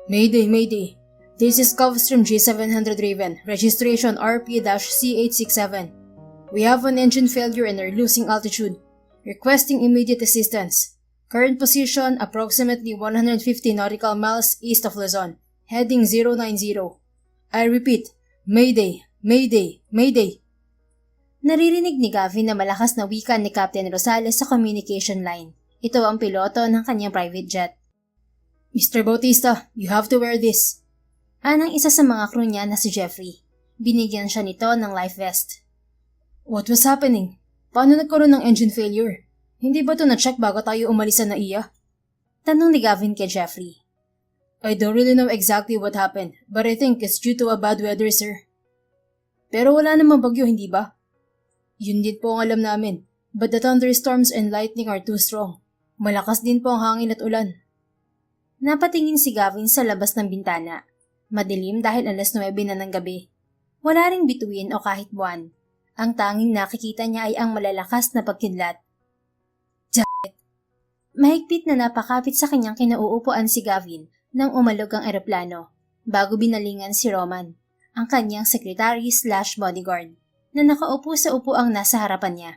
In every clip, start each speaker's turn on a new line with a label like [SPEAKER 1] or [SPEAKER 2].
[SPEAKER 1] Mayday, Mayday. This is Gulfstream G700 Raven, registration RP-C867. We have an engine failure and are losing altitude. Requesting immediate assistance. Current position approximately 150 nautical miles east of Luzon. Heading 090. I repeat, Mayday, Mayday, Mayday.
[SPEAKER 2] Naririnig ni Gavin na malakas na wika ni Captain Rosales sa communication line. Ito ang piloto ng kanyang private jet.
[SPEAKER 1] Mr. Bautista, you have to wear this.
[SPEAKER 2] Anang isa sa mga crew niya na si Jeffrey. Binigyan siya nito ng life vest.
[SPEAKER 1] What was happening? Paano nagkaroon ng engine failure? Hindi ba ito na-check bago tayo umalis sa NAIA?
[SPEAKER 2] Tanong ni Gavin kay Jeffrey.
[SPEAKER 1] I don't really know exactly what happened, but I think it's due to a bad weather, sir. Pero wala namang bagyo, hindi ba? Yun din po ang alam namin, but the thunderstorms and lightning are too strong. Malakas din po ang hangin at ulan.
[SPEAKER 2] Napatingin si Gavin sa labas ng bintana. Madilim dahil 9:09 na ng gabi. Wala ring bituin o kahit buwan. Ang tanging nakikita niya ay ang malalakas na pagkidlat. Mahigpit na napakapit sa kanyang kinauupuan si Gavin nang umalog ang eroplano bago binalingan si Roman, ang kanyang secretary/bodyguard, na nakaupo sa upuang nasa harapan niya.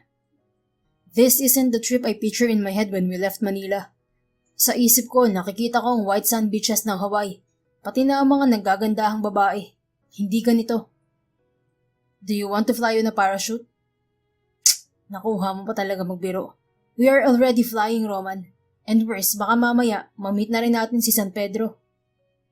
[SPEAKER 1] This isn't the trip I picture in my head when we left Manila. Sa isip ko, nakikita ko ang white sand beaches ng Hawaii, pati na ang mga naggagandahang babae. Hindi ganito. Do you want to fly on a parachute? Nakuha mo pa talaga magbiro. We are already flying, Roman. And worse, baka mamaya, mamit na rin natin si San Pedro.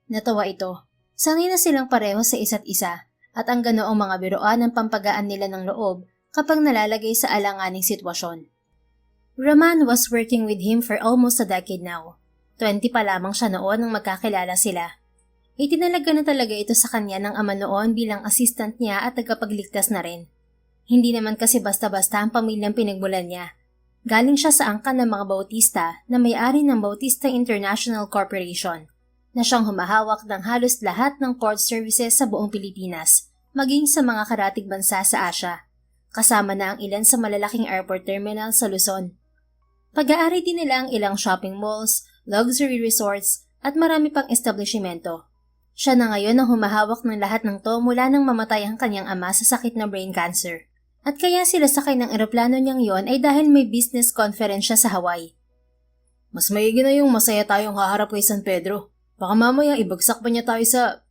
[SPEAKER 2] Natawa ito. Sanay na silang pareho sa isa't isa at ang ganoong mga biroan ang pampagaan nila ng loob kapag nalalagay sa alanganing sitwasyon. Roman was working with him for almost a decade now. 20 pa lamang siya noon nang magkakilala sila. Itinalaga na talaga ito sa kanya ng ama noon bilang assistant niya at tagapagligtas na rin. Hindi naman kasi basta-basta ang pamilyang pinagmulan niya. Galing siya sa angkan ng mga Bautista na may-ari ng Bautista International Corporation, na siyang humahawak ng halos lahat ng port services sa buong Pilipinas, maging sa mga karatig bansa sa Asia, kasama na ang ilan sa malalaking airport terminal sa Luzon. Pag-aari din nila ang ilang shopping malls, luxury resorts, at marami pang establishmento. Siya na ngayon ang humahawak ng lahat ng to mula nang mamatay ang kanyang ama sa sakit na brain cancer. At kaya sila sakay ng eroplano niyang yon ay dahil may business conference siya sa Hawaii.
[SPEAKER 1] Mas maigi na yung masaya tayong haharap kay San Pedro. Baka mamaya ibagsak pa niya tayo sa...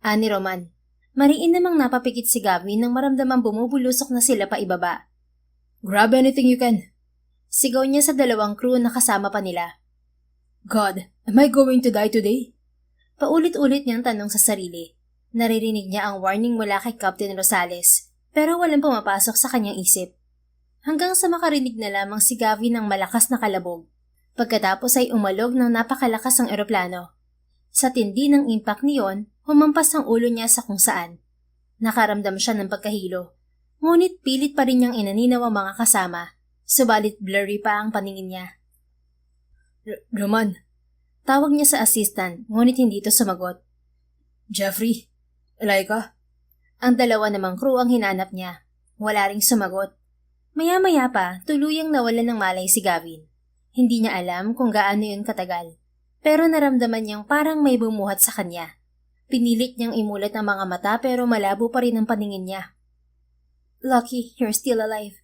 [SPEAKER 2] Ani Roman. Mariin namang napapikit si Gavin nang maramdamang bumubulusok na sila pa ibaba.
[SPEAKER 1] Grab anything you can.
[SPEAKER 2] Sigaw niya sa dalawang crew na kasama pa nila.
[SPEAKER 1] God, am I going to die today?
[SPEAKER 2] Paulit-ulit niyang tanong sa sarili. Naririnig niya ang warning mula kay Captain Rosales, pero walang pumapasok sa kanyang isip. Hanggang sa makarinig na lamang si Gavin ng malakas na kalabog. Pagkatapos ay umalog ng napakalakas ang eroplano. Sa tindi ng impact niyon, humampas ang ulo niya sa kung saan. Nakaramdam siya ng pagkahilo. Ngunit pilit pa rin niyang inaninaw ang mga kasama, subalit blurry pa ang paningin niya.
[SPEAKER 1] Roman.
[SPEAKER 2] Tawag niya sa assistant, ngunit hindi ito sumagot.
[SPEAKER 1] Jeffrey. Laika.
[SPEAKER 2] Ang dalawa namang crew ang hinanap niya. Wala ring sumagot. Maya-maya pa, tuluyang nawalan ng malay si Gavin. Hindi niya alam kung gaano yun katagal. Pero naramdaman niyang parang may bumuhat sa kanya. Pinilit niyang imulat ang mga mata pero malabo pa rin ang paningin niya. Lucky, you're still alive.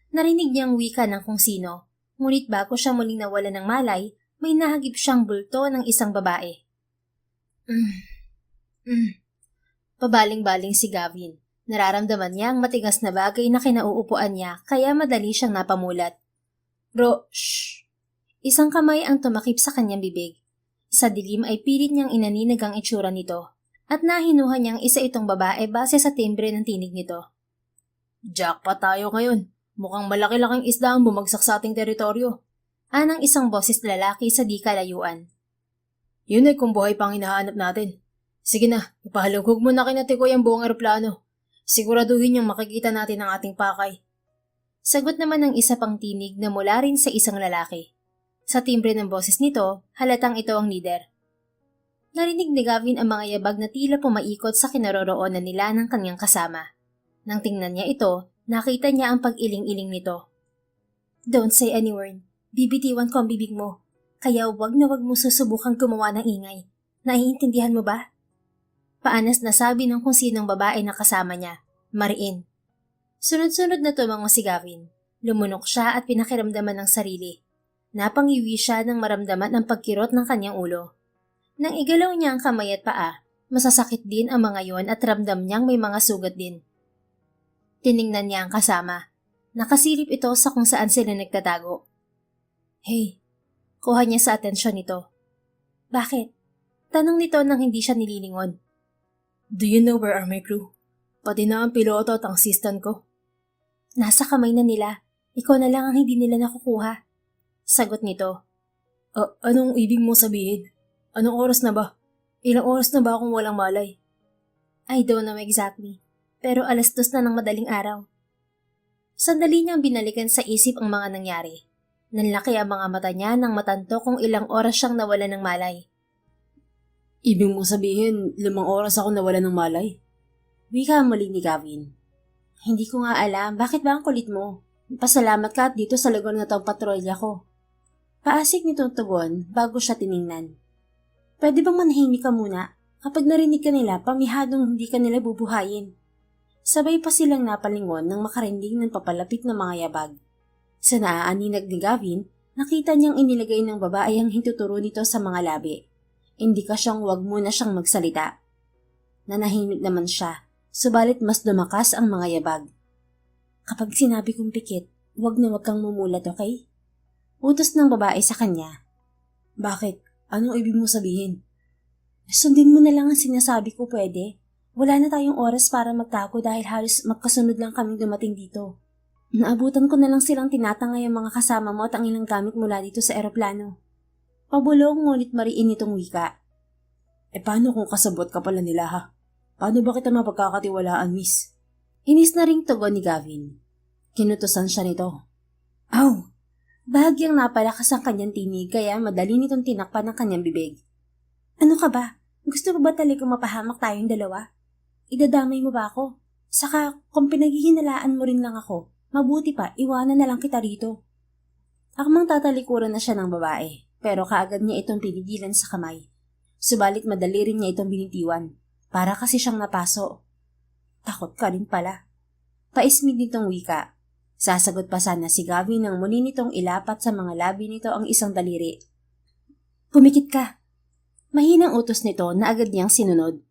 [SPEAKER 2] Narinig niyang wika ng kung sino. Ngunit bago siya muling nawalan ng malay, may nahagip siyang bulto ng isang babae. Pabaling-baling si Gavin. Nararamdaman niya ang matigas na bagay na kinauupuan niya kaya madali siyang napamulat.
[SPEAKER 1] Shh!
[SPEAKER 2] Isang kamay ang tumakip sa kanyang bibig. Sa dilim ay pilit niyang inaninag ang itsura nito at nahinuha niyang isa itong babae base sa timbre ng tinig nito.
[SPEAKER 1] Jackpot tayo ngayon. Mukhang malaki-laking isda ang bumagsak sa ating teritoryo.
[SPEAKER 2] Anang isang boses lalaki sa di kalayuan.
[SPEAKER 1] Yun ay kung buhay pang hinahanap natin. Sige na, ipahalugog mo na kinatikoy ang buong eroplano. Siguraduhin yung makikita natin ang ating pakay.
[SPEAKER 2] Sagot naman ng isa pang tinig na mula rin sa isang lalaki. Sa timbre ng boses nito, halatang ito ang leader. Narinig ni Gavin ang mga yabag na tila pumaikot sa kinaroroonan nila ng kanyang kasama. Nang tingnan niya ito, nakita niya ang pag-iling-iling nito. Don't say any word. Bibitiwan ko ang bibig mo. Kaya wag na wag mo susubukang gumawa ng ingay. Naiintindihan mo ba? Paanas na sabi ng kung sinong babae na kasama niya, Mariin. Sunod-sunod na tumango si Gavin. Lumunok siya at pinakiramdaman ng sarili. Napangiwi siya nang maramdaman ang pagkirot ng kanyang ulo. Nang igalaw niya ang kamay at paa, masasakit din ang mga yon at ramdam niyang may mga sugat din. Tiningnan niya ang kasama. Nakasilip ito sa kung saan sila nagtatago. Hey, kuha niya sa atensyon nito. Bakit? Tanong nito nang hindi siya nililingon.
[SPEAKER 1] Do you know where are my crew? Pati na ang piloto at ang assistant ko.
[SPEAKER 2] Nasa kamay na nila. Ikaw na lang ang hindi nila nakukuha. Sagot nito.
[SPEAKER 1] Anong ibig mo sabihin? Anong oras na ba? Ilang oras na ba akong walang malay?
[SPEAKER 2] I don't know exactly. Pero 2:00 na ng madaling araw. Sandali niyang binalikan sa isip ang mga nangyari. Nanlaki ang mga mata niya nang matanto kung ilang oras siyang nawala ng malay.
[SPEAKER 1] Ibig mo sabihin, 5 oras ako nawala ng malay?
[SPEAKER 2] Wika muli ni Gavin. Hindi ko nga alam, bakit ba ang kulit mo? Pasalamat ka at dito sa lugar na itong patrolya ko. Paasik nitong tugon bago siya tiningnan. Pwede bang manahimik ka muna? Kapag narinig ka nila, pamihadong hindi ka nila bubuhayin. Sabay pa silang napalingon nang makarinding ng papalapit na mga yabag. Sa naaaninag ni Gavin, nakita niyang inilagay ng babae ang hintuturo nito sa mga labi. Indikasyong huwag muna siyang magsalita. Nanahimik naman siya, subalit mas lumakas ang mga yabag. Kapag sinabi kong pikit, huwag na huwag kang mumulat, okay? Utos ng babae sa kanya.
[SPEAKER 1] Bakit? Anong ibig mo sabihin?
[SPEAKER 2] Sundin mo na lang ang sinasabi ko, pwede? Wala na tayong oras para magtago dahil halos magkasunod lang kaming dumating dito. Naabutan ko na lang silang tinatangay ang mga kasama mo at ang ilang gamit mula dito sa eroplano. Pabulong ngunit mariin itong wika.
[SPEAKER 1] Paano kung kasabot ka pala nila ha? Paano ba kita mapagkakatiwalaan, miss?
[SPEAKER 2] Inis na ring tugon ni Gavin. Kinutusan siya nito. Aw! Bahagyang napalakas ang kanyang tinig kaya madali nitong tinakpan ang kanyang bibig. Ano ka ba? Gusto mo ba talagang mapahamak tayong dalawa? Idadamay mo ba ako? Saka kung pinaghihinalaan mo rin lang ako, mabuti pa iwanan na lang kita rito. Akmang tatalikuran na siya ng babae, pero kaagad niya itong pinigilan sa kamay. Subalit madali rin niya itong binitiwan, para kasi siyang napaso. Takot ka rin pala. Paismid nitong wika. Sasagot pa sana si Gavin nang muli nitong ilapat sa mga labi nito ang isang daliri. Pumikit ka. Mahinang utos nito na agad niyang sinunod.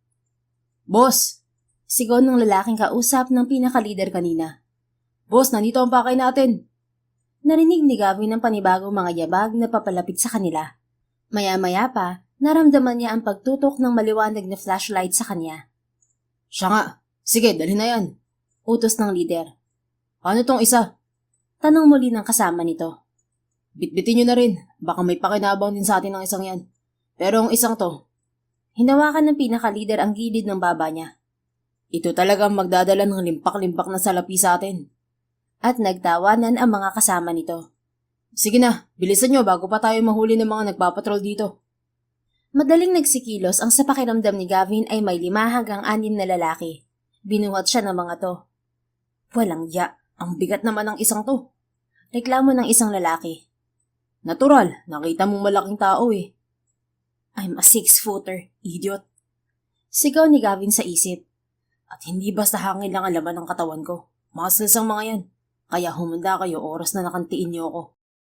[SPEAKER 1] Boss!
[SPEAKER 2] Sigaw ng lalaking kausap ng pinaka-leader kanina.
[SPEAKER 1] Boss, nandito ang pakay natin!
[SPEAKER 2] Narinig ni Gavin ang panibagong mga yabag na papalapit sa kanila. Maya-maya pa, naramdaman niya ang pagtutok ng maliwanag na flashlight sa kanya.
[SPEAKER 1] Siya nga! Sige, dalhin na yan!
[SPEAKER 2] Utos ng leader.
[SPEAKER 1] Ano tong isa?
[SPEAKER 2] Tanong muli ng kasama nito.
[SPEAKER 1] Bitbitin nyo na rin. Baka may pakinabang din sa atin ng isang yan. Pero ang isang to.
[SPEAKER 2] Hinawakan ng pinaka-leader ang gilid ng baba niya.
[SPEAKER 1] Ito talagang magdadala ng limpak-limpak na salapi sa atin.
[SPEAKER 2] At nagtawanan ang mga kasama nito.
[SPEAKER 1] Sige na, bilisan nyo bago pa tayo mahuli ng mga nagpapatrol dito.
[SPEAKER 2] Madaling nagsikilos ang sa pakiramdam ni Gavin ay may 5 hanggang 6 na lalaki. Binuhat siya ng mga to.
[SPEAKER 1] Walang ya. Ang bigat naman ng isang to.
[SPEAKER 2] Reklamo ng isang lalaki.
[SPEAKER 1] Natural, nakita mong malaking tao eh.
[SPEAKER 2] I'm a 6-footer,
[SPEAKER 1] idiot.
[SPEAKER 2] Sigaw ni Gavin sa isip.
[SPEAKER 1] At hindi basta hangin lang ang laman ng katawan ko. Muscles ang mga yan. Kaya humanda kayo oras na nakantiin niyo ako.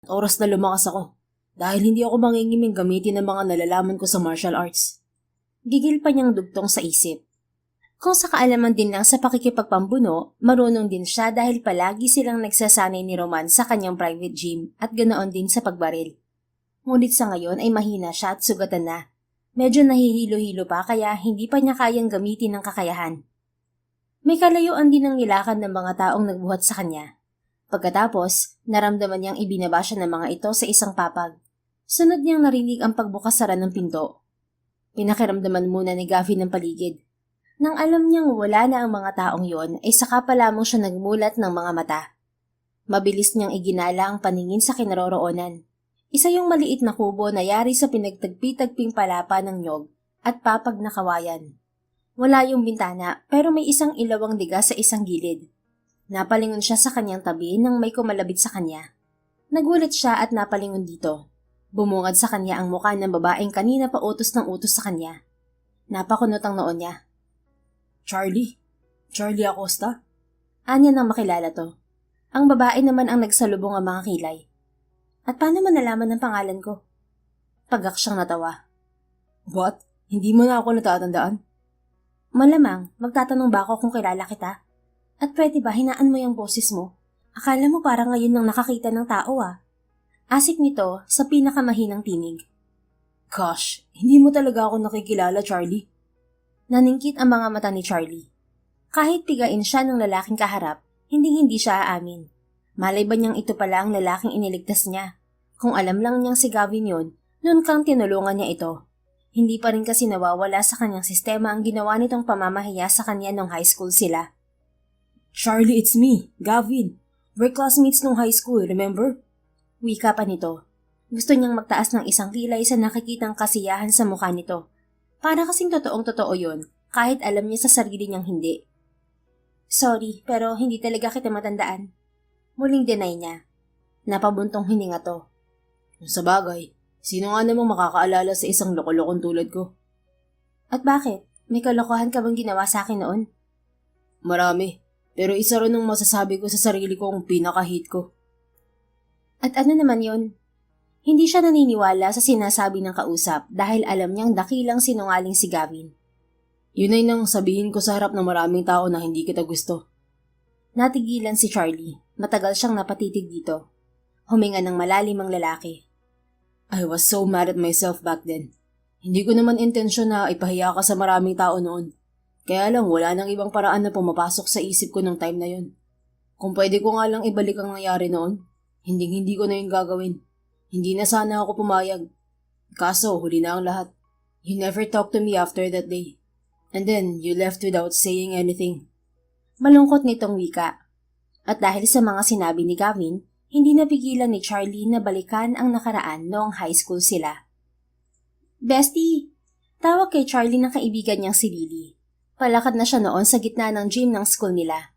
[SPEAKER 1] At oras na lumakas ako. Dahil hindi ako mangingiming gamitin ang mga nalalaman ko sa martial arts.
[SPEAKER 2] Gigil pa niyang dugtong sa isip. Kung sa kaalaman din lang sa pakikipagpambuno, marunong din siya dahil palagi silang nagsasanay ni Roman sa kanyang private gym at ganoon din sa pagbaril. Ngunit sa ngayon ay mahina siya at sugatan na. Medyo nahihilo-hilo pa kaya hindi pa niya kayang gamitin ng kakayahan. May kalayuan din ang nilakan ng mga taong nagbuhat sa kanya. Pagkatapos, naramdaman niyang ibinaba siya ng mga ito sa isang papag. Sunod niyang narinig ang pagbukas-sara ng pinto. Pinakiramdaman muna ni Gavin ng paligid. Nang alam niyang wala na ang mga taong yon, ay saka pa lamang siya nagmulat ng mga mata. Mabilis niyang iginala ang paningin sa kinaroroonan. Isa yung maliit na kubo na yari sa pinagtagpi-tagping palapa ng nyog at papag na kawayan. Wala yung bintana pero may isang ilawang diga sa isang gilid. Napalingon siya sa kanyang tabi nang may kumalabit sa kanya. Nagulat siya at napalingon dito. Bumungad sa kanya ang mukha ng babaeng kanina pa utos ng utos sa kanya. Napakunot ang noon niya.
[SPEAKER 1] Charlie? Charlie Acosta?
[SPEAKER 2] Anya nang makilala to. Ang babae naman ang nagsalubong ang mga kilay. At paano mo nalaman ang pangalan ko? Pagak siyang natawa.
[SPEAKER 1] What? Hindi mo na ako natatandaan?
[SPEAKER 2] Malamang, magtatanong ba ako kung kilala kita? At pwede ba hinaan mo yung boses mo? Akala mo parang ngayon nang nakakita ng tao ah. Asik nito sa pinakamahinang tinig.
[SPEAKER 1] Gosh, hindi mo talaga ako nakikilala, Charlie.
[SPEAKER 2] Naningkit ang mga mata ni Charlie. Kahit pigain siya ng lalaking kaharap, hindi siya aamin. Malay ba niyang ito pala ang lalaking iniligtas niya? Kung alam lang niyang si Gavin yun, noon kang tinulungan niya ito. Hindi pa rin kasi nawawala sa kanyang sistema ang ginawa nitong pamamahiya sa kanya nung high school sila.
[SPEAKER 1] Charlie, it's me, Gavin. We're classmates nung high school, remember?
[SPEAKER 2] Wika pa nito. Gusto niyang magtaas ng isang kilay sa nakikitang kasiyahan sa mukha nito. Para kasing totoong-totoo yun, kahit alam niya sa sarili niyang hindi. Sorry, pero hindi talaga kita matandaan. Muling deny niya. Napabuntong hininga to.
[SPEAKER 1] Sa bagay, sino nga namang makakaalala sa isang loko-lokong tulad ko?
[SPEAKER 2] At bakit? May kalokohan ka bang ginawa sa akin noon?
[SPEAKER 1] Marami, pero isa rin ang masasabi ko sa sarili ko ang pinaka-hate ko.
[SPEAKER 2] At ano naman yon? Hindi siya naniniwala sa sinasabi ng kausap dahil alam niyang dakilang sinungaling si Gavin.
[SPEAKER 1] Yun ay nang sabihin ko sa harap ng maraming tao na hindi kita gusto.
[SPEAKER 2] Natigilan si Charlie. Matagal siyang napatitig dito. Huminga ng malalim ang lalaki.
[SPEAKER 1] I was so mad at myself back then. Hindi ko naman intensyon na ipahiya ka sa maraming tao noon. Kaya lang wala nang ibang paraan na pumapasok sa isip ko ng time na yun. Kung pwede ko nga lang ibalik ang nangyari noon, hindi ko na yun gagawin. Hindi na sana ako pumayag. Kaso, huli na ang lahat. You never talked to me after that day. And then, you left without saying anything.
[SPEAKER 2] Malungkot nitong wika. At dahil sa mga sinabi ni Gavin, hindi napigilan ni Charlie na balikan ang nakaraan noong high school sila. Bestie! Tawag kay Charlie ng kaibigan niyang si Lily. Palakad na siya noon sa gitna ng gym ng school nila.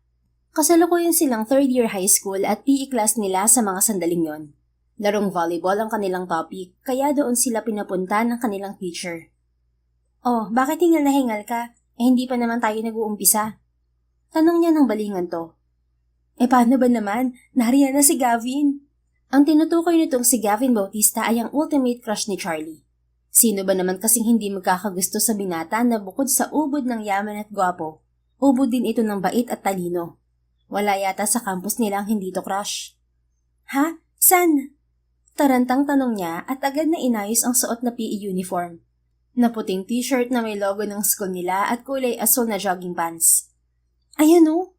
[SPEAKER 2] Kasalukuyan silang third year high school at PE class nila sa mga sandaling yon. Larong volleyball ang kanilang topic, kaya doon sila pinapunta ng kanilang teacher. Oh, bakit hingal na hingal ka? Hindi pa naman tayo nag-uumpisa. Tanong niya ng balingan to. Paano ba naman? Nariyan na si Gavin. Ang tinutukoy nitong si Gavin Bautista ay ang ultimate crush ni Charlie. Sino ba naman kasing hindi magkakagusto sa binata na bukod sa ubod ng yaman at gwapo, ubod din ito ng bait at talino. Wala yata sa campus nilang hindi to crush. Ha? San? Tarantang tanong niya at agad na inayos ang suot na PE uniform. Na puting t-shirt na may logo ng school nila at kulay asul na jogging pants. Ayan o!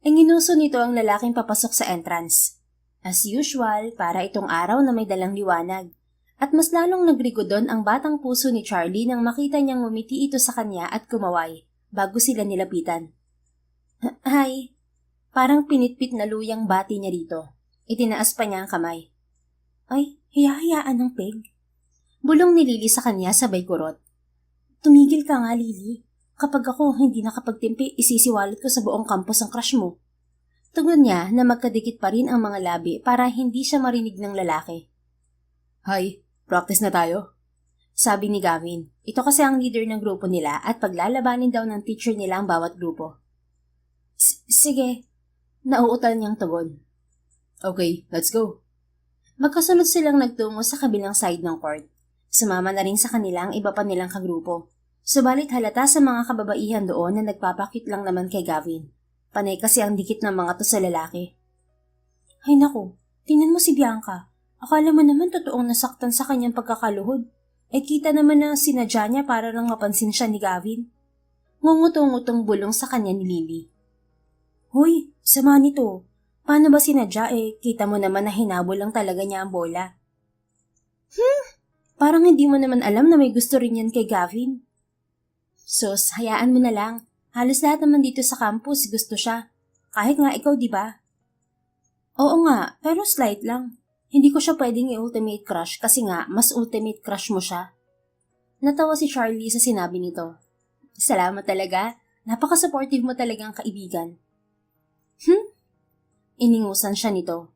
[SPEAKER 2] Ang inuso nito ang lalaking papasok sa entrance. As usual, para itong araw na may dalang liwanag. At mas lalong nagrigo doon ang batang puso ni Charlie nang makita niyang ngumiti ito sa kanya at kumaway, bago sila nilapitan. Hi! Parang pinitpit na luyang bati niya dito. Itinaas pa niya ang kamay. Ay, hiya-hiyaan ng peg. Bulong ni Lily sa kanya sabay kurot. Tumigil ka nga, Lily. Kapag ako hindi nakapagtimpi, isisiwalat ko sa buong campus ang crush mo. Tugon niya na magkadikit pa rin ang mga labi para hindi siya marinig ng lalaki.
[SPEAKER 1] Hi, practice na tayo?
[SPEAKER 2] Sabi ni Gavin. Ito kasi ang leader ng grupo nila at paglalabanin daw ng teacher nila ang bawat grupo. Sige. Nauutal niyang tugon.
[SPEAKER 1] Okay, let's go.
[SPEAKER 2] Magkasunod silang nagtungo sa kabilang side ng court. Sumama na rin sa kanila ang iba pa nilang kagrupo. Subalit halata sa mga kababaihan doon na nagpapakit lang naman kay Gavin. Panay kasi ang dikit ng mga to sa lalaki. Ay naku, tingnan mo si Bianca. Akala mo naman totoong nasaktan sa kanyang pagkakaluhod. Kita naman na sinadya niya para lang mapansin siya ni Gavin. Ngungutong-ngutong bulong sa kanya ni Lily. Hoy, sama nito. Paano ba sinadya kita mo naman na hinabol lang talaga niya ang bola. Parang hindi mo naman alam na may gusto rin yan kay Gavin. Sus, hayaan mo na lang. Halos lahat naman dito sa campus gusto siya. Kahit nga ikaw, di ba? Oo nga, pero slight lang. Hindi ko siya pwedeng i-ultimate crush kasi nga mas ultimate crush mo siya. Natawa si Charlie sa sinabi nito. Salamat talaga. Napaka-supportive mo talagang kaibigan. Iningusan siya nito.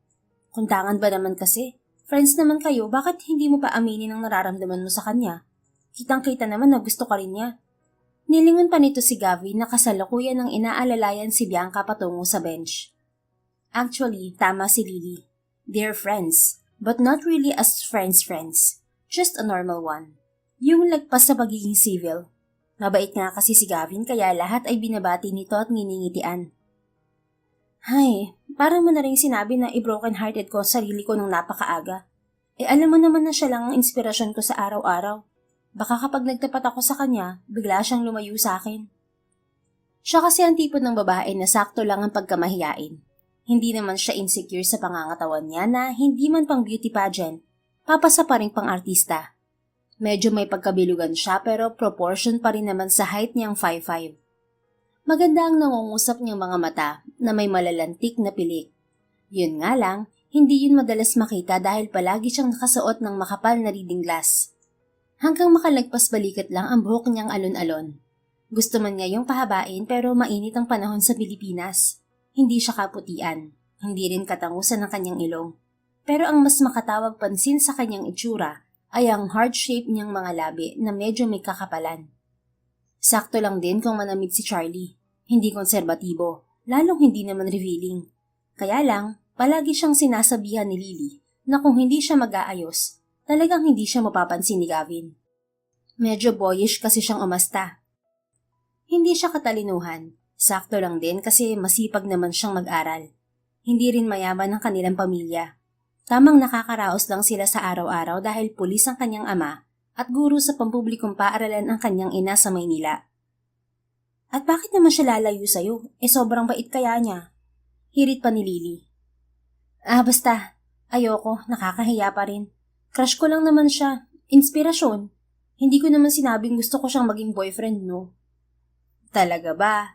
[SPEAKER 2] Kundangan ba naman kasi? Friends naman kayo, bakit hindi mo pa aminin ang nararamdaman mo sa kanya? Kitang-kita naman na gusto ka rin niya. Nilingon pa nito si Gavin na kasalukuyan ng inaalalayan si Bianca patungo sa bench. Actually, tama si Lily. They're friends, but not really as friends. Just a normal one. Yung lagpas sa pagiging civil. Mabait nga kasi si Gavin kaya lahat ay binabati nito at nginingitian. Hay, parang mo na rin sinabi na i-broken hearted ko sa sarili ko nung napakaaga. Alam mo naman na siya lang ang inspirasyon ko sa araw-araw. Baka kapag nagtapat ako sa kanya, bigla siyang lumayo sa akin. Siya kasi ang tipo ng babae na sakto lang ang pagkamahiyain. Hindi naman siya insecure sa pangangatawan niya na hindi man pang beauty pageant, papasa pa rin pang artista. Medyo may pagkabilugan siya pero proportion pa rin naman sa height niyang 5'5". Maganda ang nangungusap niyang mga mata na may malalantik na pilik. Yun nga lang, hindi yun madalas makita dahil palagi siyang nakasuot ng makapal na reading glass. Hanggang makalagpas balikat lang ang buhok niyang alon-alon. Gusto man niya yung pahabain pero mainit ang panahon sa Pilipinas. Hindi siya kaputian, hindi rin katangusan ng kanyang ilong. Pero ang mas makatawag pansin sa kanyang itsura ay ang heart shape niyang mga labi na medyo may kakapalan. Sakto lang din kung manamit si Charlie. Hindi konserbatibo, lalong hindi naman revealing. Kaya lang, palagi siyang sinasabihan ni Lily na kung hindi siya mag-aayos, talagang hindi siya mapapansin ni Gavin. Medyo boyish kasi siyang umasta. Hindi siya katalinuhan, sakto lang din kasi masipag naman siyang mag-aral. Hindi rin mayaman ang kanilang pamilya. Tamang nakakaraos lang sila sa araw-araw dahil pulis ang kanyang ama at guro sa pampublikong paaralan ang kanyang ina sa Maynila. At bakit naman siya lalayo sa'yo? Sobrang bait kaya niya. Hirit pa ni Lily. Basta. Ayoko, nakakahiya pa rin. Crush ko lang naman siya. Inspirasyon. Hindi ko naman sinabing gusto ko siyang maging boyfriend, no? Talaga ba?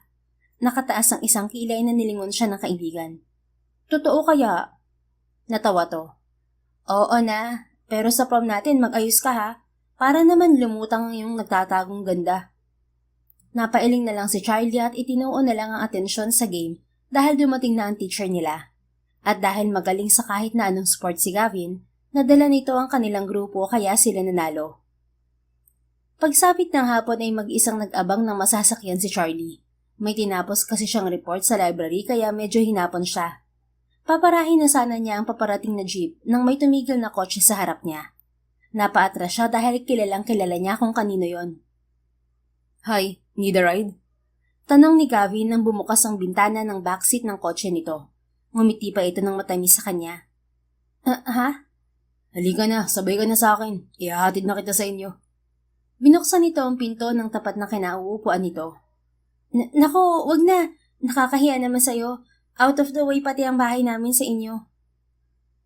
[SPEAKER 2] Nakataas ang isang kilay na nilingon siya ng kaibigan. Totoo kaya? Natawa to. Oo na, pero sa prom natin mag-ayos ka ha. Para naman lumutang yung nagtatagong ganda. Napailing na lang si Charlie at itinuon na lang ang atensyon sa game dahil dumating na ang teacher nila. At dahil magaling sa kahit na anong sport si Gavin, nadala nito ang kanilang grupo kaya sila nanalo. Pagsapit ng hapon ay mag-isang nag-abang ng masasakyan si Charlie. May tinapos kasi siyang report sa library kaya medyo hinapon siya. Paparahin na sana niya ang paparating na jeep nang may tumigil na kotse sa harap niya. Napaatras siya dahil kilalang kilala niya kung kanino yon. Hi, need a ride? Tanong ni Gavin nang bumukas ang bintana ng backseat ng kotse nito. Ngumiti pa ito ng matamis sa kanya. Ha? Halika na, sabay ka na sa akin. Ihahatid na kita sa inyo. Binuksan nito ang pinto ng tapat na kinauupuan nito. Nako, wag na. Nakakahiya naman sa'yo. Out of the way pati ang bahay namin sa inyo.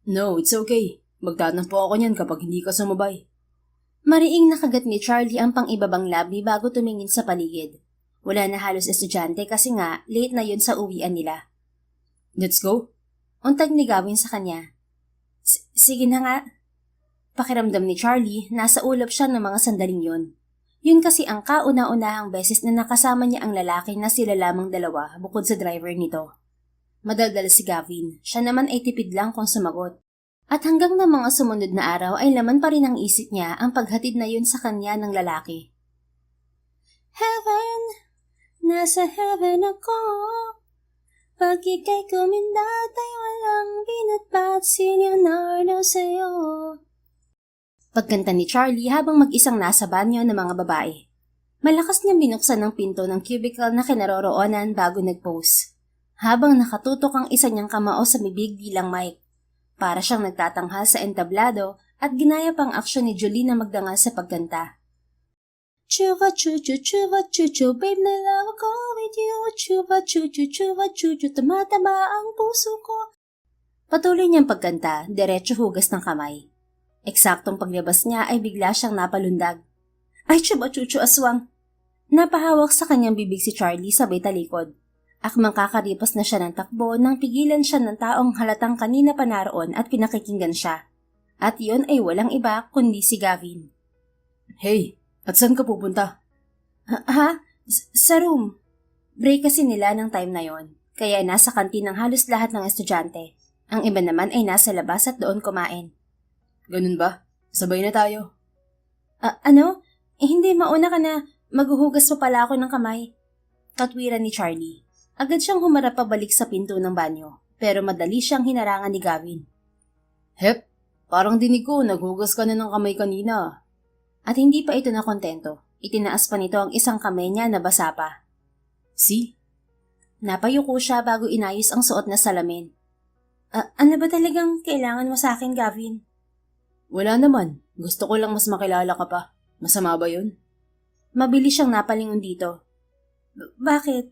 [SPEAKER 2] No, it's okay. Magtatampo ako niyan kapag hindi ka sumabay. Mariing nakagat ni Charlie ang pang-ibabang labi bago tumingin sa paligid. Wala na halos estudyante kasi nga late na yun sa uwian nila. Let's go. Untag ni Gavin sa kanya. Sige na nga. Pakiramdam ni Charlie, nasa ulap siya ng mga sandaling yun. Yun kasi ang kauna-unahang beses na nakasama niya ang lalaki na sila lamang dalawa bukod sa driver nito. Madaldal si Gavin, siya naman ay tipid lang kung sumagot. At hanggang na mga sumunod na araw ay laman pa rin ang isip niya ang paghatid na yun sa kanya ng lalaki. Heaven, nasa heaven ako. Pag ika'y kumindat ay walang binatbat si Leonardo sa'yo. Pagkanta ni Charlie habang mag-isang nasa banyo ng mga babae. Malakas niyang binuksan ang pinto ng cubicle na kinaroroonan bago nag-pose. Habang nakatutok ang isa niyang kamao sa bibig bilang mic. Para siyang nagtatanghal sa entablado at ginaya pang aksyon ni Julie na magdangal sa pagkanta. Chuva chuchu, chuva chuchu, babe na love ko with you. Chuva chuchu, chuva chuchu, tumatama ang puso ko. Patuloy niyang pagkanta, diretso hugas ng kamay. Eksaktong paglabas niya ay bigla siyang napalundag. Ay, chuva chuchu aswang! Napahawak sa kanyang bibig si Charlie sabay talikod. Akmang kakaripas na siya ng takbo nang pigilan siya ng taong halatang kanina pa naroon at pinakikinggan siya. At yun ay walang iba kundi si Gavin. Hey, at saan ka pupunta? Ha? Sa room. Break kasi nila ng time na yon, kaya nasa kantin ng halos lahat ng estudyante. Ang iba naman ay nasa labas at doon kumain.
[SPEAKER 1] Ganun ba? Sabay na tayo.
[SPEAKER 2] Ano? Hindi, mauna ka na. Maghuhugas pa pala ako ng kamay. Katwiran ni Charlie. Agad siyang humarap pabalik sa pinto ng banyo, pero madali siyang hinarangan ni Gavin.
[SPEAKER 1] Hep, parang dinig ko, naghugas ka na ng kamay kanina.
[SPEAKER 2] At hindi pa ito nakontento. Itinaas pa nito ang isang kamay niya na basa pa.
[SPEAKER 1] See?
[SPEAKER 2] Napayuko siya bago inayos ang suot na salamin. Ano ba talagang kailangan mo sa akin, Gavin?
[SPEAKER 1] Wala naman. Gusto ko lang mas makilala ka pa. Masama ba yun?
[SPEAKER 2] Mabilis siyang napalingon dito. Bakit?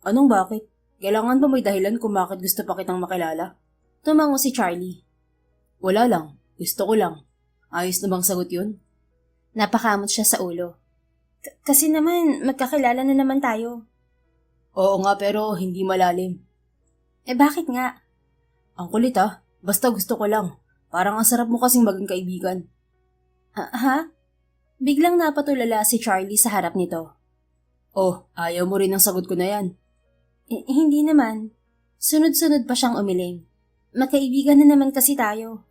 [SPEAKER 1] Anong bakit? Kailangan ba may dahilan kung bakit gusto pa kitang makilala?
[SPEAKER 2] Tumango si Charlie.
[SPEAKER 1] Wala lang. Gusto ko lang. Ayos na bang sagot yun?
[SPEAKER 2] Napakamot siya sa ulo. Kasi naman, magkakilala na naman tayo.
[SPEAKER 1] Oo nga pero hindi malalim.
[SPEAKER 2] Bakit nga?
[SPEAKER 1] Ang kulit ah. Basta gusto ko lang. Parang ang sarap mo kasing maging kaibigan.
[SPEAKER 2] Ha? Biglang napatulala si Charlie sa harap nito.
[SPEAKER 1] Oh, ayaw mo rin ang sagot ko na yan.
[SPEAKER 2] Hindi naman. Sunod-sunod pa siyang umiling. Magkaibigan na naman kasi tayo.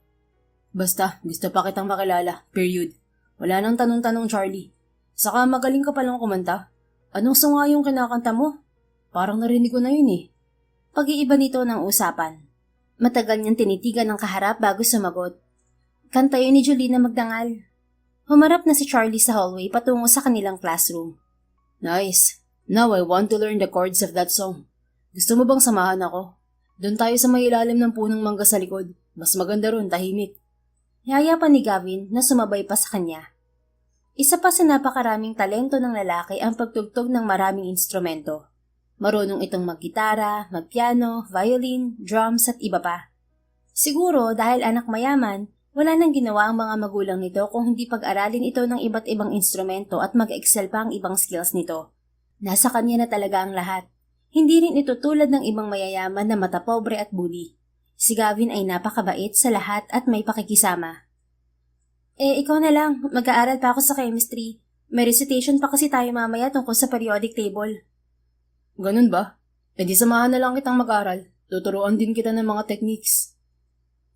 [SPEAKER 1] Basta, gusto pa kitang makilala. Period. Wala nang tanong-tanong, Charlie. Saka magaling ka palang kumanta. Anong song nga yung kinakanta mo? Parang narinig ko na yun eh.
[SPEAKER 2] Pag-iiba nito ng usapan. Matagal niyang tinitigan ng kaharap bago sumagot. Kanta yun ni Julina Magdangal. Humarap na si Charlie sa hallway patungo sa kanilang classroom.
[SPEAKER 1] Nice. Now I want to learn the chords of that song. Gusto mo bang samahan ako? Doon tayo sa may ilalim ng punong mangga sa likod. Mas maganda ron, tahimik.
[SPEAKER 2] Yaya pa ni Gavin na sumabay pa sa kanya. Isa pa sa napakaraming talento ng lalaki ang pagtugtog ng maraming instrumento. Marunong itong maggitara, magpiano, violin, drums at iba pa. Siguro dahil anak mayaman, wala nang ginawa ang mga magulang nito kung hindi pag-aralin ito ng iba't ibang instrumento at mag-excel pa ang ibang skills nito. Nasa kanya na talaga ang lahat. Hindi rin ito tulad ng ibang mayayaman na matapobre at bully. Si Gavin ay napakabait sa lahat at may pakikisama. Ikaw na lang. Mag-aaral pa ako sa chemistry. May recitation pa kasi tayo mamaya tungkol sa periodic table.
[SPEAKER 1] Ganun ba? E di samahan na lang kitang mag-aral. Tuturuan din kita ng mga techniques.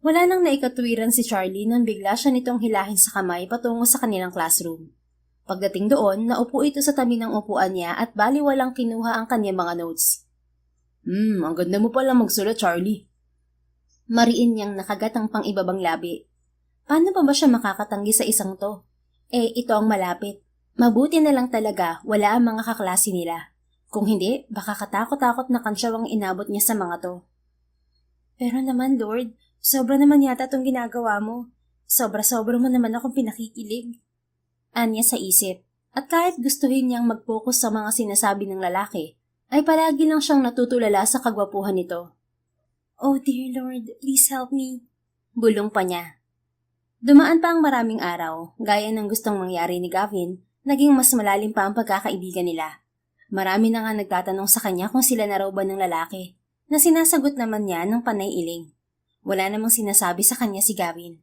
[SPEAKER 2] Wala nang naikatwiran si Charlie nang bigla siya nitong hilahin sa kamay patungo sa kanilang classroom. Pagdating doon, naupo ito sa tabi ng upuan niya at baliwalang kinuha ang kanyang mga notes.
[SPEAKER 1] Ang ganda mo pala magsulat, Charlie.
[SPEAKER 2] Mariin niyang nakagat ang pang-ibabang labi. Paano pa ba siya makakatanggi sa isang to? Ito ang malapit. Mabuti na lang talaga wala ang mga kaklase nila. Kung hindi, baka katakot-takot na kansyawang inabot niya sa mga to. Pero naman, Lord, sobra naman yata itong ginagawa mo. Sobra-sobra mo naman akong pinakikilig. Anya sa isip. At kahit gustuhin niyang mag-focus sa mga sinasabi ng lalaki, ay palagi lang siyang natutulala sa kagwapuhan nito. Oh dear Lord, please help me. Bulong pa niya. Dumaan pa ang maraming araw, gaya ng gustong mangyari ni Gavin, naging mas malalim pa ang pagkakaibigan nila. Marami na nga nagtatanong sa kanya kung sila na raw ba ng lalaki, na sinasagot naman niya ng panay-iling. Wala namang sinasabi sa kanya si Gavin.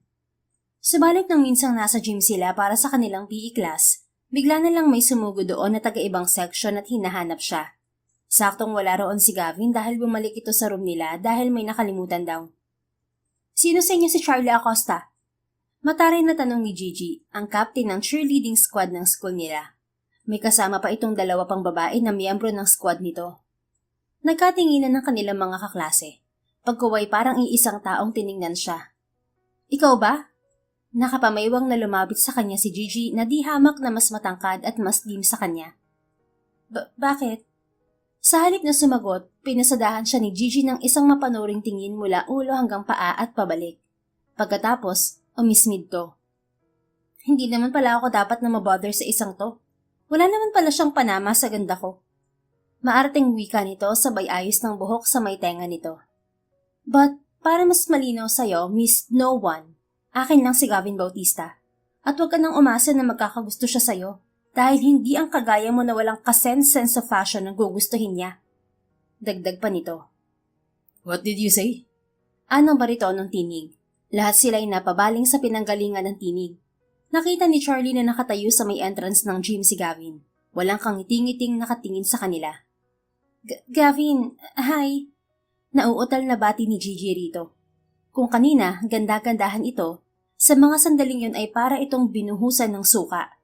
[SPEAKER 2] Subalit nang minsang nasa gym sila para sa kanilang PE class, bigla na lang may sumugo doon na taga-ibang section at hinahanap siya. Saktong wala roon si Gavin dahil bumalik ito sa room nila dahil may nakalimutan daw. Sino sa inyo si Charlie Acosta? Mataray na tanong ni Gigi, ang captain ng cheerleading squad ng school nila. May kasama pa itong dalawa pang babae na miyembro ng squad nito. Nagkatinginan ng kanilang mga kaklase. Pagkuway parang iisang taong tiningnan siya. Ikaw ba? Nakapamaywang na lumapit sa kanya si Gigi na di hamak na mas matangkad at mas lim sa kanya. Bakit? Sa halip na sumagot, pinasadahan siya ni Gigi ng isang mapanuring tingin mula ulo hanggang paa at pabalik. Pagkatapos, umismid to. Hindi naman pala ako dapat na mabother sa isang to. Wala naman pala siyang panama sa ganda ko. Maarting wika nito sabay ayos ng buhok sa may tenga nito. But, para mas malinaw sa'yo, Miss No One, akin lang si Gavin Bautista. At huwag ka nang umasa na magkakagusto siya sa'yo dahil hindi ang kagaya mo na walang sense of fashion ang gugustuhin niya. Dagdag pa nito.
[SPEAKER 1] What did you say?
[SPEAKER 2] Anong baritonong tinig? Lahat sila'y napabaling sa pinanggalingan ng tinig. Nakita ni Charlie na nakatayo sa may entrance ng gym si Gavin. Walang kangiting-ngiting nakatingin sa kanila. Gavin, hi! Nauutal na bati ni Gigi rito. Kung kanina, ganda-gandahan ito, Sa mga sandaling yun ay para itong binuhusan ng suka.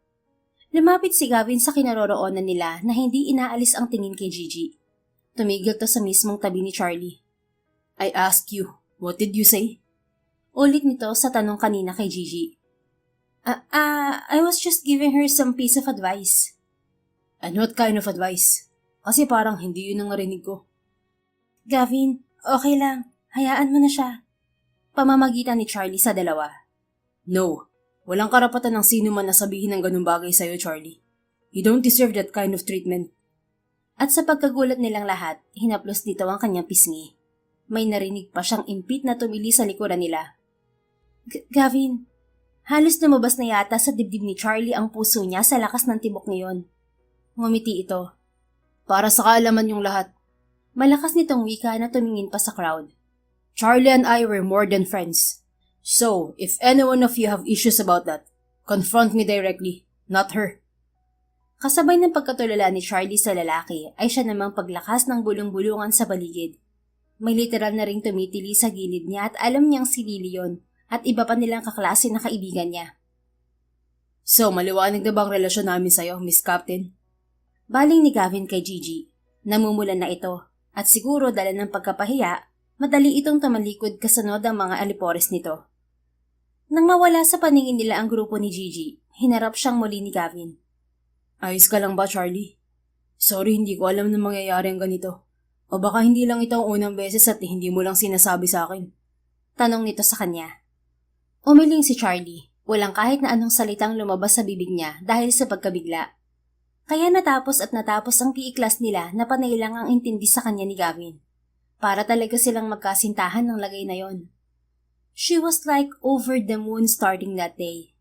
[SPEAKER 2] Lumapit si Gavin sa kinaroroonan nila na hindi inaalis ang tingin kay Gigi. Tumigil to sa mismong tabi ni Charlie.
[SPEAKER 1] I ask you, what did you say?
[SPEAKER 2] Ulit nito sa tanong kanina kay Gigi. I was just giving her some piece of advice.
[SPEAKER 1] And what kind of advice? Kasi parang hindi yun ang narinig ko.
[SPEAKER 2] Gavin, okay lang. Hayaan mo na siya. Pamamagitan ni Charlie sa dalawa.
[SPEAKER 1] No, walang karapatan ng sino man na sabihin ng ganung bagay sa'yo, Charlie. You don't deserve that kind of treatment.
[SPEAKER 2] At sa pagkagulat nilang lahat, hinaplos dito ang kanyang pisngi. May narinig pa siyang impit na tumili sa likuran nila. Gavin, halos lumabas na yata sa dibdib ni Charlie ang puso niya sa lakas ng tibok ngayon. Ngumiti ito.
[SPEAKER 1] Para sa kaalaman yung lahat.
[SPEAKER 2] Malakas nitong wika na tumingin pa sa crowd.
[SPEAKER 1] Charlie and I were more than friends. So, if any one of you have issues about that, confront me directly, not her.
[SPEAKER 2] Kasabay ng pagkatulala ni Charlie sa lalaki ay siya namang paglakas ng bulong-bulungan sa baligid. May literal na ring tumitili sa gilid niya at alam niyang si Lily yun at iba pa nilang kaklase na kaibigan niya.
[SPEAKER 1] So, maliwanag na ba ang relasyon namin sa'yo, Miss Captain?
[SPEAKER 2] Baling ni Gavin kay Gigi. Namumulan na ito at siguro dala ng pagkapahiya, madali itong tumalikod kasunod ang mga alipores nito. Nang mawala sa paningin nila ang grupo ni Gigi, hinarap siyang muli ni Gavin.
[SPEAKER 1] Ayos ka lang ba, Charlie? Sorry, hindi ko alam na mangyayari ang ganito. O baka hindi lang ito ang unang beses at hindi mo lang sinasabi sa akin.
[SPEAKER 2] Tanong nito sa kanya. Umiling si Charlie. Walang kahit na anong salitang lumabas sa bibig niya dahil sa pagkabigla. Kaya natapos ang PE class nila na panay lang ang intindi sa kanya ni Gavin. Para talaga silang magkasintahan ng lagay na yon. She was like over the moon starting that day.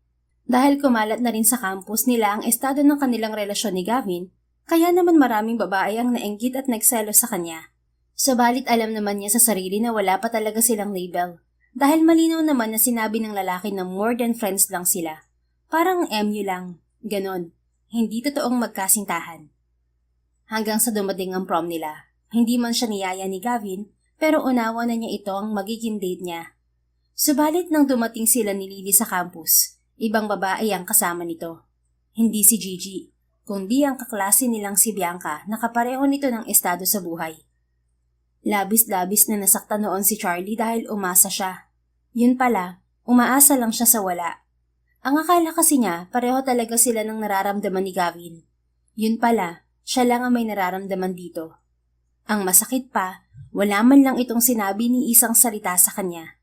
[SPEAKER 2] Dahil kumalat na rin sa campus nila ang estado ng kanilang relasyon ni Gavin, kaya naman maraming babae ang nainggit at nagselos sa kanya. Subalit alam naman niya sa sarili na wala pa talaga silang label. Dahil malinaw naman na sinabi ng lalaki na more than friends lang sila. Parang MU lang, ganon. Hindi totoong magkasintahan. Hanggang sa dumating ang prom nila. Hindi man siya niyaya ni Gavin, pero unawa na niya ito ang magiging date niya. Subalit nang dumating sila ni Lily sa campus, ibang babae ang kasama nito. Hindi si Gigi, kundi ang kaklase nilang si Bianca na kapareho nito ng estado sa buhay. Labis-labis na nasaktan noon si Charlie dahil umasa siya. Yun pala, umaasa lang siya sa wala. Ang akala kasi niya, pareho talaga sila ng nararamdaman ni Gavin. Yun pala, siya lang ang may nararamdaman dito. Ang masakit pa, wala man lang itong sinabi ni isang salita sa kanya.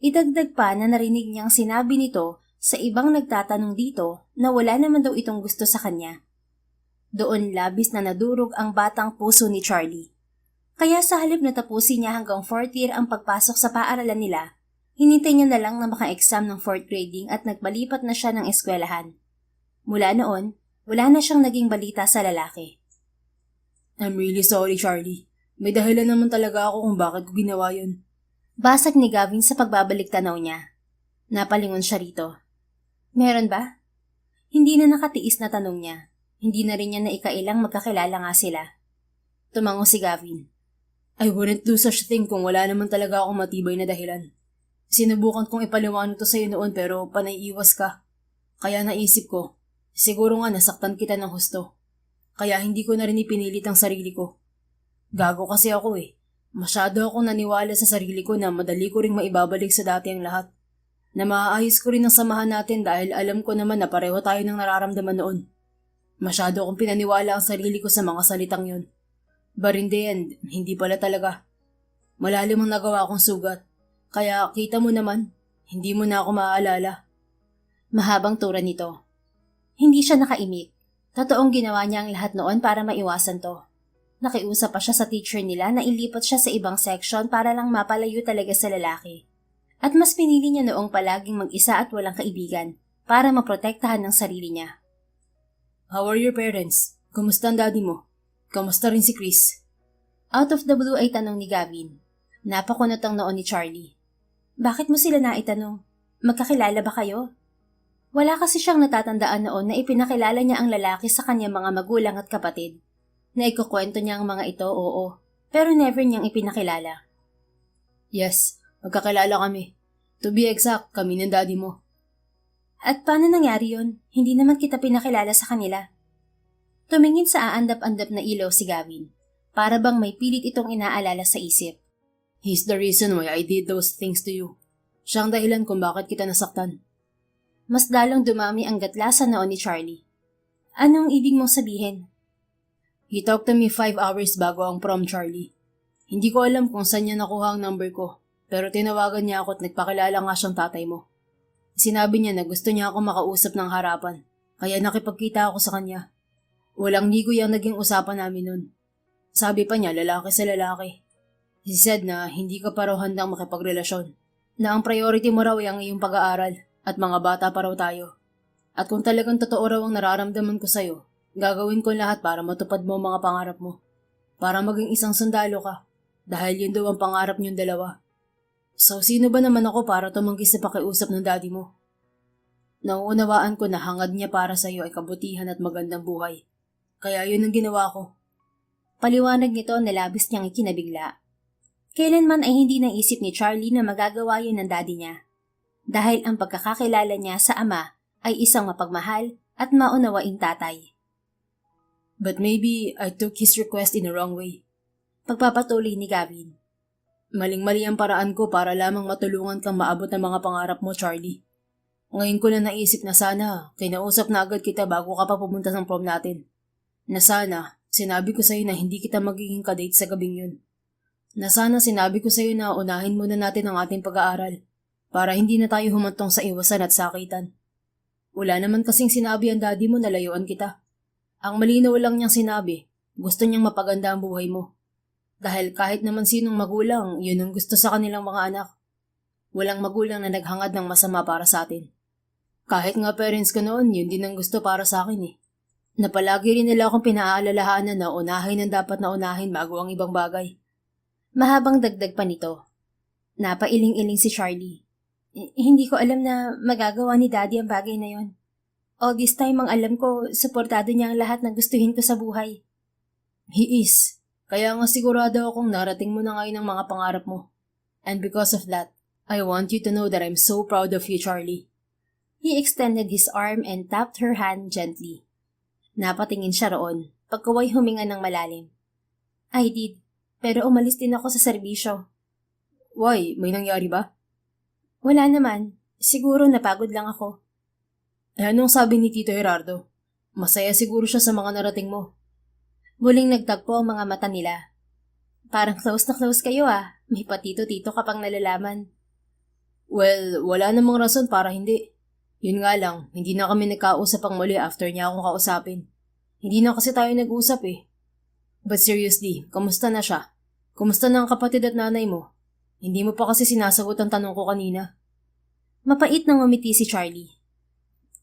[SPEAKER 2] Idagdag pa na narinig niyang sinabi nito sa ibang nagtatanong dito na wala naman daw itong gusto sa kanya. Doon labis na nadurog ang batang puso ni Charlie. Kaya sa halip na tapusin niya hanggang 4th year ang pagpasok sa paaralan nila, hinintay niya na lang na maka-exam ng 4th grading at nagbalipat na siya ng eskwelahan. Mula noon, wala na siyang naging balita sa lalaki.
[SPEAKER 1] I'm really sorry, Charlie. May dahilan naman talaga ako kung bakit ko ginawa yun.
[SPEAKER 2] Basag ni Gavin sa pagbabalik tanaw niya. Napalingon siya rito. Meron ba? Hindi na nakatiis na tanong niya. Hindi na rin niya naikailang magkakilala nga sila. Tumango si Gavin.
[SPEAKER 1] I wouldn't do such thing kung wala naman talaga akong matibay na dahilan. Sinubukan kong ipaliwanag to sa'yo noon pero panay-iwas ka. Kaya naisip ko, siguro nga nasaktan kita ng husto. Kaya hindi ko na rin ipinilit ang sarili ko. Gago kasi ako eh. Masyado akong naniwala sa sarili ko na madali ko ring maibabalik sa dati ang lahat. Na maaayos ko rin ang samahan natin dahil alam ko naman na pareho tayo ng nararamdaman noon. Masyado akong pinaniwala ang sarili ko sa mga salitang yun. But in the end, hindi pala talaga. Malalim ang nagawa kong sugat. Kaya kita mo naman, hindi mo na ako maaalala.
[SPEAKER 2] Mahabang tura nito. Hindi siya nakaimik. Totoong ginawa niya ang lahat noon para maiwasan to. Nakiusap pa siya sa teacher nila na ilipat siya sa ibang section para lang mapalayo talaga sa lalaki. At mas pinili niya noong palaging mag-isa at walang kaibigan para maprotektahan ng sarili niya.
[SPEAKER 1] How are your parents? Kumusta ang daddy mo? Kamusta rin si Chris?
[SPEAKER 2] Out of the blue ay tanong ni Gavin. Napakunot ang noon ni Charlie. Bakit mo sila naitanong? Magkakilala ba kayo? Wala kasi siyang natatandaan noon na ipinakilala niya ang lalaki sa kanyang mga magulang at kapatid. Na ikukwento niya ang mga ito, oo, pero never niyang ipinakilala.
[SPEAKER 1] Yes, magkakilala kami. To be exact, kami ng daddy mo.
[SPEAKER 2] At paano nangyari yun? Hindi naman kita pinakilala sa kanila. Tumingin sa aandap-andap na ilaw si Gavin. Para bang may pilit itong inaalala sa isip.
[SPEAKER 1] He's the reason why I did those things to you. Siya ang dahilan kung bakit kita nasaktan.
[SPEAKER 2] Mas lalong dumami ang gatla sa noon ni Charlie. Anong ibig mong sabihin?
[SPEAKER 1] He talked to me 5 hours bago ang prom, Charlie. Hindi ko alam kung saan niya nakuha ang number ko, pero tinawagan niya ako at nagpakilala nga siyang tatay mo. Sinabi niya na gusto niya ako makausap ng harapan, kaya nakipagkita ako sa kanya. Walang ligo yung naging usapan namin nun. Sabi pa niya lalaki sa lalaki. He said na hindi ka pa raw handang makipagrelasyon, na ang priority mo raw ay ang iyong pag-aaral at mga bata pa raw tayo. At kung talagang totoo raw ang nararamdaman ko sa'yo, gagawin ko lahat para matupad mo ang mga pangarap mo. Para maging isang sundalo ka, dahil yun daw ang pangarap niyong dalawa. So sino ba naman ako para tumanggi sa pakiusap ng daddy mo? Nauunawaan ko na hangad niya para sa'yo ay kabutihan at magandang buhay. Kaya yun ang ginawa ko.
[SPEAKER 2] Paliwanag nito na labis niyang ikinabigla. Kailanman ay hindi naisip ni Charlie na magagawa yun ng daddy niya. Dahil ang pagkakakilala niya sa ama ay isang mapagmahal at maunawaing tatay.
[SPEAKER 1] But maybe I took his request in the wrong way.
[SPEAKER 2] Pagpapatuloy ni Gavin.
[SPEAKER 1] Maling-mali ang paraan ko para lamang matulungan kang maabot ng mga pangarap mo, Charlie. Ngayon ko na naisip na sana, kinausap na agad kita bago ka pa pumunta ng prom natin. Na sana, sinabi ko sa'yo na hindi kita magiging kadate sa gabing yun. Na sana sinabi ko sa'yo na unahin muna natin ang ating pag-aaral para hindi na tayo humantong sa iwasan at sakitan. Wala naman kasing sinabi ang daddy mo na layuan kita. Ang malinaw lang niyang sinabi, gusto niyang mapaganda ang buhay mo. Dahil kahit naman sinong magulang, yun ang gusto sa kanilang mga anak. Walang magulang na naghangad ng masama para sa atin. Kahit nga parents ko noon, yun din ang gusto para sa akin eh. Na palagi rin nila akong pinaalalahanan na unahin ang dapat na unahin bago ang ibang bagay.
[SPEAKER 2] Mahabang dagdag pa nito. Napailing-iling si Charlie. Hindi ko alam na magagawa ni Daddy ang bagay na yon. All this time ang alam ko, suportado niya ang lahat ng gustuhin ko sa buhay.
[SPEAKER 1] He is. Kaya nga sigurado akong narating mo na ngayon ang mga pangarap mo. And because of that, I want you to know that I'm so proud of you, Charlie.
[SPEAKER 2] He extended his arm and tapped her hand gently. Napatingin siya roon, pagkaway huminga ng malalim. I did, pero umalis din ako sa serbisyo.
[SPEAKER 1] Why? May nangyari ba?
[SPEAKER 2] Wala naman. Siguro napagod lang ako.
[SPEAKER 1] Eh anong sabi ni Tito Gerardo? Masaya siguro siya sa mga narating mo.
[SPEAKER 2] Muling nagtagpo ang mga mata nila. Parang close na close kayo ah. May patito-tito ka pang nalalaman.
[SPEAKER 1] Well, wala namang rason para hindi. Yun nga lang, hindi na kami nagkausap ang muli after niya akong kausapin. Hindi na kasi tayo nag-usap eh. But seriously, kamusta na siya? Kamusta na ang kapatid at nanay mo? Hindi mo pa kasi sinasagot ang tanong ko kanina.
[SPEAKER 2] Mapait nang umiti si Charlie.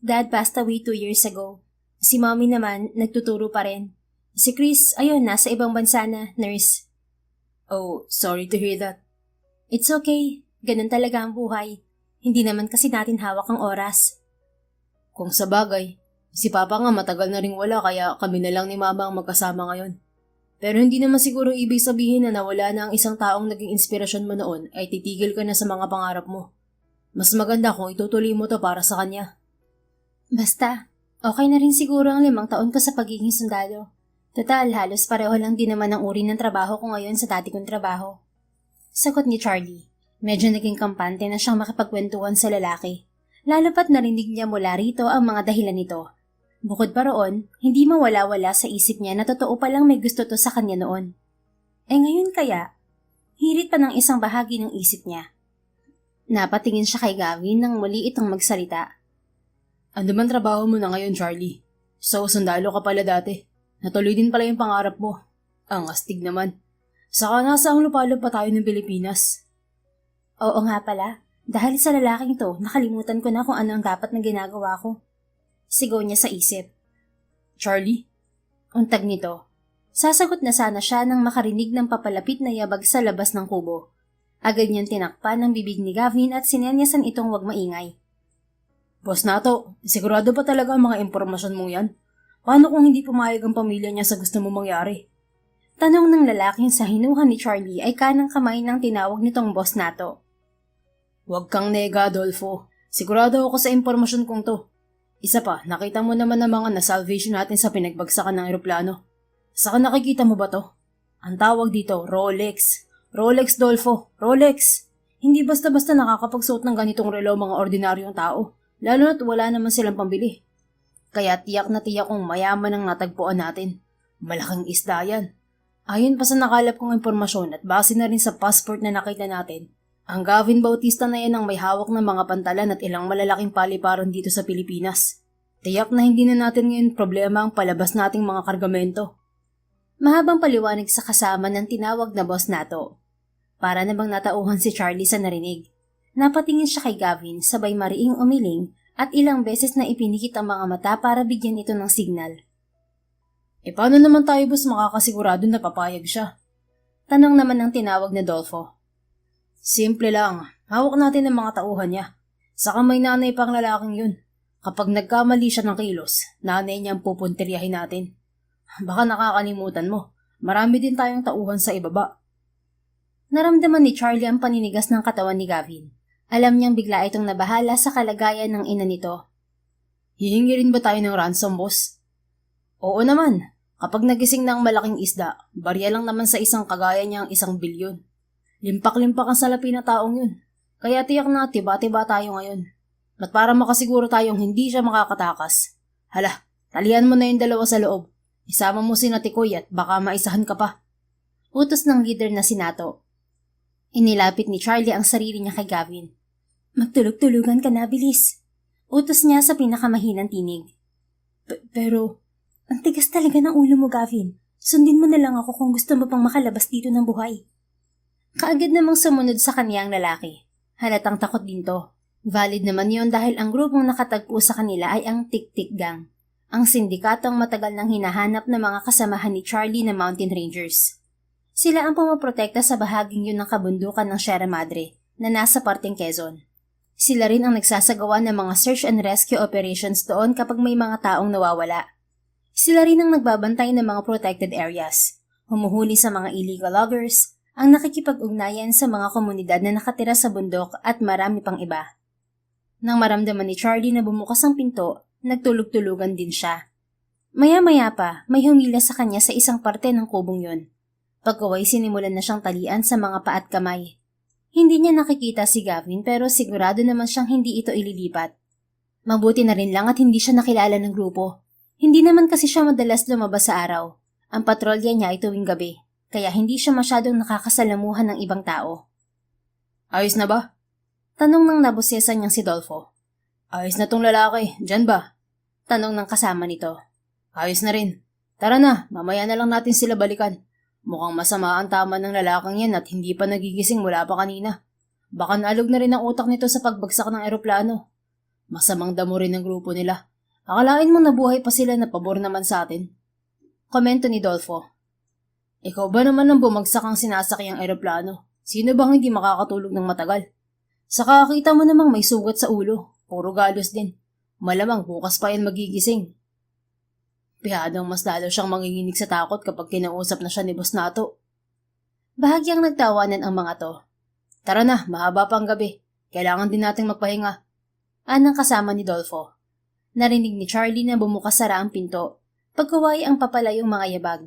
[SPEAKER 2] Dad passed away 2 years ago. Si Mommy naman, nagtuturo pa rin. Si Chris, ayun, nasa ibang bansa na, nurse.
[SPEAKER 1] Oh, sorry to hear that.
[SPEAKER 2] It's okay. Ganun talaga ang buhay. Hindi naman kasi natin hawak ang oras.
[SPEAKER 1] Kung sa bagay, si Papa nga matagal na ring wala kaya kami na lang ni Mama ang magkasama ngayon. Pero hindi naman siguro ibig sabihin na nawala na ang isang taong naging inspirasyon mo noon ay titigil ka na sa mga pangarap mo. Mas maganda kung itutuloy mo to para sa kanya.
[SPEAKER 2] Basta, okay na rin siguro ang 5 taon ko sa pagiging sundalo. Total, halos pareho lang din naman ang uri ng trabaho ko ngayon sa dati kong trabaho. Sagot ni Charlie. Medyo naging kampante na siyang makipagkwentuhan sa lalaki. Lalo pat narinig niya mula rito ang mga dahilan nito. Bukod pa roon, hindi mawala-wala sa isip niya na totoo palang may gusto to sa kanya noon. Eh ngayon kaya, hirit pa ng isang bahagi ng isip niya. Napatingin siya kay Gavin nang muli itong magsalita.
[SPEAKER 1] Ano man trabaho mo na ngayon, Charlie? So, sundalo ka pala dati. Natuloy din pala yung pangarap mo. Ang astig naman. Saka nasa ang lupalop pa tayo ng Pilipinas.
[SPEAKER 2] Oo nga pala. Dahil sa lalaking to, nakalimutan ko na kung ano ang dapat na ginagawa ko. Sigaw niya sa isip.
[SPEAKER 1] Charlie?
[SPEAKER 2] Untag nito. Sasagot na sana siya nang makarinig ng papalapit na yabag sa labas ng kubo. Agad niyang tinakpan ang bibig ni Gavin at sinenyasan itong wag maingay.
[SPEAKER 1] Boss Nato, sigurado pa talaga ang mga impormasyon mo yan? Paano kung hindi pumayag ang pamilya niya sa gusto mo mangyari?
[SPEAKER 2] Tanong ng lalaking sa hinuhan ni Charlie ay kanang kamay ng tinawag nitong boss nato.
[SPEAKER 1] Huwag kang nega, Adolfo. Sigurado ako sa impormasyon kong to. Isa pa, nakita mo naman ang mga na-salvation natin sa pinagbagsakan ng eroplano. Saka nakikita mo ba to? Ang tawag dito, Rolex. Rolex, Dolfo. Rolex. Hindi basta-basta nakakapagsuot ng ganitong relo mga ordinaryong tao, lalo na't wala naman silang pambili. Kaya tiyak na tiyak kong mayaman ang natagpuan natin. Malaking isda yan. Ayon pa sa nakalap kong impormasyon at base na rin sa passport na nakita natin, ang Gavin Bautista na yan ang may hawak ng mga pantalan at ilang malalaking paliparan dito sa Pilipinas. Tiyak na hindi na natin ngayon problema ang palabas nating mga kargamento.
[SPEAKER 2] Mahabang paliwanag sa kasama ng tinawag na boss nato. Para namang natauhan si Charlie sa narinig. Napatingin siya kay Gavin sabay mariing umiling at ilang beses na ipinikit ang mga mata para bigyan ito ng signal.
[SPEAKER 1] Paano naman tayo boss makakasigurado na papayag siya?
[SPEAKER 2] Tanong naman ng tinawag na Dolfo.
[SPEAKER 1] Simple lang, hawak natin ang mga tauhan niya. Saka may nanay pang lalaking yun. Kapag nagkamali siya ng kilos, nanay niya ang pupuntiryahin natin. Baka nakakalimutan mo, marami din tayong tauhan sa ibaba.
[SPEAKER 2] Naramdaman ni Charlie ang paninigas ng katawan ni Gavin. Alam niyang bigla itong nabahala sa kalagayan ng ina nito.
[SPEAKER 1] Hihingi rin ba tayo ng ransom, boss? Oo naman. Kapag nagising na ang malaking isda, barya lang naman sa isang kagaya niya ang 1 bilyon. Limpak-limpak ang salapi na taong yun. Kaya tiyak na tiba-tiba tayo ngayon. At para makasiguro tayong hindi siya makakatakas. Hala, talian mo na yung dalawa sa loob. Isama mo si Natikoy at baka maisahan ka pa.
[SPEAKER 2] Utos ng leader na si Nato. Inilapit ni Charlie ang sarili niya kay Gavin. Magtulog-tulugan ka na, bilis. Utos niya sa pinakamahinang tinig.
[SPEAKER 1] Pero,
[SPEAKER 2] ang tigas talaga ng ulo mo, Gavin. Sundin mo na lang ako kung gusto mo pang makalabas dito ng buhay. Kaagad namang sumunod sa kaniyang lalaki. Halatang takot din to. Valid naman yon dahil ang grupong nakatagpo sa kanila ay ang Tik-Tik Gang. Ang sindikatong matagal nang hinahanap ng mga kasamahan ni Charlie na Mountain Rangers. Sila ang pumaprotekta sa bahaging yun ng kabundukan ng Sierra Madre na nasa parteng Quezon. Sila rin ang nagsasagawa ng mga search and rescue operations doon kapag may mga taong nawawala. Sila rin ang nagbabantay ng mga protected areas, humuhuli sa mga illegal loggers, ang nakikipag-ugnayan sa mga komunidad na nakatira sa bundok at marami pang iba. Nang maramdaman ni Charlie na bumukas ang pinto, nagtulog-tulugan din siya. Maya-maya pa, may humila sa kanya sa isang parte ng kubong yun. Pagkaway sinimulan na siyang talian sa mga paa at kamay. Hindi niya nakikita si Gavin pero sigurado naman siyang hindi ito ililipat. Mabuti na rin lang at hindi siya nakilala ng grupo. Hindi naman kasi siya madalas lumabas sa araw. Ang patrolya niya ay tuwing gabi, kaya hindi siya masyadong nakakasalamuhan ng ibang tao.
[SPEAKER 1] Ayos na ba?
[SPEAKER 2] Tanong ng nabosesan niyang si Dolfo.
[SPEAKER 1] Ayos na tong lalaki, dyan ba?
[SPEAKER 2] Tanong ng kasama nito.
[SPEAKER 1] Ayos na rin. Tara na, mamaya na lang natin sila balikan. Mukhang masama ang tama ng lalaking yan at hindi pa nagigising mula pa kanina. Baka naalog na rin ang utak nito sa pagbagsak ng eroplano. Masamang damo rin ang grupo nila. Akalain mo nabuhay pa sila na pabor naman sa atin. Komento ni Dolfo. Ikaw ba naman ang bumagsak ang sinasakyang eroplano? Sino bang hindi makakatulog ng matagal? Saka kita mo namang may sugat sa ulo. Puro galos din. Malamang bukas pa yan magigising. Pihadang mas lalo siyang manginginig sa takot kapag kinausap na siya ni Boss Nato.
[SPEAKER 2] Bahagyang nagtawanan ang mga to.
[SPEAKER 1] Tara na, mahaba pa ang gabi. Kailangan din nating magpahinga.
[SPEAKER 2] Anang kasama ni Dolfo. Narinig ni Charlie na bumukas sara ang pinto. Pagkaway ang papalayong mga yabag.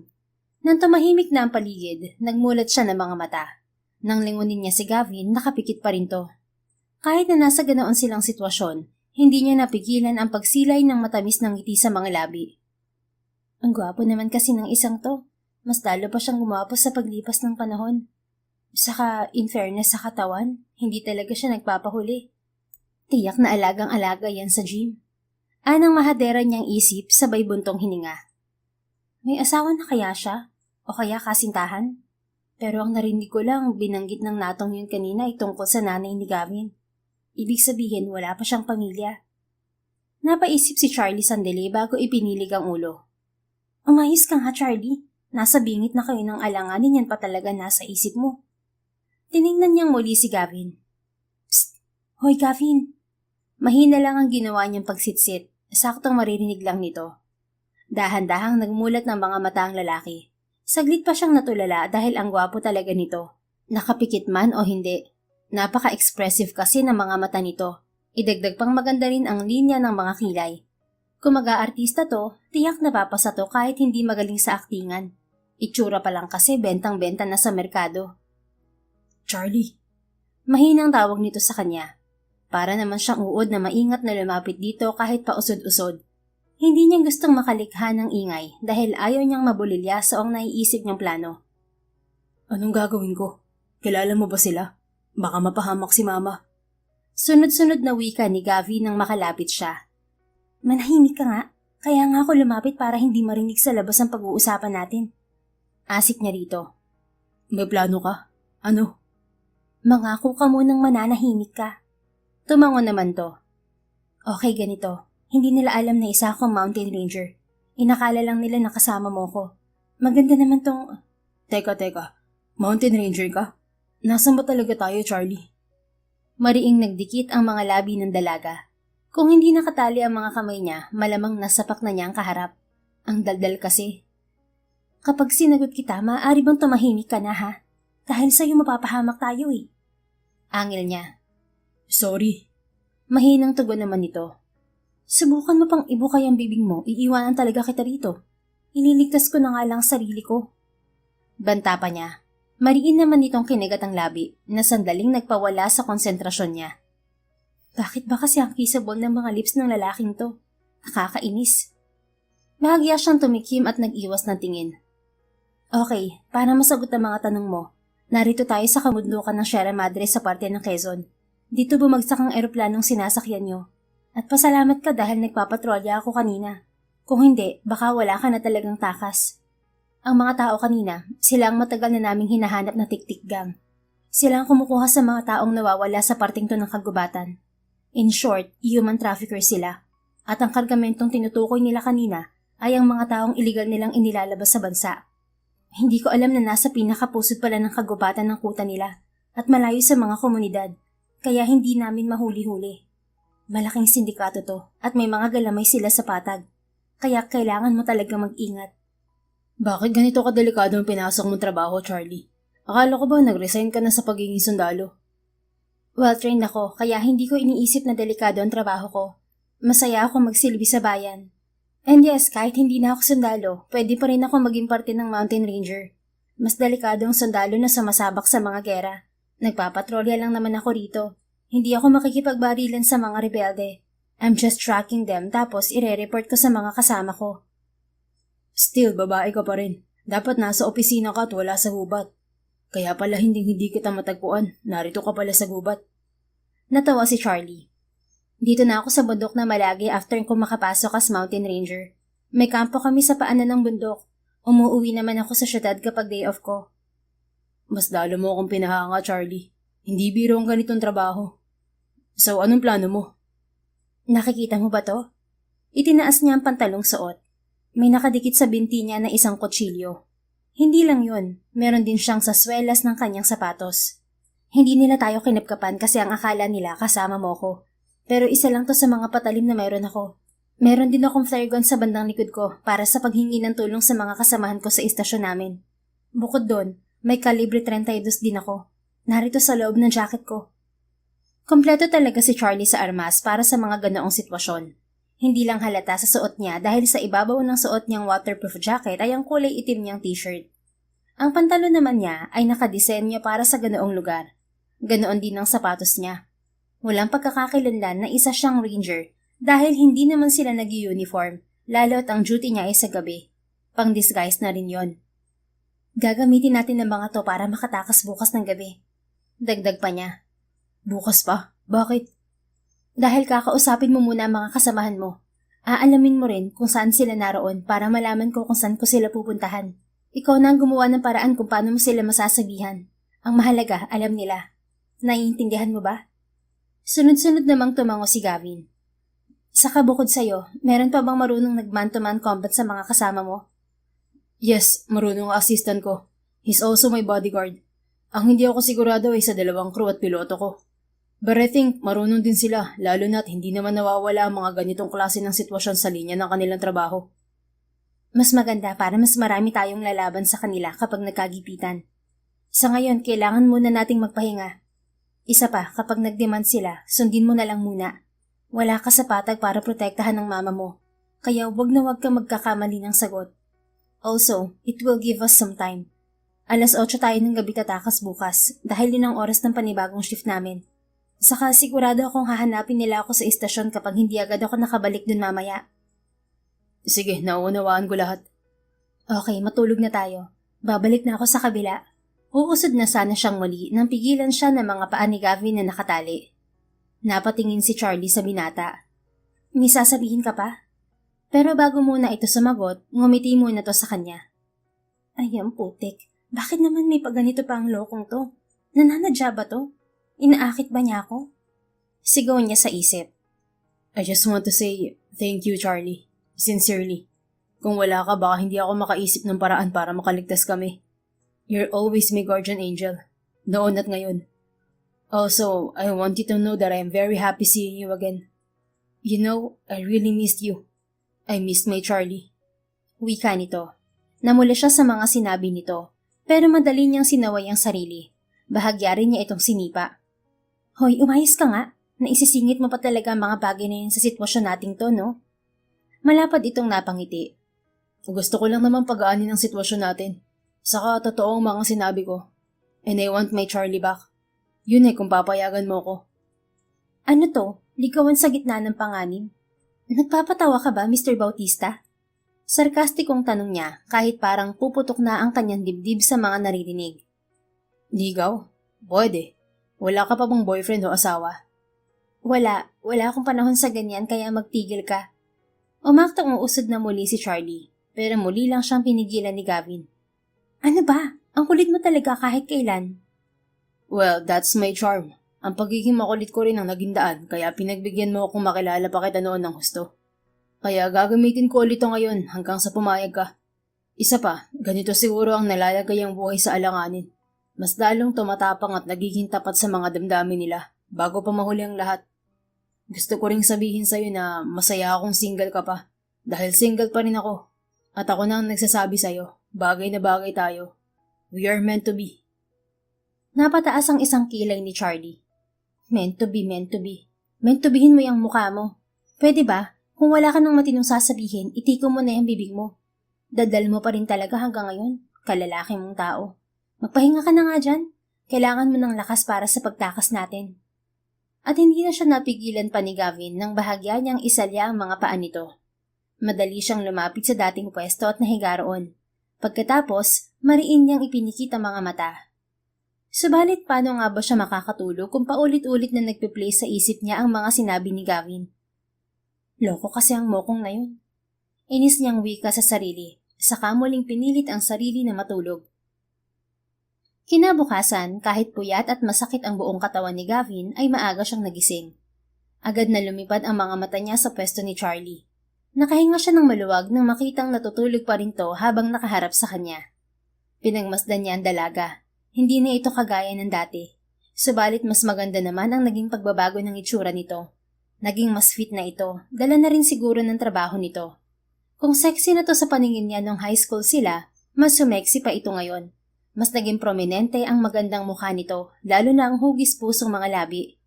[SPEAKER 2] Nang tumahimik na ang paligid, nagmulat siya ng mga mata. Nang lingunin niya si Gavin, nakapikit pa rin to. Kahit na nasa ganoon silang sitwasyon, hindi niya napigilan ang pagsilay ng matamis ng ngiti sa mga labi. Ang gwapo naman kasi ng isang to. Mas lalo pa siyang gumapo sa paglipas ng panahon. Saka, in fairness sa katawan, hindi talaga siya nagpapahuli. Tiyak na alagang-alaga yan sa gym. Anang mahadera niyang isip sabay buntong hininga. May asawa na kaya siya? O kaya kasintahan? Pero ang narinig ko lang, binanggit ng natong yun kanina ay tungkol sa nanay ni Gavin. Ibig sabihin, wala pa siyang pamilya. Napaisip si Charlie sandali bago ipinilig ang ulo. Umayos kang ha, Charlie. Nasa bingit na kayo ng alanganin, yan pa talaga nasa isip mo. Tiningnan niyang muli si Gavin. Psst! Hoy, Gavin! Mahina lang ang ginawa niyang pagsitsit. Saktong maririnig lang nito. Dahan-dahang nagmulat ng mga mata ang lalaki. Saglit pa siyang natulala dahil ang gwapo talaga nito. Nakapikit man o hindi. Napaka-expressive kasi ng mga mata nito. Idagdag pang maganda rin ang linya ng mga kilay. Kung mag-aartista to, tiyak napapasa to kahit hindi magaling sa aktingan. Itsura pa lang kasi bentang-benta na sa merkado.
[SPEAKER 1] Charlie,
[SPEAKER 2] Mahinang tawag nito sa kanya. Para naman siyang uod na maingat na lumapit dito kahit pausod-usod. Hindi niya gustong makalikha ng ingay dahil ayaw niyang mabulilya sa ang naiisip niyang plano.
[SPEAKER 1] anong gagawin ko? Kilala mo ba sila? Baka mapahamak si Mama.
[SPEAKER 2] Sunod-sunod na wika ni Gavi nang makalapit siya. Manahimik ka nga, kaya nga ako lumapit para hindi marinig sa labas ang pag-uusapan natin. Asik niya rito.
[SPEAKER 1] May plano ka? Ano?
[SPEAKER 2] Mangako ka munang mananahimik ka. Tumango naman to. Okay, ganito. Hindi nila alam na isa akong mountain ranger. Inakala lang nila na kasama mo ko. Maganda naman tong...
[SPEAKER 1] Teka. Mountain Ranger ka? Nasaan ba talaga tayo, Charlie?
[SPEAKER 2] Mariing nagdikit ang mga labi ng dalaga. Kung hindi nakatali ang mga kamay niya, malamang nasapak na niya ang kaharap. Ang daldal kasi. Kapag sinagot kita, maaari bang tumahimik ka na ha? Dahil sa'yo mapapahamak tayo eh. Angil niya.
[SPEAKER 1] Sorry.
[SPEAKER 2] Mahinang tugon naman nito. Subukan mo pang ibukay ang bibig mo, iiwanan talaga kita rito. Ililigtas ko na nga lang sarili ko. Banta pa niya. Mariin naman itong kinigat ang labi na sandaling nagpawala sa konsentrasyon niya. Bakit ba kasi ang kissable ng mga lips ng lalaking to? Nakakainis. Bahagya siyang tumikim at nag-iwas ng tingin. Okay, para masagot ang mga tanong mo, narito tayo sa kamudlukan ng Sierra Madre sa parte ng Quezon. Dito bumagsak ang eroplanong sinasakyan nyo. At pasalamat ka dahil nagpapatrolya ako kanina. Kung hindi, baka wala ka na talagang takas. Ang mga tao kanina, sila ang matagal na naming hinahanap na tik-tik gang. Sila ang kumukuha sa mga taong nawawala sa parting to ng kagubatan. In short, human trafficker sila. At ang kargamentong tinutukoy nila kanina ay ang mga taong iligal nilang inilalabas sa bansa. Hindi ko alam na nasa pinakapusod pala ng kagubatan ng kuta nila at malayo sa mga komunidad, kaya hindi namin mahuli-huli. Malaking sindikato to at may mga galamay sila sa patag, kaya kailangan mo talaga mag-ingat.
[SPEAKER 1] Bakit ganito kadelikado ang pinasok mong trabaho, Charlie? Akala ko ba nag-resign ka na sa pagiging sundalo?
[SPEAKER 2] Well-trained ako, kaya hindi ko iniisip na delikado ang trabaho ko. Masaya ako magsilbi sa bayan. And yes, kahit hindi na ako sundalo, pwede pa rin ako maging parte ng Mountain Ranger. Mas delikado ang sundalo na sumasabak sa mga gera. Nagpapatrolya lang naman ako rito. Hindi ako makikipagbarilan sa mga rebelde. I'm just tracking them tapos ire-report ko sa mga kasama ko.
[SPEAKER 1] Still, babae ka pa rin. Dapat nasa opisina ka at wala sa gubat. Kaya pala hindi kita matagpuan. Narito ka pala sa gubat.
[SPEAKER 2] Natawa si Charlie. Dito na ako sa bundok na malagi after ko makapasok as Mountain Ranger. May kampo kami sa paanan ng bundok. Umuuwi naman ako sa syudad kapag day off ko.
[SPEAKER 1] Mas lalo mo akong pinahanga, Charlie. Hindi biro ang ganitong trabaho. So, anong plano mo?
[SPEAKER 2] Nakikita mo ba to? Itinaas niya ang pantalong suot. May nakadikit sa binti niya na isang kutsilyo. Hindi lang yun, meron din siyang sa swelas ng kanyang sapatos. Hindi nila tayo kinapkapan kasi ang akala nila kasama mo ko. Pero isa lang to sa mga patalim na mayroon ako. Meron din akong flare gun sa bandang likod ko para sa paghingi ng tulong sa mga kasamahan ko sa istasyon namin. Bukod doon, may kalibre 32 din ako. Narito sa loob ng jacket ko. Kompleto talaga si Charlie sa armas para sa mga ganoong sitwasyon. Hindi lang halata sa suot niya dahil sa ibabaw ng suot niyang waterproof jacket ay ang kulay itim niyang t-shirt. Ang pantalon naman niya ay nakadesenyo para sa ganoong lugar. Ganoon din ang sapatos niya. Walang pagkakakilanlan na isa siyang ranger dahil hindi naman sila nag-uniform, lalo't ang duty niya ay sa gabi. Pang-disguise na rin yon. Gagamitin natin ng mga to para makatakas bukas ng gabi. Dagdag pa niya.
[SPEAKER 1] Bukas pa? Bakit?
[SPEAKER 2] Dahil kakausapin mo muna ang mga kasamahan mo. Aalamin mo rin kung saan sila naroon para malaman ko kung saan ko sila pupuntahan. Ikaw na ang gumawa ng paraan kung paano mo sila masasabihan. Ang mahalaga, alam nila. Naiintindihan mo ba? Sunod-sunod namang tumango si Gavin. Saka bukod sa'yo, meron pa bang marunong nag-man-to-man combat sa mga kasama mo?
[SPEAKER 1] Yes, marunong ang assistant ko. He's also my bodyguard. Ang hindi ako sigurado ay sa dalawang crew at piloto ko. But I think marunong din sila, lalo na't hindi naman nawawala ang mga ganitong klase ng sitwasyon sa linya ng kanilang trabaho.
[SPEAKER 2] Mas maganda para mas marami tayong lalaban sa kanila kapag nagkagipitan. Sa ngayon, kailangan muna nating magpahinga. Isa pa, kapag nag-demand sila, sundin mo na lang muna. Wala ka sa patag para protektahan ng mama mo. Kaya wag na wag ka magkakamali ng sagot. Also, it will give us some time. 8:00 tayo ng gabi tatakas bukas dahil yun ang oras ng panibagong shift namin. Saka sigurado akong hahanapin nila ako sa istasyon kapag hindi agad ako nakabalik dun mamaya.
[SPEAKER 1] Sige, nauunawaan ko lahat.
[SPEAKER 2] Okay, matulog na tayo. Babalik na ako sa kabila. Uusod na sana siyang muli nang pigilan siya ng mga paa ni Gavin na nakatali. Napatingin si Charlie sa binata. May sasabihin ka pa? Pero bago muna ito sumagot, ngumiti muna to sa kanya. Ayang putik, bakit naman may paganito pa ang lokong to? Nananadya ba to? Inaakit ba niya ako? Sigaw niya sa isip.
[SPEAKER 1] I just want to say thank you, Charlie. Sincerely. Kung wala ka, baka hindi ako makaisip ng paraan para makaligtas kami. You're always my guardian angel. Noon at ngayon. Also, I want you to know that I am very happy seeing you again. You know, I really missed you. I missed my Charlie.
[SPEAKER 2] Wika nito. Namula siya sa mga sinabi nito, pero madali niyang sinaway ang sarili. Bahagya rin niya itong sinipa. Hoy, umayos ka nga. Naisisingit mo pa talaga ang mga bagay na yun sa sitwasyon nating to, no? Malapad itong napangiti.
[SPEAKER 1] Gusto ko lang naman pagaanin ang sitwasyon natin. Saka totoo ang mga sinabi ko. And I want my Charlie back. Yun kung papayagan mo ko.
[SPEAKER 2] Ano to? Ligawan sa gitna ng panganib? Nagpapatawa ka ba, Mr. Bautista? Sarkastikong tanong niya kahit parang puputok na ang kanyang dibdib sa mga naririnig.
[SPEAKER 1] Ligaw? Pwede. Wala ka pa bang boyfriend o asawa?
[SPEAKER 2] Wala akong panahon sa ganyan kaya magtigil ka. Umaktong uusod na muli si Charlie, pero muli lang siyang pinigilan ni Gavin. Ano ba? Ang kulit mo talaga kahit kailan.
[SPEAKER 1] Well, that's my charm. Ang pagiging makulit ko rin ang naging daan, kaya pinagbigyan mo akong makilala pa kita noon ng husto. Kaya gagamitin ko ulit ito ngayon hanggang sa pumayag ka. Isa pa, ganito siguro ang nalalagay ang buhay sa alanganin. Mas lalong tumatapang at nagiging tapat sa mga damdamin nila bago pa mahuli ang lahat. Gusto ko ring sabihin sa'yo na masaya akong single ka pa. Dahil single pa rin ako. At ako na ang nagsasabi sa'yo, bagay na bagay tayo. We are meant to be.
[SPEAKER 2] Napataas ang isang kilay ni Charlie. Meant to be, meant to be. Meant to behin mo yung mukha mo. Pwede ba? Kung wala ka ng matinong sasabihin, itiko mo na yung bibig mo. Dadal mo pa rin talaga hanggang ngayon. Kalalaki mong tao. Magpahinga ka na nga dyan. Kailangan mo ng lakas para sa pagtakas natin. At hindi na siya napigilan pa ni Gavin nang bahagya niyang isalya ang mga paa nito. Madali siyang lumapit sa dating pwesto at nahiga roon. Pagkatapos, mariin niyang ipinikit ang mga mata. Subalit paano nga ba siya makakatulog kung paulit-ulit na nagpe-play sa isip niya ang mga sinabi ni Gavin? Loko kasi ang mokong na yun. Inis niyang wika sa sarili, saka muling pinilit ang sarili na matulog. Kinabukasan, kahit puyat at masakit ang buong katawan ni Gavin, ay maaga siyang nagising. Agad na lumipad ang mga mata niya sa pwesto ni Charlie. Nakahinga siya ng maluwag nang makitang natutulog pa rin to habang nakaharap sa kanya. Pinagmasdan niya ang dalaga. Hindi na ito kagaya ng dati. Subalit mas maganda naman ang naging pagbabago ng itsura nito. Naging mas fit na ito, dala na rin siguro ng trabaho nito. Kung sexy na to sa paningin niya nung high school sila, mas sumeksi pa ito ngayon. Mas naging prominente ang magandang mukha nito, lalo na ang hugis pusong mga labi.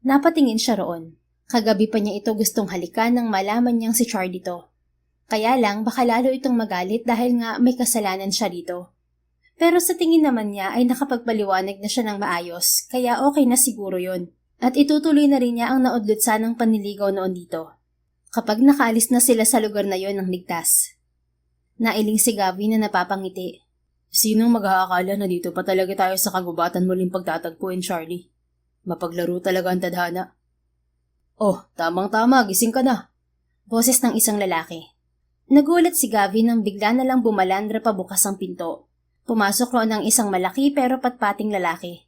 [SPEAKER 2] Napatingin siya roon. Kagabi pa niya ito gustong halikan nang malaman niyang si Charlie to. Kaya lang baka lalo itong magalit dahil nga may kasalanan siya dito. Pero sa tingin naman niya ay nakapagpaliwanag na siya ng maayos, kaya okay na siguro yon. At itutuloy na rin niya ang naudlot sanang panliligaw noon dito. Kapag nakaalis na sila sa lugar na yon ng ligtas. Nailing si Gavin na napapangiti.
[SPEAKER 1] Sinong mag-aakala na dito pa talaga tayo sa kagubatan muling pagtatagpuin, Charlie? Mapaglaro talaga ang tadhana. Oh, tamang-tama, gising ka na.
[SPEAKER 2] Boses ng isang lalaki. Nagulat si Gavin nang bigla na lang bumalandra pa bukas ang pinto. Pumasok roon ang isang malaki pero patpating lalaki.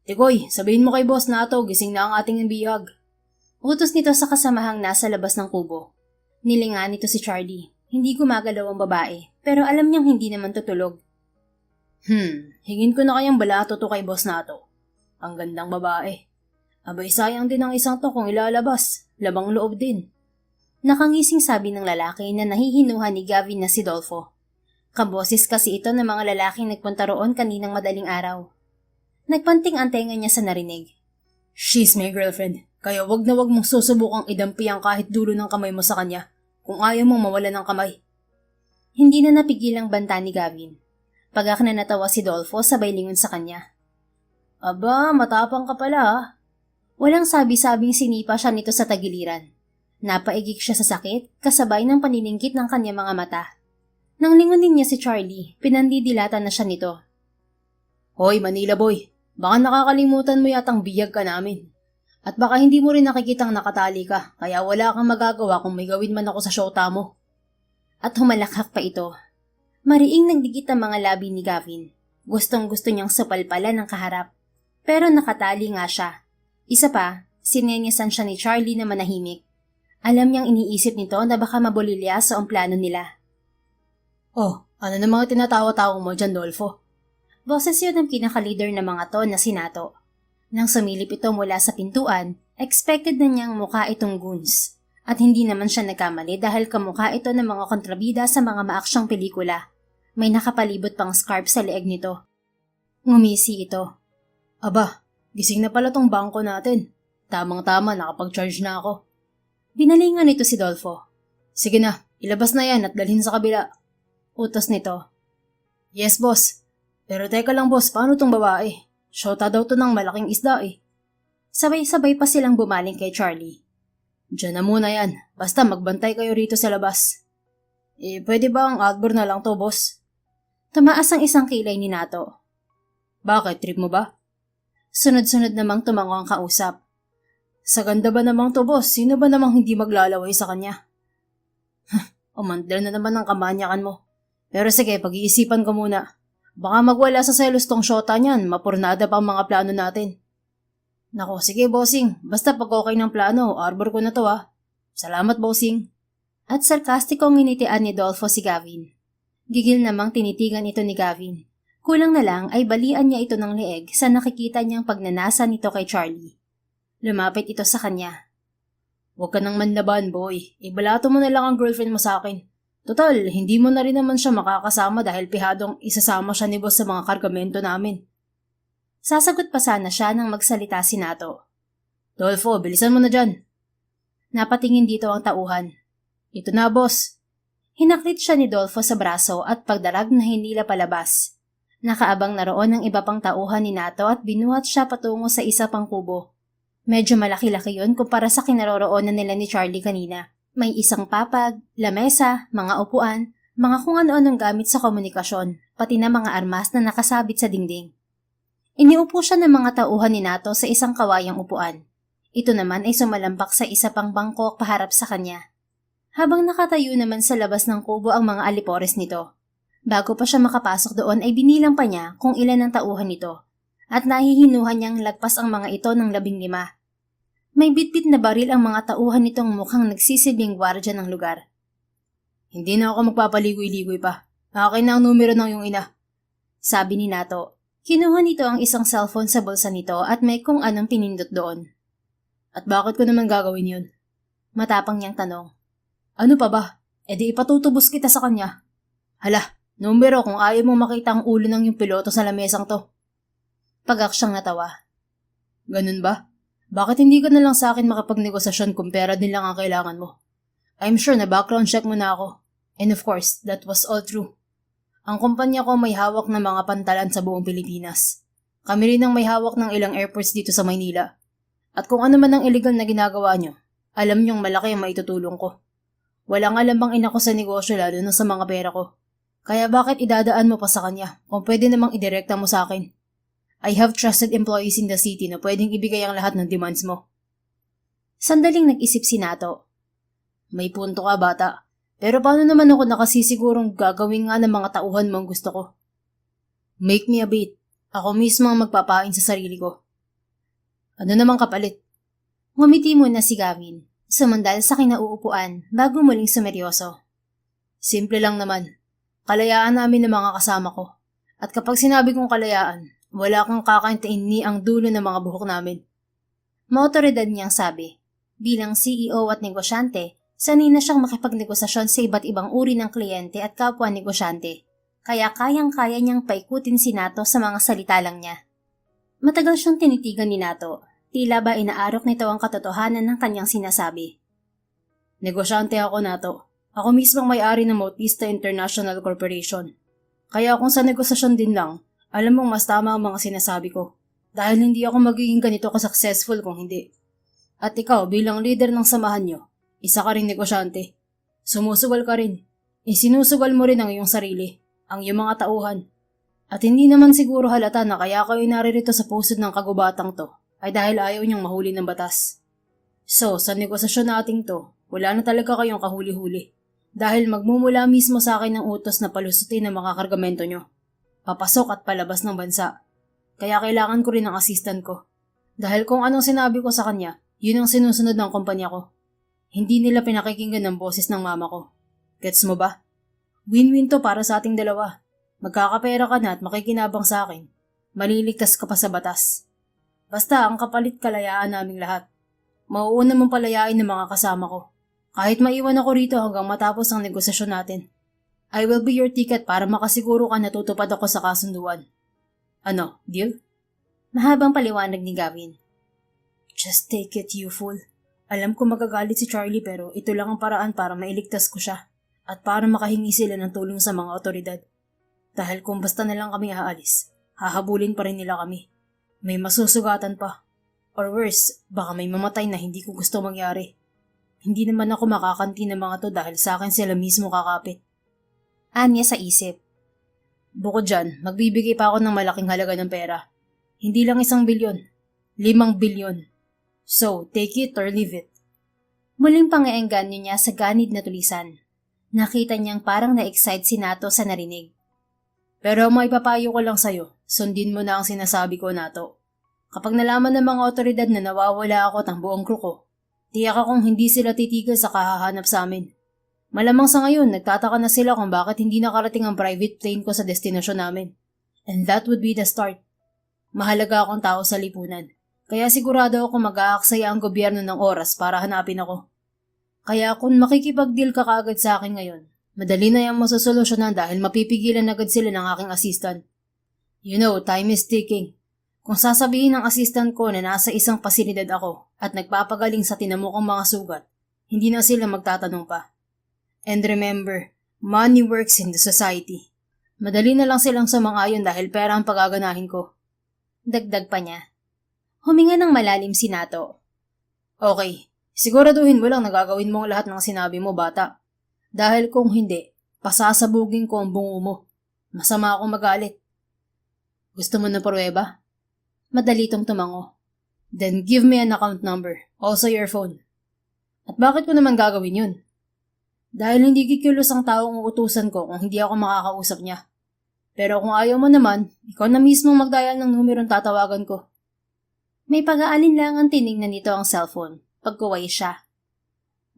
[SPEAKER 1] Tikoy, sabihin mo kay boss na ito, gising na ang ating bihag.
[SPEAKER 2] Utos nito sa kasamahang nasa labas ng kubo. Nilingan nito si Charlie. Hindi gumagalaw ang babae, pero alam niyang hindi naman tutulog.
[SPEAKER 1] Hingin ko na kayang balato to kay boss na ito. Ang gandang babae. Abay sayang din ang isang to kung ilalabas. Labang loob din.
[SPEAKER 2] Nakangising sabi ng lalaki na nahihinuhan ni Gavin na si Dolfo. Kaboses kasi ito ng mga lalaking nagpunta roon kaninang madaling araw. Nagpanting ang tenga niya sa narinig.
[SPEAKER 1] She's my girlfriend, kaya wag na wag mong susubukang idampi ang kahit dulo ng kamay mo sa kanya kung ayaw mong mawala ng kamay.
[SPEAKER 2] Hindi na napigilang banta ni Gavin. Pagak na natawa si Dolfo sabay lingon sa kanya.
[SPEAKER 1] Aba, matapang ka pala ah.
[SPEAKER 2] Walang sabi-sabing sinipa siya nito sa tagiliran. Napaigik siya sa sakit, kasabay ng paniningkit ng kanyang mga mata. Nang lingunin niya si Charlie, pinandidilatan na siya nito.
[SPEAKER 1] Hoy Manila boy, baka nakakalimutan mo yatang biyag ka namin. At baka hindi mo rin nakikitang nakatali ka, kaya wala kang magagawa kung may gawin man ako sa showta mo.
[SPEAKER 2] At humalakhak pa ito. Mariing nagdikit ang mga labi ni Gavin. Gustong-gusto niyang supalpalan ng kaharap. Pero nakatali nga siya. Isa pa, sinenyasan siya ni Charlie na manahimik. Alam niyang iniisip nito na baka mabulilya sa ang plano nila.
[SPEAKER 1] Oh, ano na mga tinatawa-tawa mo dyan, Dolfo?
[SPEAKER 2] Boses yun ng pinaka-leader ng mga to na si Nato. Nang sumilip ito mula sa pintuan, expected na niyang mukha itong goons. At hindi naman siya nagkamali dahil kamukha ito ng mga kontrabida sa mga maaksyang pelikula. May nakapalibot pang scarf sa leeg nito. Ngumisi ito.
[SPEAKER 1] Aba, gising na pala tong bangko natin. Tamang-tama, nakapag-charge na ako.
[SPEAKER 2] Binalingan nito si Dolfo.
[SPEAKER 1] Sige na, ilabas na yan at dalhin sa kabila.
[SPEAKER 2] Utos nito.
[SPEAKER 1] Yes, boss. Pero teka lang, boss, paano tong babae? Shota daw to ng malaking isda eh.
[SPEAKER 2] Sabay-sabay pa silang bumaling kay Charlie.
[SPEAKER 1] Diyan na muna yan. Basta magbantay kayo rito sa labas. Pwede ba ang outboard na lang to, boss?
[SPEAKER 2] Tumaas ang isang kilay ni Nato.
[SPEAKER 1] Bakit? Trip mo ba?
[SPEAKER 2] Sunod-sunod namang tumango ang kausap.
[SPEAKER 1] Sa ganda ba namang to, boss? Sino ba namang hindi maglalaway sa kanya? Umandal na naman ang kamanyakan mo. Pero sige, pag-iisipan ko muna. Baka magwala sa selos tong shota niyan, mapurnada pa ang mga plano natin. Nako, sige bossing. Basta pag okay ng plano, arbor ko na to ah. Salamat bossing.
[SPEAKER 2] At sarkastikong nginitian ni Dolfo si Gavin. Gigil namang tinitigan ito ni Gavin. Kulang na lang ay balian niya ito ng leeg sa nakikita niyang pagnanasa nito kay Charlie. Lumapit ito sa kanya.
[SPEAKER 1] Huwag ka nang manlaban, boy. Ibalato mo na lang ang girlfriend mo sa akin. Total, hindi mo na rin naman siya makakasama dahil pihadong isasama siya ni boss sa mga kargamento namin.
[SPEAKER 2] Sasagot pa sana siya nang magsalita si Nato.
[SPEAKER 1] Dolfo, bilisan mo na dyan.
[SPEAKER 2] Napatingin dito ang tauhan.
[SPEAKER 1] Ito na, boss.
[SPEAKER 2] Hinaklit siya ni Dolfo sa braso at pagdarag na hinila palabas. Nakaabang na roon ang iba pang tauhan ni Nato at binuhat siya patungo sa isa pang kubo. Medyo malaki-laki yun kumpara sa kinaroroonan nila ni Charlie kanina. May isang papag, lamesa, mga upuan, mga kung ano-anong gamit sa komunikasyon, pati na mga armas na nakasabit sa dingding. Iniupo siya ng mga tauhan ni Nato sa isang kawayang upuan. Ito naman ay sumalampak sa isa pang bangko paharap sa kanya. Habang nakatayo naman sa labas ng kubo ang mga alipores nito. Bago pa siya makapasok doon ay binilang pa niya kung ilan ang tauhan nito. At nahihinuhan niyang lagpas ang mga ito ng 15. May bitbit na baril ang mga tauhan nitong mukhang nagsisilbing gwardya ng lugar.
[SPEAKER 1] Hindi na ako magpapaligoy-ligoy pa. Akin na ang numero ng iyong ina.
[SPEAKER 2] Sabi ni Nato. Kinuha nito ang isang cellphone sa bulsa nito at may kung anong pinindot doon.
[SPEAKER 1] At bakit ko naman gagawin yun?
[SPEAKER 2] Matapang niyang tanong.
[SPEAKER 1] Ano pa ba? E di ipatutubos kita sa kanya. Hala, numero kung ayaw mo makita ang ulo ng yung piloto sa lamesang to.
[SPEAKER 2] Pagak siyang natawa.
[SPEAKER 1] Ganun ba? Bakit hindi ka na lang sa akin makapagnegosasyon kung pera din lang ang kailangan mo? I'm sure na background check mo na ako. And of course, that was all true. Ang kumpanya ko may hawak ng mga pantalan sa buong Pilipinas. Kami rin ang may hawak ng ilang airports dito sa Maynila. At kung ano man ang illegal na ginagawa nyo, alam nyong malaki ang maitutulong ko. Walang alam bang ina ko sa negosyo lalo na sa mga pera ko. Kaya bakit idadaan mo pa sa kanya kung pwede namang idirekta mo sa akin? I have trusted employees in the city na pwedeng ibigay ang lahat ng demands mo.
[SPEAKER 2] Sandaling nag-isip si Nato.
[SPEAKER 1] May punto ka, bata. Pero paano naman ako nakasisigurong gagawin nga ng mga tauhan mo ang gusto ko? Make me a bait. Ako mismo ang magpapain sa sarili ko. Ano namang kapalit?
[SPEAKER 2] Ngumiti muna si Gavin, sumandal sa kinauupuan bago muling sumeryoso.
[SPEAKER 1] Simple lang naman. Kalayaan namin ng mga kasama ko. At kapag sinabi kong kalayaan, wala kang kakaintain ni ang dulo ng mga buhok namin.
[SPEAKER 2] Maotoridad niyang sabi. Bilang CEO at negosyante, sanay na siyang makipagnegosasyon sa iba't ibang uri ng kliyente at kapwa negosyante. Kaya kayang-kaya niyang paikutin si Nato sa mga salita lang niya. Matagal siyang tinitigan ni Nato. Tila ba inaarok nito ang katotohanan ng kanyang sinasabi.
[SPEAKER 1] Negosyante ako, Nato. Ako mismo ang may-ari ng Bautista International Corporation. Kaya kung sa negosasyon din lang, alam mong mas tama ang mga sinasabi ko. Dahil hindi ako magiging ganito ka-successful kung hindi. At ikaw bilang leader ng samahan nyo, isa ka ring negosyante. Sumusugal ka rin. Isinusugal mo rin ang iyong sarili, ang iyong mga tauhan. At hindi naman siguro halata na kaya kayo naririto sa pusod ng kagubatang to ay dahil ayaw niyang mahuli ng batas. So, sa negosasyon nating to, wala na talaga kayong kahuli-huli. Dahil magmumula mismo sa akin ng utos na palusutin ang mga kargamento nyo. Papasok at palabas ng bansa. Kaya kailangan ko rin ng assistant ko. Dahil kung anong sinabi ko sa kanya, yun ang sinusunod ng kumpanya ko. Hindi nila pinakikinggan ng boses ng mama ko. Gets mo ba? Win-win to para sa ating dalawa. Magkakapera ka na at makikinabang sa akin. Maliligtas ka pa sa batas. Basta ang kapalit kalayaan naming lahat. Mauuna mong palayain ng mga kasama ko. Kahit maiwan ako rito hanggang matapos ang negosasyon natin. I will be your ticket para makasiguro ka na tutupad ako sa kasunduan. Ano, deal?
[SPEAKER 2] Mahabang paliwanag ni Gavin.
[SPEAKER 1] Just take it, you fool. Alam ko magagalit si Charlie pero ito lang ang paraan para mailigtas ko siya at para makahingi sila ng tulong sa mga otoridad. Dahil kung basta na lang kami aalis, hahabulin pa rin nila kami. May masusugatan pa. Or worse, baka may mamatay na hindi ko gusto mangyari. Hindi naman ako makakanti ng mga to dahil sa akin sila mismo kakapit.
[SPEAKER 2] Anya sa isip.
[SPEAKER 1] Bukod dyan, magbibigay pa ako ng malaking halaga ng pera. Hindi lang 1 bilyon, 5 bilyon. So, take it or leave it.
[SPEAKER 2] Muling pangaengganyo niya sa ganid na tulisan. Nakita niyang parang na-excite si Nato sa narinig.
[SPEAKER 1] Pero may papayo ko lang sa'yo, sundin mo na ang sinasabi ko, Nato. Kapag nalaman ng mga otoridad na nawawala ako at ang buong crew ko, tiyak akong hindi sila titigil sa kahahanap sa amin. Malamang sa ngayon, nagtataka na sila kung bakit hindi nakarating ang private plane ko sa destinasyon namin. And that would be the start. Mahalaga akong tao sa lipunan. Kaya sigurado ako mag-aaksaya ang gobyerno ng oras para hanapin ako. Kaya kung makikipag-deal ka kaagad sa akin ngayon, madali na yung masosolusyonan dahil mapipigilan agad sila ng aking assistant. You know, time is ticking. Kung sasabihin ng assistant ko na nasa isang pasilidad ako at nagpapagaling sa tinamukang mga sugat, hindi na sila magtatanong pa. And remember, money works in the society. Madali na lang silang sumang-ayon dahil pera ang pagaganahin ko.
[SPEAKER 2] Dagdag pa niya. Huminga ng malalim si Nato.
[SPEAKER 1] Okay, siguraduhin mo lang na gagawin mo ang lahat ng sinabi mo, bata. Dahil kung hindi, pasasabugin ko ang bungo mo. Masama akong magalit. Gusto mo na pruweba?
[SPEAKER 2] Madali tong tumango.
[SPEAKER 1] Then give me an account number, also your phone. At bakit ko naman gagawin yun? Dahil hindi kikilos ang taong uutusan ko kung hindi ako makakausap niya. Pero kung ayaw mo naman, ikaw na mismo magdial ng numerong tatawagan ko.
[SPEAKER 2] May pag-aalinlangan tinignan nito ang cellphone. Pagkuway siya.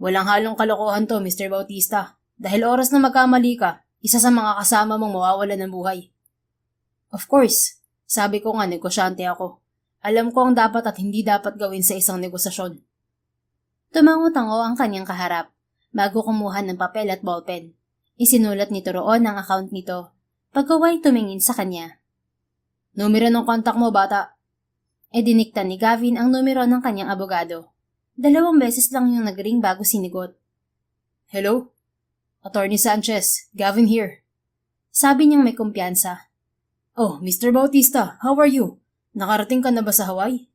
[SPEAKER 1] Walang halong kalokohan to, Mr. Bautista. Dahil oras na magkamali ka, isa sa mga kasama mong mawawalan ng buhay. Of course, sabi ko nga negosyante ako. Alam ko ang dapat at hindi dapat gawin sa isang negosasyon.
[SPEAKER 2] Tumango-tango ang kanyang kaharap bago kumuha ng papel at ballpen. Isinulat nito roon ang account nito. Pagkaway tumingin sa kanya.
[SPEAKER 1] Numero ng kontak mo, bata.
[SPEAKER 2] Dinikta ni Gavin ang numero ng kanyang abogado. 2 beses lang yung nagring bago sinigot.
[SPEAKER 1] Hello? Attorney Sanchez, Gavin here.
[SPEAKER 2] Sabi niyang may kumpiyansa.
[SPEAKER 1] Oh, Mr. Bautista, how are you? Nakarating ka na ba sa Hawaii?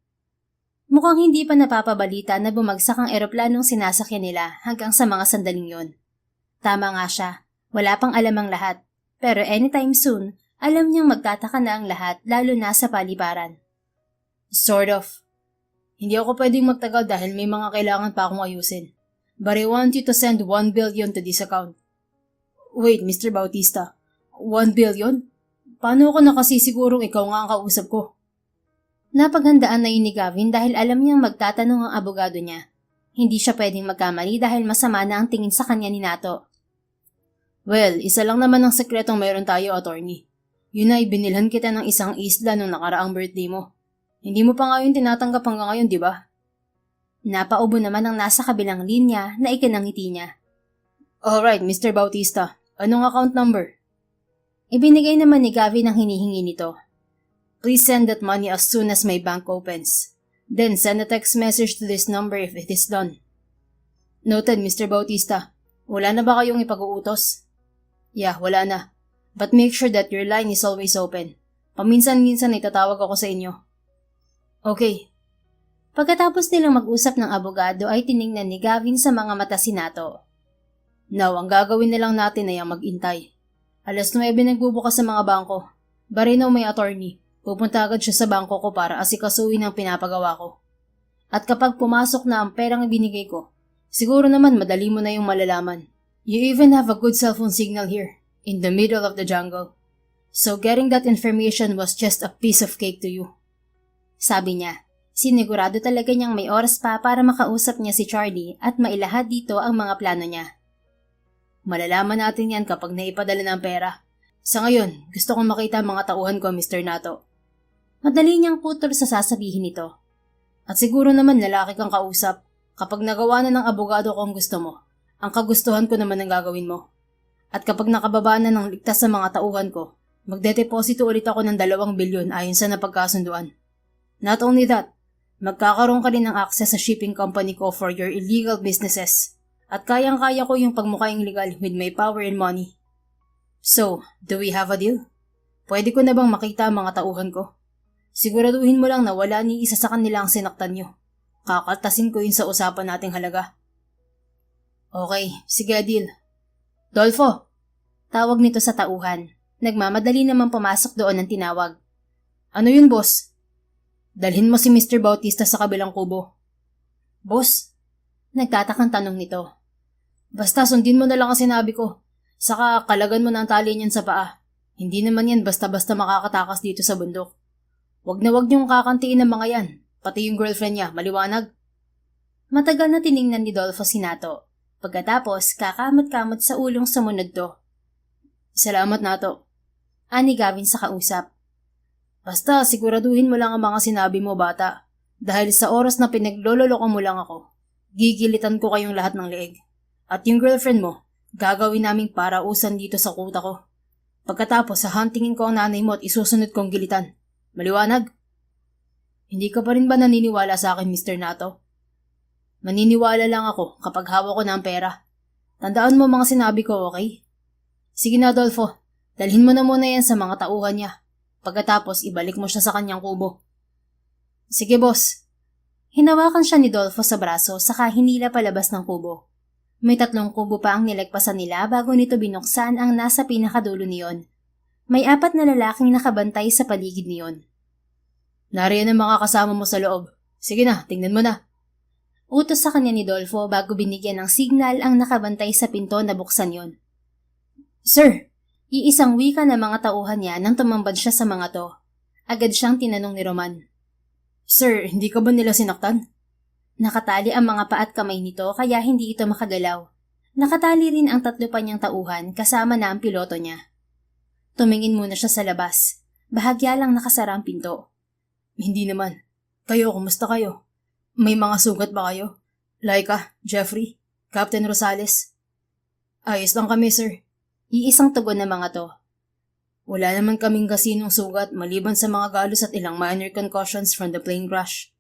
[SPEAKER 2] Mukhang hindi pa napapabalita na bumagsak ang eroplanong sinasakyan nila hanggang sa mga sandaling yon. Tama nga siya, wala pang alam ang lahat. Pero anytime soon, alam niyang magtataka na ang lahat lalo na sa paliparan.
[SPEAKER 1] Sort of. Hindi ako pwedeng magtagal dahil may mga kailangan pa akong ayusin. But I want you to send 1 billion to this account. Wait, Mr. Bautista. 1 billion? Paano ako nakasisigurong ikaw nga ang kausap ko?
[SPEAKER 2] Napaghandaan na yun ni Gavin dahil alam niyang magtatanong ang abogado niya. Hindi siya pwedeng magkamali dahil masama na ang tingin sa kanya ni Nato.
[SPEAKER 1] Well, isa lang naman ang sekretong mayroon tayo, attorney. Yun ay binilhan kita ng isang isla nung nakaraang birthday mo. Hindi mo pa nga yun tinatanggap hanggang ngayon, di ba?
[SPEAKER 2] Napaubo naman ang nasa kabilang linya na ikinangiti niya.
[SPEAKER 1] Alright, Mr. Bautista. Anong account number?
[SPEAKER 2] Ibinigay naman ni Gavin ang hinihingi nito.
[SPEAKER 1] Please send that money as soon as my bank opens. Then send a text message to this number if it is done. Noted, Mr. Bautista. Wala na ba kayong ipag-uutos? Yeah, wala na. But make sure that your line is always open. Paminsan-minsan ay tatawag ako sa inyo. Okay.
[SPEAKER 2] Pagkatapos nilang mag-usap ng abogado ay tiningnan ni Gavin sa mga mata si Nato.
[SPEAKER 1] Now, ang gagawin na lang natin ay ang mag-intay. 9:00 nagbubukas sa mga bangko. Barino may attorney. Pupunta agad siya sa bangko ko para asikasuhin ang pinapagawa ko. At kapag pumasok na ang perang ibinigay ko, siguro naman madali mo na yung malalaman. You even have a good cellphone signal here, in the middle of the jungle. So getting that information was just a piece of cake to you.
[SPEAKER 2] Sabi niya, sinigurado talaga niyang may oras pa para makausap niya si Charlie at mailahad dito ang mga plano niya.
[SPEAKER 1] Malalaman natin yan kapag naipadala ng pera. Sa ngayon, gusto kong makita ang mga tauhan ko, Mr. Nato.
[SPEAKER 2] Madali niyang putol sa sasabihin nito.
[SPEAKER 1] At siguro naman lalaki kang kausap. Kapag nagawa na ng abogado ko ang gusto mo, ang kagustuhan ko naman ang gagawin mo. At kapag nakababa na ng ligtas sa mga tauhan ko, magdedeposito ulit ako ng 2 bilyon ayon sa napagkasunduan. Not only that, magkakaroon ka rin ng access sa shipping company ko for your illegal businesses. At kayang-kaya ko yung pagmukhaing legal with my power and money. So, do we have a deal? Pwede ko na bang makita ang mga tauhan ko? Siguraduhin mo lang na wala ni isa sa kanila ang sinaktan nyo. Kakaltasin ko yun sa usapan nating halaga. Okay, sige deal. Dolfo!
[SPEAKER 2] Tawag nito sa tauhan. Nagmamadali naman pumasok doon ng tinawag.
[SPEAKER 1] Ano yun, boss? Dalhin mo si Mr. Bautista sa kabilang kubo. Boss?
[SPEAKER 2] Nagtatakang tanong nito.
[SPEAKER 1] Basta sundin mo na lang ang sinabi ko. Saka kalagan mo na ang tali niyan sa paa. Hindi naman yan basta-basta makakatakas dito sa bundok. Wag na wag niyong kakantiin ng mga yan. Pati yung girlfriend niya, maliwanag.
[SPEAKER 2] Matagal na tiningnan ni Dolfo si Nato. Pagkatapos, kakamot-kamot sa ulong sumunod to.
[SPEAKER 1] Salamat, Nato.
[SPEAKER 2] Ani Gavin sa kausap.
[SPEAKER 1] Basta siguraduhin mo lang ang mga sinabi mo, bata. Dahil sa oras na pinaglololoko mo lang ako, gigilitan ko kayong lahat ng leeg. At yung girlfriend mo, gagawin naming parausan dito sa kuta ko. Pagkatapos, hahantingin ko ang nanay mo at isusunod kong gilitan. Maliwanag? Hindi ka pa rin ba naniniwala sa akin, Mr. Nato? Maniniwala lang ako kapag hawak ko na ang pera. Tandaan mo mga sinabi ko, okay? Sige na, Adolfo. Dalhin mo na muna yan sa mga tauhan niya. Pagkatapos, ibalik mo siya sa kanyang kubo. Sige, boss.
[SPEAKER 2] Hinawakan siya ni Dolfo sa braso saka hinila palabas ng kubo. May 3 kubo pa ang nilagpasan nila bago nito binuksan ang nasa pinakadulo niyon. May 4 na lalaking nakabantay sa paligid niyon.
[SPEAKER 1] Nariyan ang mga kasama mo sa loob. Sige na, tingnan mo na.
[SPEAKER 2] Utos sa kanya ni Dolfo bago binigyan ng signal ang nakabantay sa pinto na buksan yon.
[SPEAKER 1] Sir!
[SPEAKER 2] Iisang wika ng mga tauhan niya nang tumambad siya sa mga to. Agad siyang tinanong ni Roman.
[SPEAKER 1] Sir, hindi ka ba nila sinaktan?
[SPEAKER 2] Nakatali ang mga paa at kamay nito kaya hindi ito makagalaw. Nakatali rin ang 3 pa niyang tauhan kasama na ang piloto niya. Tumingin muna siya sa labas. Bahagya lang nakasara ang pinto.
[SPEAKER 1] Hindi naman. Kayo, kumusta kayo? May mga sugat ba kayo? Laika, Jeffrey, Captain Rosales. Ayos lang kami, sir.
[SPEAKER 2] Iisang tugon ng mga to.
[SPEAKER 1] Wala naman kaming kasinong sugat maliban sa mga galos at ilang minor concussions from the plane crash.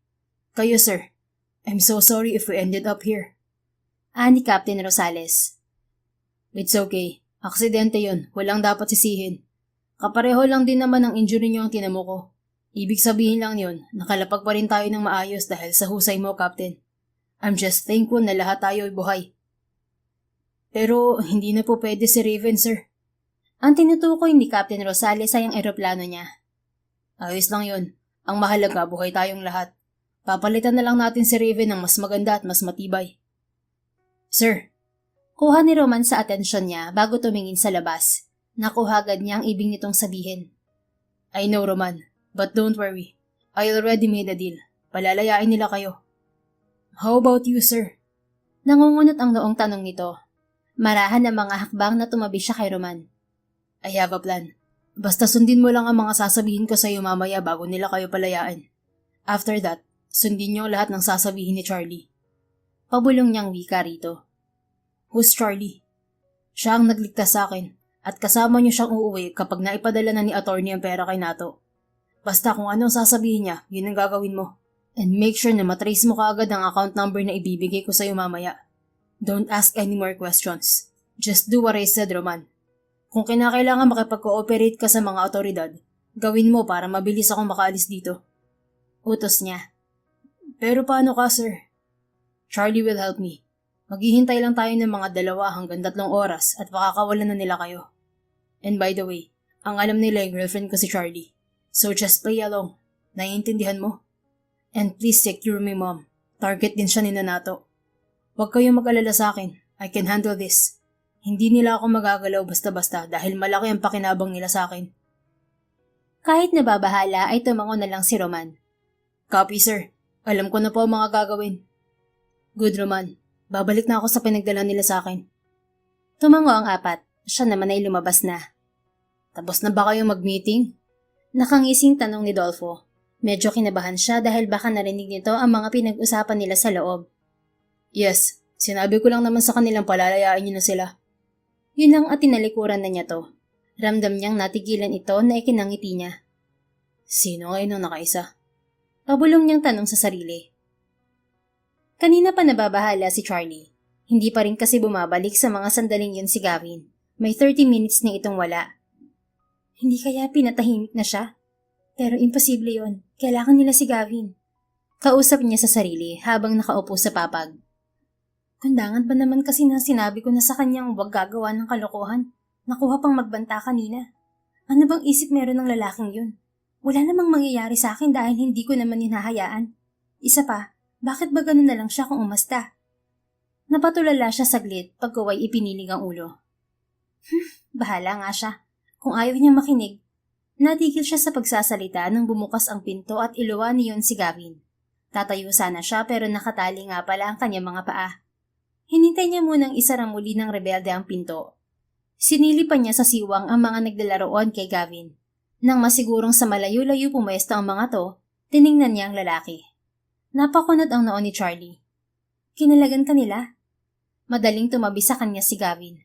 [SPEAKER 1] Kayo, sir. I'm so sorry if we ended up here.
[SPEAKER 2] Ni Captain Rosales.
[SPEAKER 1] It's okay. Aksidente yun. Walang dapat sisihin. Kapareho lang din naman ang injury niyo ang tinamo ko. Ibig sabihin lang yun, nakalapag pa rin tayo ng maayos dahil sa husay mo, Captain. I'm just thankful na lahat tayo ay buhay. Pero hindi na po pwede si Raven, sir.
[SPEAKER 2] Ang tinutukoy ni Captain Rosales ay ang eroplano niya.
[SPEAKER 1] Ayos lang yun. Ang mahalaga, buhay tayong lahat. Papalitan na lang natin si Raven ng mas maganda at mas matibay. Sir.
[SPEAKER 2] Kuha ni Roman sa atensyon niya bago tumingin sa labas. Nakuha agad niya ang ibig nitong sabihin.
[SPEAKER 1] I know, Roman. But don't worry. I already made a deal. Palalayain nila kayo. How about you, sir?
[SPEAKER 2] Nangungunot ang noong tanong nito. Marahan ang mga hakbang na tumabi siya kay Roman.
[SPEAKER 1] I have a plan. Basta sundin mo lang ang mga sasabihin ko sa iyo mamaya bago nila kayo palayain. After that, sundin niyo lahat ng sasabihin ni Charlie.
[SPEAKER 2] Pabulong niyang wika rito.
[SPEAKER 1] Who's Charlie? Siya ang nagligtas sa akin at kasama niyo siyang uuwi kapag naipadala na ni attorney ang pera kay Nato. Basta kung ano ang sasabihin niya, yun ang gagawin mo. And make sure na matrace mo kaagad ang account number na ibibigay ko sa'yo mamaya. Don't ask any more questions. Just do what I said, Roman. Kung kinakailangan makipag-cooperate ka sa mga otoridad, gawin mo para mabilis akong makaalis dito.
[SPEAKER 2] Utos niya.
[SPEAKER 1] Pero paano ka, sir? Charlie will help me. Maghihintay lang tayo ng mga 2 hanggang 3 oras at makakawalan na nila kayo. And by the way, ang alam nila yung girlfriend ko si Charlie. So just play along. Naiintindihan mo? And please secure my mom. Target din siya ni Nanato. Huwag kayong mag-alala sa akin. I can handle this. Hindi nila ako magagalaw basta-basta dahil malaki ang pakinabang nila sa akin.
[SPEAKER 2] Kahit nababahala ay tumango na lang si Roman.
[SPEAKER 1] Copy, sir. Alam ko na po ang mga gagawin. Good, Roman. Babalik na ako sa pinagdala nila sa akin.
[SPEAKER 2] Tumango ang 4. Siya naman ay lumabas na.
[SPEAKER 1] Tapos na ba kayong mag-meeting?
[SPEAKER 2] Nakangising tanong ni Dolfo. Medyo kinabahan siya dahil baka narinig nito ang mga pinag-usapan nila sa loob.
[SPEAKER 1] Yes, sinabi ko lang naman sa kanilang palalayain niyo na sila.
[SPEAKER 2] Yun lang at tinalikuran na niya to. Ramdam niyang natigilan ito na ikinangiti niya.
[SPEAKER 1] Sino ngayon ang nakaisa?
[SPEAKER 2] Pabulong niyang tanong sa sarili. Kanina pa nababahala si Charlie. Hindi pa rin kasi bumabalik sa mga sandaling yun si Gavin. May 30 minutes na itong wala. Hindi kaya pinatahimik na siya? Pero imposible yon. Kailangan nila si Gavin. Kausap niya sa sarili habang nakaupo sa papag. Kundangan ba naman kasi na sinabi ko na sa kanyang huwag gagawa ng kalokohan? Nakuha pang magbanta kanina. Ano bang isip meron ng lalaking yun? Wala namang mangyayari sa akin dahil hindi ko naman hinahayaan. Isa pa, bakit ba ganun na lang siya kung umasta? Napatulala siya saglit pagkaway ipinilig ang ulo. Bahala nga siya. Kung ayaw niya makinig, natigil siya sa pagsasalita nang bumukas ang pinto at iluwa niyon si Gavin. Tatayo sana siya pero nakatali nga pala ang kanyang mga paa. Hinintay niya munang isara muli ng rebelde ang pinto. Sinilipan niya sa siwang ang mga naglalaroon kay Gavin. Nang masigurong sa malayo-layo pumwesto ang mga to, tiningnan niya ang lalaki. Napakunod ang noon ni Charlie. Kinalagan ka nila? Madaling tumabi sa kanya si Gavin.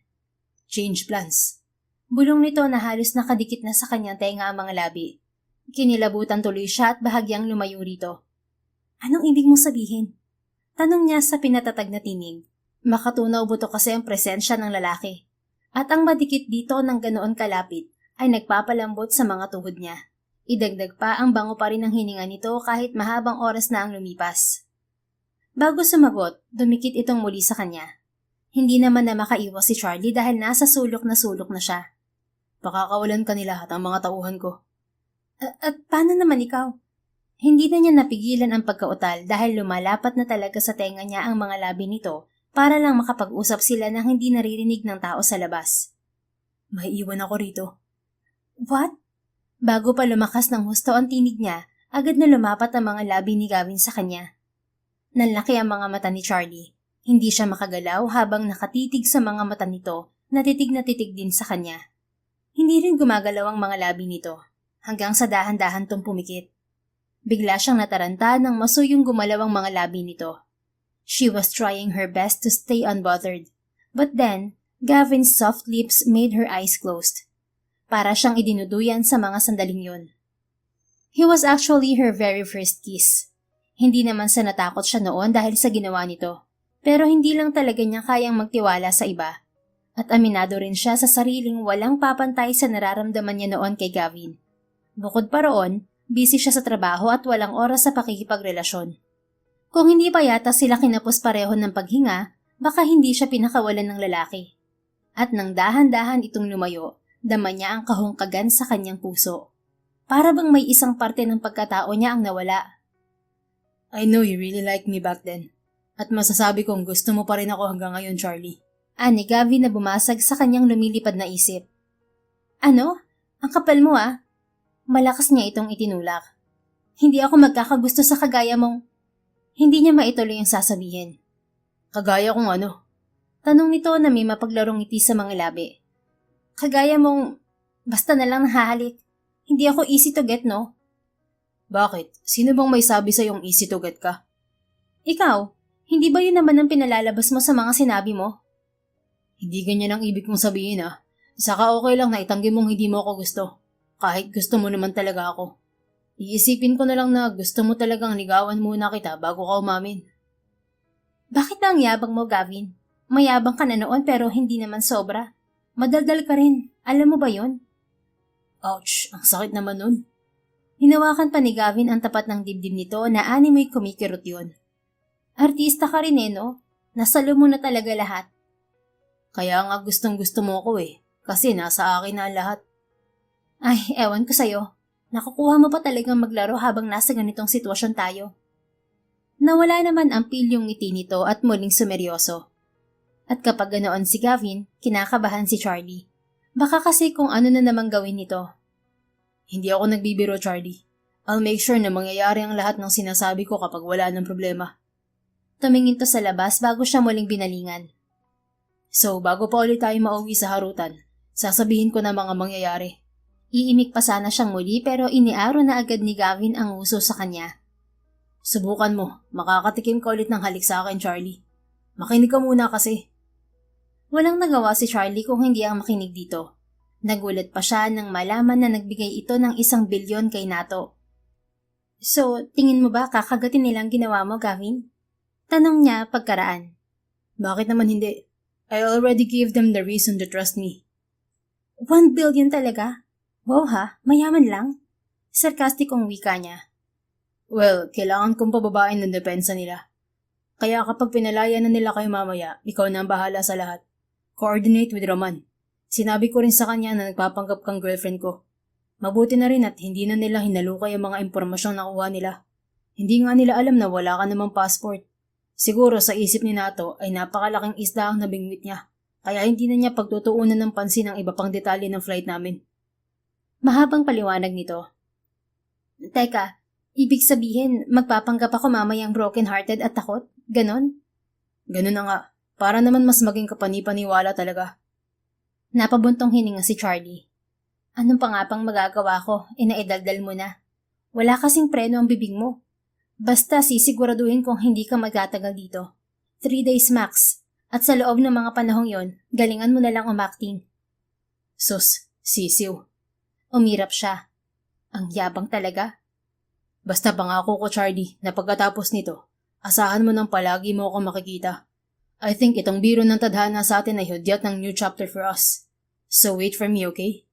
[SPEAKER 1] Change plans.
[SPEAKER 2] Bulong nito na halos nakadikit na sa kanyang tenga ang mga labi. Kinilabutan tuloy siya at bahagyang lumayo rito. Anong ibig mong sabihin? Tanong niya sa pinatatag na tinig. Makatunaw buto kasi ang presensya ng lalaki. At ang madikit dito ng ganoon kalapit ay nagpapalambot sa mga tuhod niya. Idagdag pa ang bango pa rin ng hininga nito kahit mahabang oras na ang lumipas. Bago sumagot, dumikit itong muli sa kanya. Hindi naman na makaiwas si Charlie dahil nasa sulok na siya.
[SPEAKER 1] Pakakawalan ka nila at ang mga tauhan ko.
[SPEAKER 2] At paano naman ikaw? Hindi na niya napigilan ang pagkautal dahil lumalapat na talaga sa tenga niya ang mga labi nito para lang makapag-usap sila nang hindi naririnig ng tao sa labas.
[SPEAKER 1] May iwan ako rito.
[SPEAKER 2] What? Bago pa lumakas ng husto ang tinig niya, agad na lumapat ang mga labi ni Gavin sa kanya. Nanlaki ang mga mata ni Charlie. Hindi siya makagalaw habang nakatitig sa mga mata nito na titig din sa kanya. Hindi rin gumagalaw ang mga labi nito hanggang sa dahan-dahan tong pumikit. Bigla siyang nataranta nang masuyong gumalaw ang mga labi nito. She was trying her best to stay unbothered. But then, Gavin's soft lips made her eyes closed. Para siyang idinuduyan sa mga sandaling yun. He was actually her very first kiss. Hindi naman sa natakot siya noon dahil sa ginawa nito. Pero hindi lang talaga niya kayang magtiwala sa iba. At aminado rin siya sa sariling walang papantay sa nararamdaman niya noon kay Gavin. Bukod pa roon, busy siya sa trabaho at walang oras sa pakikipagrelasyon. Kung hindi pa yata sila kinapos pareho ng paghinga, baka hindi siya pinakawalan ng lalaki. At nang dahan-dahan itong lumayo, dama niya ang kahungkagan sa kanyang puso. Para bang may isang parte ng pagkatao niya ang nawala.
[SPEAKER 1] I know you really liked me back then. At masasabi kong gusto mo pa rin ako hanggang ngayon, Charlie.
[SPEAKER 2] Ani Gavin na bumasag sa kanyang lumilipad na isip. Ano? Ang kapal mo ah. Malakas niya itong itinulak. Hindi ako magkakagusto sa kagaya mong... Hindi niya maituloy ang sasabihin.
[SPEAKER 1] Kagaya kung ano?
[SPEAKER 2] Tanong nito na may mapaglarong ngiti sa mga labi. Kagaya mong... Basta na lang nahahalik. Hindi ako easy to get, no?
[SPEAKER 1] Bakit? Sino bang may sabi sa'yong easy to get ka?
[SPEAKER 2] Ikaw, hindi ba yun naman ang pinalalabas mo sa mga sinabi mo?
[SPEAKER 1] Hindi ganyan ang ibig mong sabihin Saka okay lang na itanggi mong hindi mo ako gusto. Kahit gusto mo naman talaga ako. Iisipin ko na lang na gusto mo talagang ligawan muna kita bago ka umamin.
[SPEAKER 2] Bakit na ang yabang mo, Gavin? Mayabang ka na noon pero hindi naman sobra. Madaldal ka rin. Alam mo ba yon?
[SPEAKER 1] Ouch, ang sakit naman nun.
[SPEAKER 2] Hinawakan pa ni Gavin ang tapat ng dibdib nito na animoy kumikirot yun. Artista ka rin no? Nasalo mo na talaga lahat.
[SPEAKER 1] Kaya nga gustong gusto mo ko kasi nasa akin na ang lahat.
[SPEAKER 2] Ay, ewan ko sa'yo. Nakukuha mo pa talagang maglaro habang nasa ganitong sitwasyon tayo. Nawala naman ang pilyong ngiti nito at muling sumeryoso. At kapag ganoon si Gavin, kinakabahan si Charlie. Baka kasi kung ano na namang gawin nito.
[SPEAKER 1] Hindi ako nagbibiro, Charlie. I'll make sure na mangyayari ang lahat ng sinasabi ko kapag wala ng problema.
[SPEAKER 2] Tumingin to sa labas bago siya muling binalingan.
[SPEAKER 1] So, bago pa ulit tayo mauwi sa harutan, sasabihin ko na mga mangyayari.
[SPEAKER 2] Iimik pa sana siyang muli pero iniaro na agad ni Gavin ang uso sa kanya.
[SPEAKER 1] Subukan mo, makakatikim ka ulit ng halik sa akin, Charlie. Makinig ka muna kasi.
[SPEAKER 2] Walang nagawa si Charlie kung hindi ang makinig dito. Nagulat pa siya nang malaman na nagbigay ito ng 1 bilyon kay Nato. So, tingin mo ba kakagatin nilang ginawa mo, Gavin? Tanong niya pagkaraan.
[SPEAKER 1] Bakit naman hindi? I already gave them the reason to trust me.
[SPEAKER 2] 1 billion talaga? Wow ha, mayaman lang. Sarkastikong wika niya.
[SPEAKER 1] Well, kailangan kong pababain ng depensa nila. Kaya kapag pinalaya na nila kayo mamaya, ikaw na ang bahala sa lahat. Coordinate with Roman. Sinabi ko rin sa kanya na nagpapanggap kang girlfriend ko. Mabuti na rin at hindi na nila hinalukay ang mga impormasyong nakuha nila. Hindi nga nila alam na wala ka namang passport. Siguro sa isip ni Nato ay napakalaking isda ang nabingwit niya. Kaya hindi na niya pagtutuunan ng pansin ang iba pang detalye ng flight namin.
[SPEAKER 2] Mahabang paliwanag nito. Teka, ibig sabihin magpapanggap ako mamayang broken-hearted at takot? Ganon?
[SPEAKER 1] Ganon na nga. Para naman mas maging kapani-paniwala talaga.
[SPEAKER 2] Napabuntong hininga si Charlie. Anong pa nga pang magagawa ko? Inaidaldal mo na. Wala kasing preno ang bibig mo. Basta sisiguraduhin kung hindi ka magtatagal dito. 3 days max. At sa loob ng mga panahong yon, galingan mo na lang umakting.
[SPEAKER 1] Sus, sisiw.
[SPEAKER 2] Umirap siya. Ang yabang talaga.
[SPEAKER 1] Basta pangako ko, Charlie, na pagkatapos nito, asahan mo nang palagi mo ako makikita. I think itong biro ng tadhana sa atin ay hudyat ng new chapter for us. So wait for me, okay?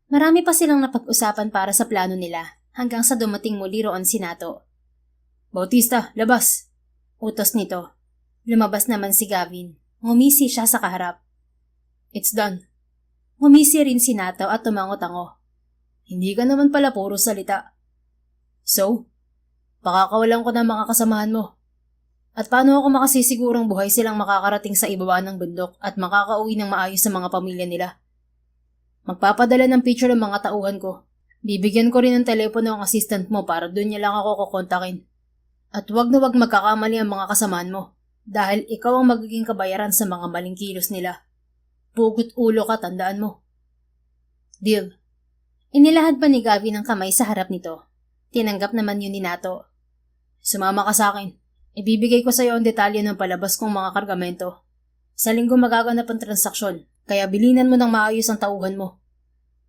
[SPEAKER 2] Marami pa silang napag-usapan para sa plano nila hanggang sa dumating muli roon si Nato.
[SPEAKER 1] Bautista, labas!
[SPEAKER 2] Utos nito. Lumabas naman si Gavin. Ngumisi siya sa kaharap.
[SPEAKER 1] It's done.
[SPEAKER 2] Ngumisi rin si Nato at tumango-tango.
[SPEAKER 1] Hindi ka naman pala puro salita. So, pakakawalan ko ng mga kasamahan mo. At paano ako makasisigurong buhay silang makakarating sa ibaba ng bundok at makakauwi ng maayos sa mga pamilya nila? Magpapadala ng picture ng mga tauhan ko. Bibigyan ko rin ng telepono ang assistant mo para doon niya lang ako kukontakin. At wag na wag magkakamali ang mga kasamahan mo dahil ikaw ang magiging kabayaran sa mga maling kilos nila. Pugot ulo ka, tandaan mo. Deal.
[SPEAKER 2] Inilahad pa ni Gavin ang kamay sa harap nito. Tinanggap naman yun ni Nato.
[SPEAKER 1] Sumama ka sa akin. Ibibigay ko sa iyo ang detalye ng palabas kong mga kargamento. Sa linggo magaganap ang transaksyon, kaya bilinan mo ng maayos ang tauhan mo.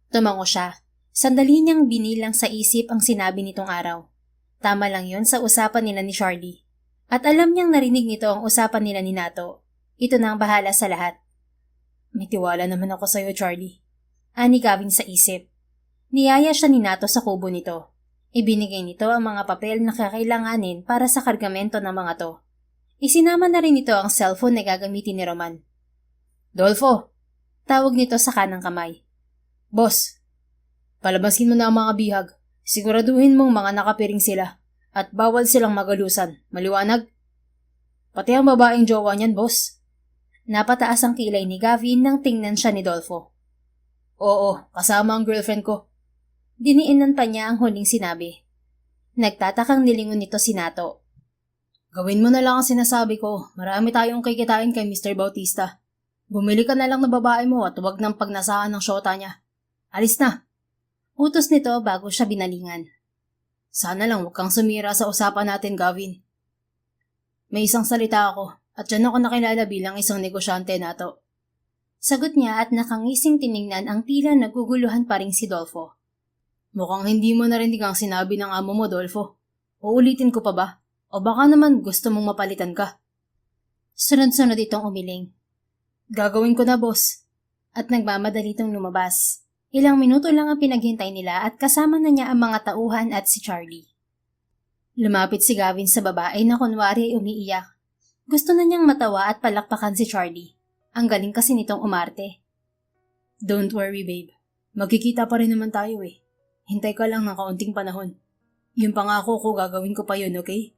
[SPEAKER 2] Tumango siya. Sandali niyang binilang sa isip ang sinabi nitong araw. Tama lang yon sa usapan nila ni Charlie. At alam niyang narinig nito ang usapan nila ni Nato. Ito na ang bahala sa lahat.
[SPEAKER 1] May tiwala naman ako sa iyo, Charlie.
[SPEAKER 2] Ani Gavin sa isip. Niyaya siya ni Nato sa kubo nito. Ibinigay nito ang mga papel na kakailanganin para sa kargamento ng mga to. Isinama na rin nito ang cellphone na gagamitin ni Roman.
[SPEAKER 1] Dolfo!
[SPEAKER 2] Tawag nito sa kanang kamay.
[SPEAKER 1] Boss, palabasin mo na ang mga bihag. Siguraduhin mong mga nakapiring sila at bawal silang magalusan. Maliwanag? Pati ang babaeng jowa niyan, boss.
[SPEAKER 2] Napataas ang kilay ni Gavin nang tingnan siya ni Dolfo.
[SPEAKER 1] Oo, kasama ang girlfriend ko.
[SPEAKER 2] Diniinan pa niya ang huling sinabi. Nagtatakang nilingon nito si Nato.
[SPEAKER 1] Gawin mo na lang ang sinasabi ko. Marami tayong kikitain kay Mr. Bautista. Bumili ka na lang ng babae mo at huwag ng pagnasahan ng syota niya. Alis na.
[SPEAKER 2] Utos nito bago siya binalingan.
[SPEAKER 1] Sana lang huwag kang sumira sa usapan natin, Gavin. May isang salita ako at dyan ako nakilala bilang isang negosyante, Nato.
[SPEAKER 2] Sagot niya at nakangising tiningnan ang tila naguguluhan pa rin si Dolfo.
[SPEAKER 1] Mukhang hindi mo narinig ang sinabi ng amo mo, Dolfo. Uulitin ko pa ba? O baka naman gusto mong mapalitan ka?
[SPEAKER 2] Sunod-sunod itong umiling.
[SPEAKER 1] Gagawin ko na, boss.
[SPEAKER 2] At nagmamadali itong lumabas. Ilang minuto lang ang pinaghintay nila at kasama na niya ang mga tauhan at si Charlie. Lumapit si Gavin sa babae na kunwari ay umiiyak. Gusto na niyang matawa at palakpakan si Charlie. Ang galing kasi nitong umarte.
[SPEAKER 1] Don't worry, babe. Magkikita pa rin naman tayo eh. Hintay ka lang ng kaunting panahon. Yung pangako ko, gagawin ko pa yun, okay?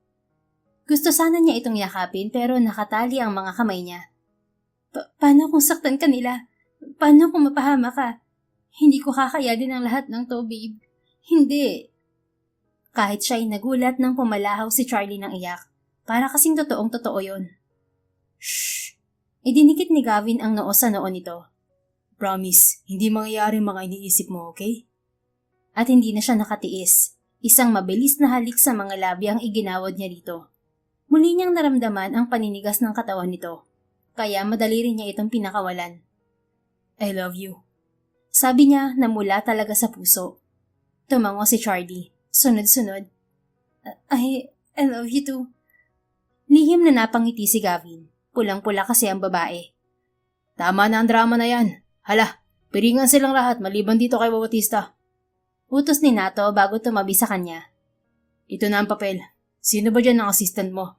[SPEAKER 2] Gusto sana niya itong yakapin pero nakatali ang mga kamay niya. Paano kung saktan ka nila? Paano kung mapahama ka? Hindi ko kakayanin ang lahat ng to, babe. Hindi. Kahit siya ay nagulat nang pumalahaw si Charlie ng iyak. Para kasing totoong totoo yun.
[SPEAKER 1] Shh!
[SPEAKER 2] Idinikit ni Gavin ang noo sa noo nito.
[SPEAKER 1] Promise, hindi mangyayari mga iniisip mo, okay?
[SPEAKER 2] At hindi na siya nakatiis. Isang mabilis na halik sa mga labi ang iginawad niya dito. Muli niyang naramdaman ang paninigas ng katawan nito. Kaya madali rin niya itong pinakawalan.
[SPEAKER 1] I love you.
[SPEAKER 2] Sabi niya na mula talaga sa puso. Tumango si Charlie. Sunod-sunod. I love you too. Lihim na napangiti si Gavin. Pulang-pula kasi ang babae.
[SPEAKER 1] Tama na ang drama na yan. Hala, piringan silang lahat maliban dito kay Bautista.
[SPEAKER 2] Utos ni Nato bago tumabi sa kanya.
[SPEAKER 1] Ito na ang papel. Sino ba dyan ang assistant mo?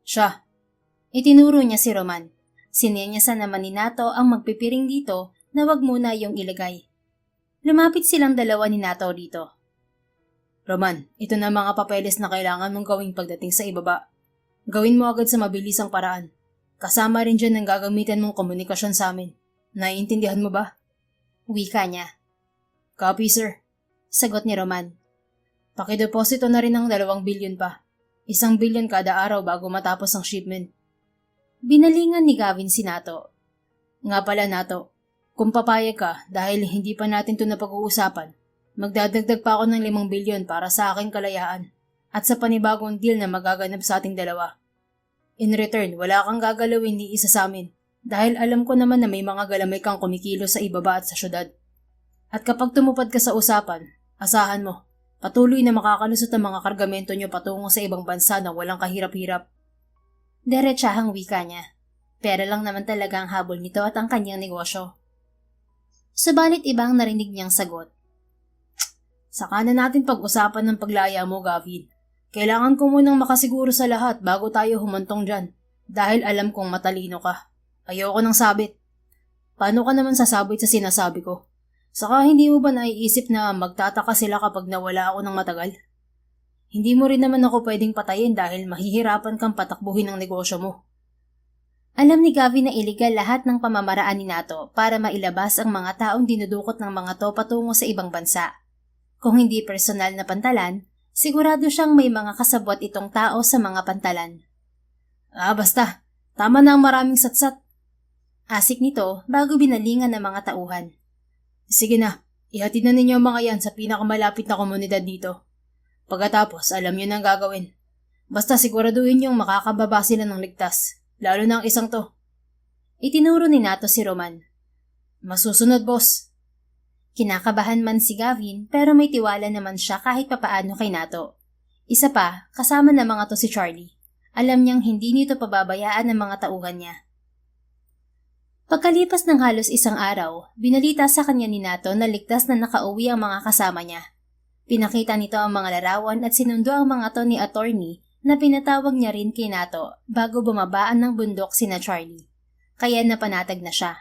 [SPEAKER 1] Siya.
[SPEAKER 2] Itinuro niya si Roman. Sinenyasan naman ni Nato ang magpipiring dito na wag muna yung ilagay. Lumapit silang dalawa ni Nato dito.
[SPEAKER 1] Roman, ito na mga papeles na kailangan mong gawing pagdating sa ibaba. Gawin mo agad sa mabilisang paraan. Kasama rin dyan ang gagamitin mong komunikasyon sa amin. Naiintindihan mo ba?
[SPEAKER 2] Wika niya.
[SPEAKER 1] Copy, sir.
[SPEAKER 2] Sagot ni Roman.
[SPEAKER 1] Pakideposito na rin ng 2 bilyon pa. 1 bilyon kada araw bago matapos ang shipment.
[SPEAKER 2] Binalingan ni Gavin si Nato.
[SPEAKER 1] Nga pala, Nato, kung papayag ka dahil hindi pa natin ito napag-uusapan, magdadagdag pa ako ng 5 bilyon para sa aking kalayaan at sa panibagong deal na magaganap sa ating dalawa. In return, wala kang gagalawin ni isa sa amin dahil alam ko naman na may mga galamay kang kumikilos sa ibaba at sa syudad. At kapag tumupad ka sa usapan, asahan mo, patuloy na makakalusot ang mga kargamento nyo patungo sa ibang bansa na walang kahirap-hirap.
[SPEAKER 2] Derechahang wika niya. Pera lang naman talaga ang habol nito at ang kanyang negosyo. Subalit ibang narinig niyang sagot.
[SPEAKER 1] Saka na natin pag-usapan ng paglaya mo, Gavin. Kailangan ko munang makasiguro sa lahat bago tayo humantong dyan. Dahil alam kong matalino ka. Ayoko ng sabit. Paano ka naman sasabit sa sinasabi ko? Saka hindi mo ba naiisip na magtataka sila kapag nawala ako ng matagal? Hindi mo rin naman ako pwedeng patayin dahil mahihirapan kang patakbuhin ang negosyo mo.
[SPEAKER 2] Alam ni Gavin na iligal lahat ng pamamaraan ni Nato para mailabas ang mga taong dinudukot ng mga to patungo sa ibang bansa. Kung hindi personal na pantalan, sigurado siyang may mga kasabwat itong tao sa mga pantalan.
[SPEAKER 1] Basta. Tama na ang maraming satsat.
[SPEAKER 2] Asik nito bago binalingan ng mga tauhan.
[SPEAKER 1] Sige na, ihatid na ninyo ang mga yan sa pinakamalapit na komunidad dito. Pagkatapos, alam nyo na ang gagawin. Basta siguraduhin yung makakababa sila ng ligtas, lalo na ang isang to.
[SPEAKER 2] Itinuro ni Nato si Roman.
[SPEAKER 1] Masusunod, boss.
[SPEAKER 2] Kinakabahan man si Gavin pero may tiwala naman siya kahit papaano kay Nato. Isa pa, kasama na mga to si Charlie. Alam niyang hindi nito pababayaan ang mga tauhan niya. Pagkalipas ng halos isang araw, binalita sa kanya ni Nato na ligtas na nakauwi ang mga kasama niya. Pinakita nito ang mga larawan at sinundo ang mga to ni attorney na pinatawag niya rin kay Nato bago bumabaan ng bundok sina Charlie. Kaya napanatag na siya.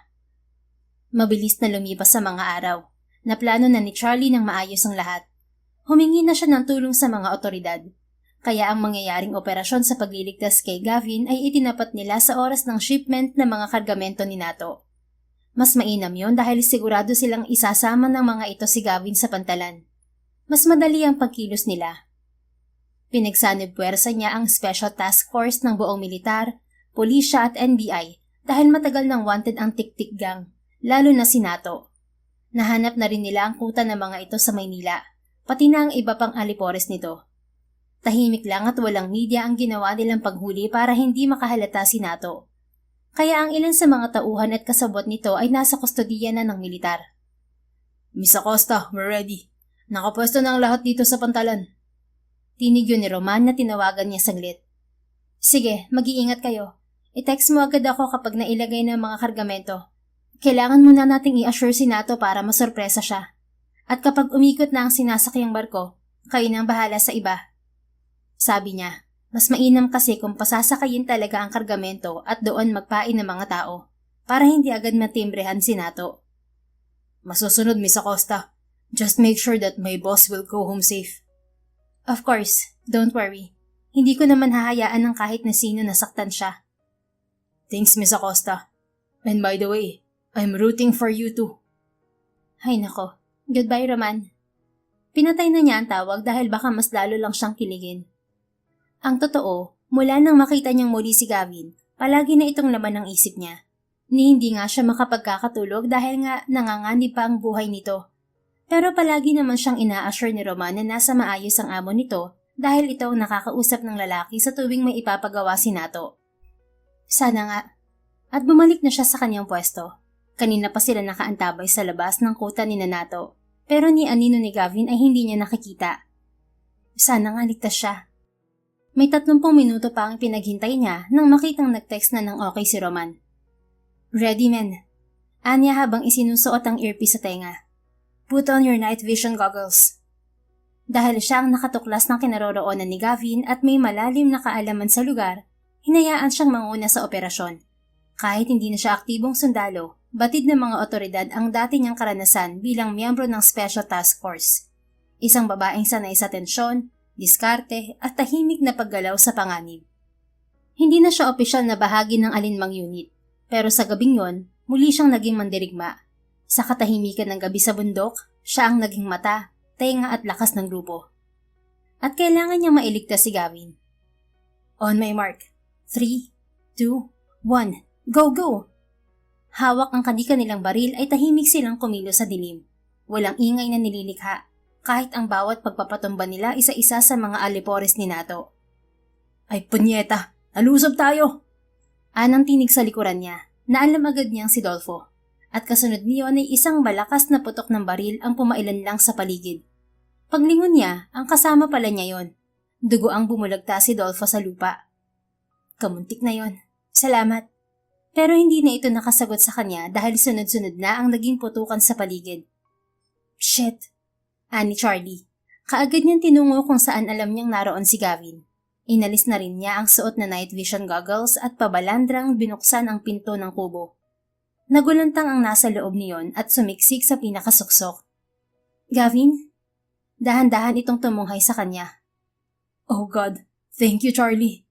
[SPEAKER 2] Mabilis na lumipas sa mga araw. Naplano na ni Charlie ng maayos ang lahat. Humingi na siya ng tulong sa mga otoridad. Kaya ang mangyayaring operasyon sa pagliligtas kay Gavin ay itinapat nila sa oras ng shipment ng mga kargamento ni Nato. Mas mainam yon dahil sigurado silang isasama ng mga ito si Gavin sa pantalan. Mas madali ang pagkilos nila. Pinagsanib puwersa niya ang Special Task Force ng buong militar, pulisya at NBI dahil matagal nang wanted ang Tik-Tik Gang, lalo na si Nato. Nahanap na rin nila ang kuta ng mga ito sa Maynila, pati na ang iba pang alipores nito. Tahimik lang at walang media ang ginawa nilang paghuli para hindi makahalata si Nato. Kaya ang ilan sa mga tauhan at kasabot nito ay nasa kustodiya na ng militar.
[SPEAKER 1] Miss Acosta, we're ready. Nakapwesto na ang lahat dito sa pantalan.
[SPEAKER 2] Tinig yun ni Roman na tinawagan niya saglit. Sige, mag-iingat kayo. I-text mo agad ako kapag nailagay na ang mga kargamento. Kailangan muna nating i-assure si Nato para masorpresa siya. At kapag umikot na ang sinasakyang barko, kayo nang bahala sa iba. Sabi niya, mas mainam kasi kung pasasakayin talaga ang kargamento at doon magpain ng mga tao, para hindi agad matimbrehan si Nato.
[SPEAKER 1] Masusunod, Miss Acosta. Just make sure that my boss will go home safe.
[SPEAKER 2] Of course, don't worry. Hindi ko naman hahayaan ng kahit na sino nasaktan siya.
[SPEAKER 1] Thanks, Miss Acosta. And by the way, I'm rooting for you too.
[SPEAKER 2] Ay nako, goodbye Roman. Pinatay na niya ang tawag dahil baka mas lalo lang siyang kiligin. Ang totoo, mula nang makita niyang muli si Gavin, palagi na itong laman ng isip niya. Ni hindi nga siya makapagkakatulog dahil nga nanganganib pa ang buhay nito. Pero palagi naman siyang ina-assure ni Roman na nasa maayos ang amo nito dahil ito ang nakakausap ng lalaki sa tuwing may ipapagawa si Nato. Sana nga. At bumalik na siya sa kanyang pwesto. Kanina pa sila nakaantabay sa labas ng kuta ni Nato, pero ni anino ni Gavin ay hindi niya nakikita. Sana nga ligtas siya. May 30 minuto pa ang pinaghintay niya nang makitang nag-text na ng okay si Roman. Ready men. Anya habang isinusuot ang earpiece sa tenga. Put on your night vision goggles. Dahil siya ang nakatuklas ng kinaroroonan ni Gavin at may malalim na kaalaman sa lugar, hinayaan siyang manguna sa operasyon. Kahit hindi na siya aktibong sundalo, batid ng mga otoridad ang dati niyang karanasan bilang miyembro ng Special Task Force. Isang babaeng sanay sa tensyon, diskarte at tahimik na paggalaw sa panganib. Hindi na siya opisyal na bahagi ng alinmang unit, pero sa gabing yon, muli siyang naging mandirigma. Sa katahimikan ng gabi sa bundok, siya ang naging mata, tenga at lakas ng grupo. At kailangan niyang mailigtas si Gavin. On my mark. 3, 2, 1, go, go! Hawak ang kanilang baril ay tahimik silang kumilos sa dilim. Walang ingay na nililikha, kahit ang bawat pagpapatumba nila isa-isa sa mga alipores ni Nato.
[SPEAKER 1] Ay punyeta, nalusob tayo!
[SPEAKER 2] Anang tinig sa likuran niya, naalam agad niyang si Dolfo. At kasunod niyon ay isang malakas na putok ng baril ang pumailan lang sa paligid. Paglingon niya, ang kasama pala niya yon. Dugo ang bumulagta si Dolfo sa lupa. Kamuntik na yon. Salamat. Pero hindi na ito nakasagot sa kanya dahil sunod-sunod na ang naging putukan sa paligid. Shit! Ani Charlie. Kaagad niyang tinungo kung saan alam niyang naroon si Gavin. Inalis na rin niya ang suot na night vision goggles at pabalandrang binuksan ang pinto ng kubo. Nagulantang ang nasa loob niyon at sumiksik sa pinakasuksok. Gavin? Dahan-dahan itong tumunghay sa kanya.
[SPEAKER 1] Oh God, thank you Charlie.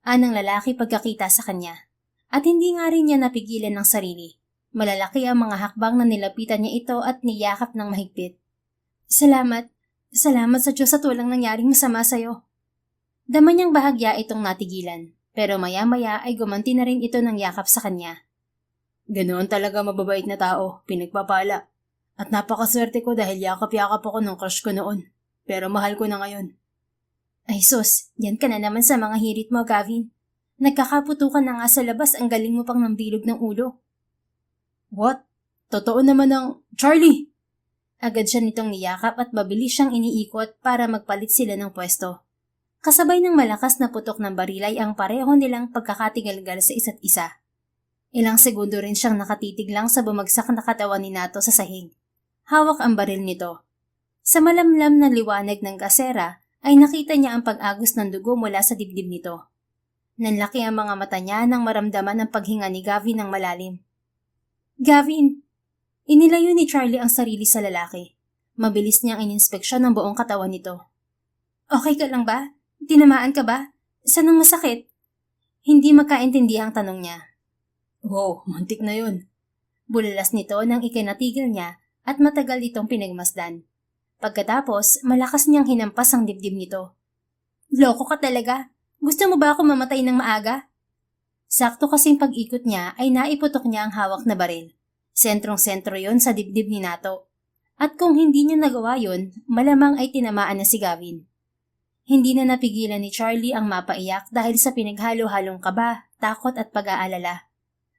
[SPEAKER 2] Anang lalaki pagkakita sa kanya. At hindi nga rin niya napigilan ng sarili. Malalaki ang mga hakbang na nilapitan niya ito at niyakap ng mahigpit. Salamat. Salamat sa Diyos at walang nangyaring masama sa'yo. Dama niyang bahagya itong natigilan, pero maya-maya ay gumanti na rin ito ng yakap sa kanya.
[SPEAKER 1] Ganoon talaga mababait na tao, pinagpapala. At napakaswerte ko dahil yakap-yakap ako ng crush ko noon. Pero mahal ko na ngayon.
[SPEAKER 2] Ay sus, yan ka na naman sa mga hirit mo, Gavin. Nagkakaputukan na nga sa labas, ang galing mo pang nambilog ng ulo.
[SPEAKER 1] What? Totoo naman ang... Charlie!
[SPEAKER 2] Agad siya nitong niyakap at mabilis siyang iniikot para magpalit sila ng pwesto. Kasabay ng malakas na putok ng barilay ang pareho nilang pagkakatigalgal sa isa't isa. Ilang segundo rin siyang nakatitig lang sa bumagsak na katawan ni Nato sa sahig. Hawak ang baril nito. Sa malamlam na liwanag ng gasera ay nakita niya ang pag-agos ng dugo mula sa dibdib nito. Nanlaki ang mga mata niya nang maramdaman ang paghinga ni Gavin ng malalim. Gavin! Inilayo ni Charlie ang sarili sa lalaki. Mabilis niyang ininspeksyon ang buong katawan nito. Okay ka lang ba? Tinamaan ka ba? Saan ang masakit? Hindi magkaintindi ang tanong niya.
[SPEAKER 1] Wow, mantik na yun.
[SPEAKER 2] Bulalas nito nang ikinatigil niya at matagal itong pinagmasdan. Pagkatapos, malakas niyang hinampas ang dibdib nito. Loko ka talaga. Gusto mo ba ako mamatay ng maaga? Sakto kasing pag-ikot niya ay naiputok niya ang hawak na baril. Sentrong-sentro yon sa dibdib ni Nato. At kung hindi niya nagawa yon, malamang ay tinamaan na si Gavin. Hindi na napigilan ni Charlie ang mapaiyak dahil sa pinaghalo-halong kaba, takot at pag-aalala.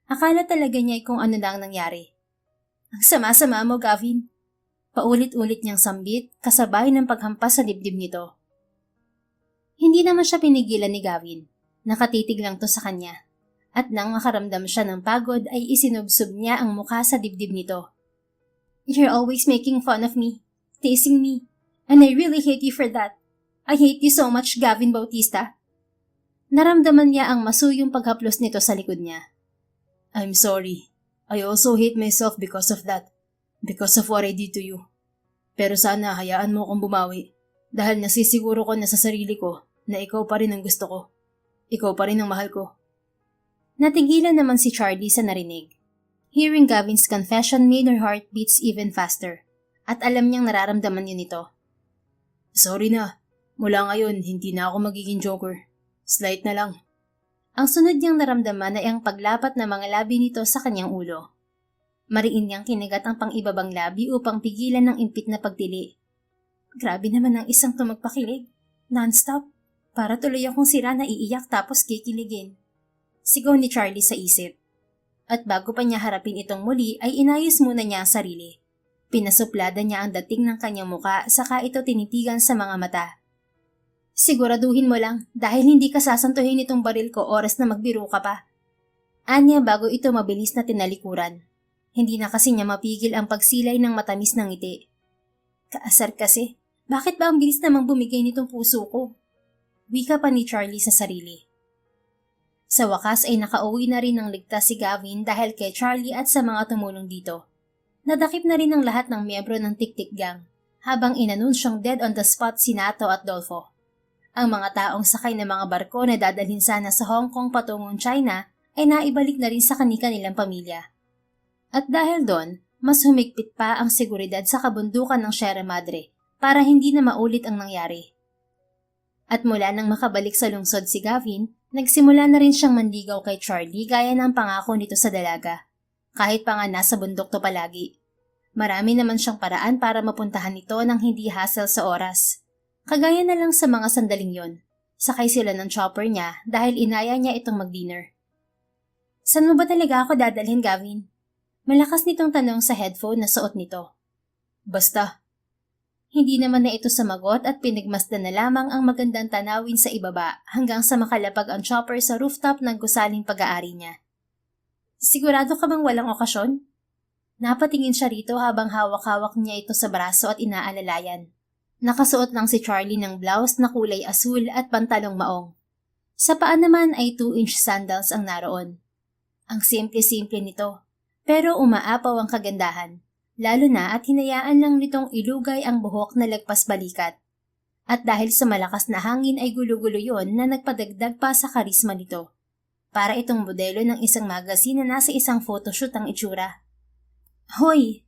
[SPEAKER 2] Akala talaga niya kung ano lang nangyari. Ang sama-sama mo, Gavin. Paulit-ulit niyang sambit kasabay ng paghampas sa dibdib nito. Hindi naman siya pinigilan ni Gavin. Nakatitig lang to sa kanya. At nang makaramdam siya ng pagod ay isinubsob niya ang mukha sa dibdib nito. You're always making fun of me, teasing me, and I really hate you for that. I hate you so much, Gavin Bautista. Naramdaman niya ang masuyong paghaplos nito sa likod niya.
[SPEAKER 1] I'm sorry. I also hate myself because of that. Because of what I did to you. Pero sana hayaan mo akong bumawi. Dahil nasisiguro ko na sa sarili ko na ikaw pa rin ang gusto ko. Ikaw pa rin ang mahal ko.
[SPEAKER 2] Natigilan naman si Charlie sa narinig. Hearing Gavin's confession made her heart beats even faster. At alam niyang nararamdaman yun ito.
[SPEAKER 1] Sorry na. Mula ngayon, hindi na ako magiging joker. Slight na lang.
[SPEAKER 2] Ang sunod niyang naramdaman ay ang paglapat ng mga labi nito sa kanyang ulo. Mariin niyang kinagat ang pang-ibabang labi upang pigilan ng impit na pagtili. Grabe naman ang isang tumagpakilig. Non-stop. Para tuloy akong sira na iiyak tapos kikiligin. Sigaw ni Charlie sa isip. At bago pa niya harapin itong muli ay inayos muna niya ang sarili. Pinasuplada niya ang dating ng kanyang muka saka ito tinitigan sa mga mata. Siguraduhin mo lang dahil hindi ka sasantuhin itong baril ko oras na magbiro ka pa. Anya bago ito mabilis na tinalikuran. Hindi na kasi niya mapigil ang pagsilay ng matamis ng ngiti. Kaasar kasi, bakit ba ang bilis namang bumigay nitong puso ko? Wika pa ni Charlie sa sarili. Sa wakas ay nakauwi na rin ng ligtas si Gavin dahil kay Charlie at sa mga tumulong dito. Nadakip na rin ang lahat ng miyembro ng Tik-Tik Gang habang inanunsyong dead on the spot si Nato at Dolfo. Ang mga taong sakay ng mga barko na dadalhin sana sa Hong Kong patungong China ay naibalik na rin sa kanilang pamilya. At dahil doon, mas humigpit pa ang seguridad sa kabundukan ng Sierra Madre para hindi na maulit ang nangyari. At mula nang makabalik sa lungsod si Gavin, nagsimula na rin siyang manligaw kay Charlie gaya ng pangako nito sa dalaga. Kahit pa nga nasa bundok to palagi. Marami naman siyang paraan para mapuntahan ito ng hindi hassle sa oras. Kagaya na lang sa mga sandaling yon. Sakay sila ng chopper niya dahil inaya niya itong mag-dinner. Saan mo ba talaga ako dadalhin, Gavin? Malakas nitong tanong sa headphone na suot nito.
[SPEAKER 1] Basta.
[SPEAKER 2] Hindi naman na ito samagot at pinagmasdan na lamang ang magandang tanawin sa ibaba hanggang sa makalapag ang chopper sa rooftop ng gusaling pag-aari niya. Sigurado ka bang walang okasyon? Napatingin siya rito habang hawak-hawak niya ito sa braso at inaalalayan. Nakasuot lang si Charlie ng blouse na kulay asul at pantalong maong. Sa paa naman ay 2-inch sandals ang naroon. Ang simple-simple nito, pero umaapaw ang kagandahan. Lalo na at hinayaan lang nitong ilugay ang buhok na lagpas balikat. At dahil sa malakas na hangin ay gulo-gulo yon na nagpadagdag pa sa karisma nito. Para itong modelo ng isang magazine na nasa isang photoshoot ang itsura. Hoy!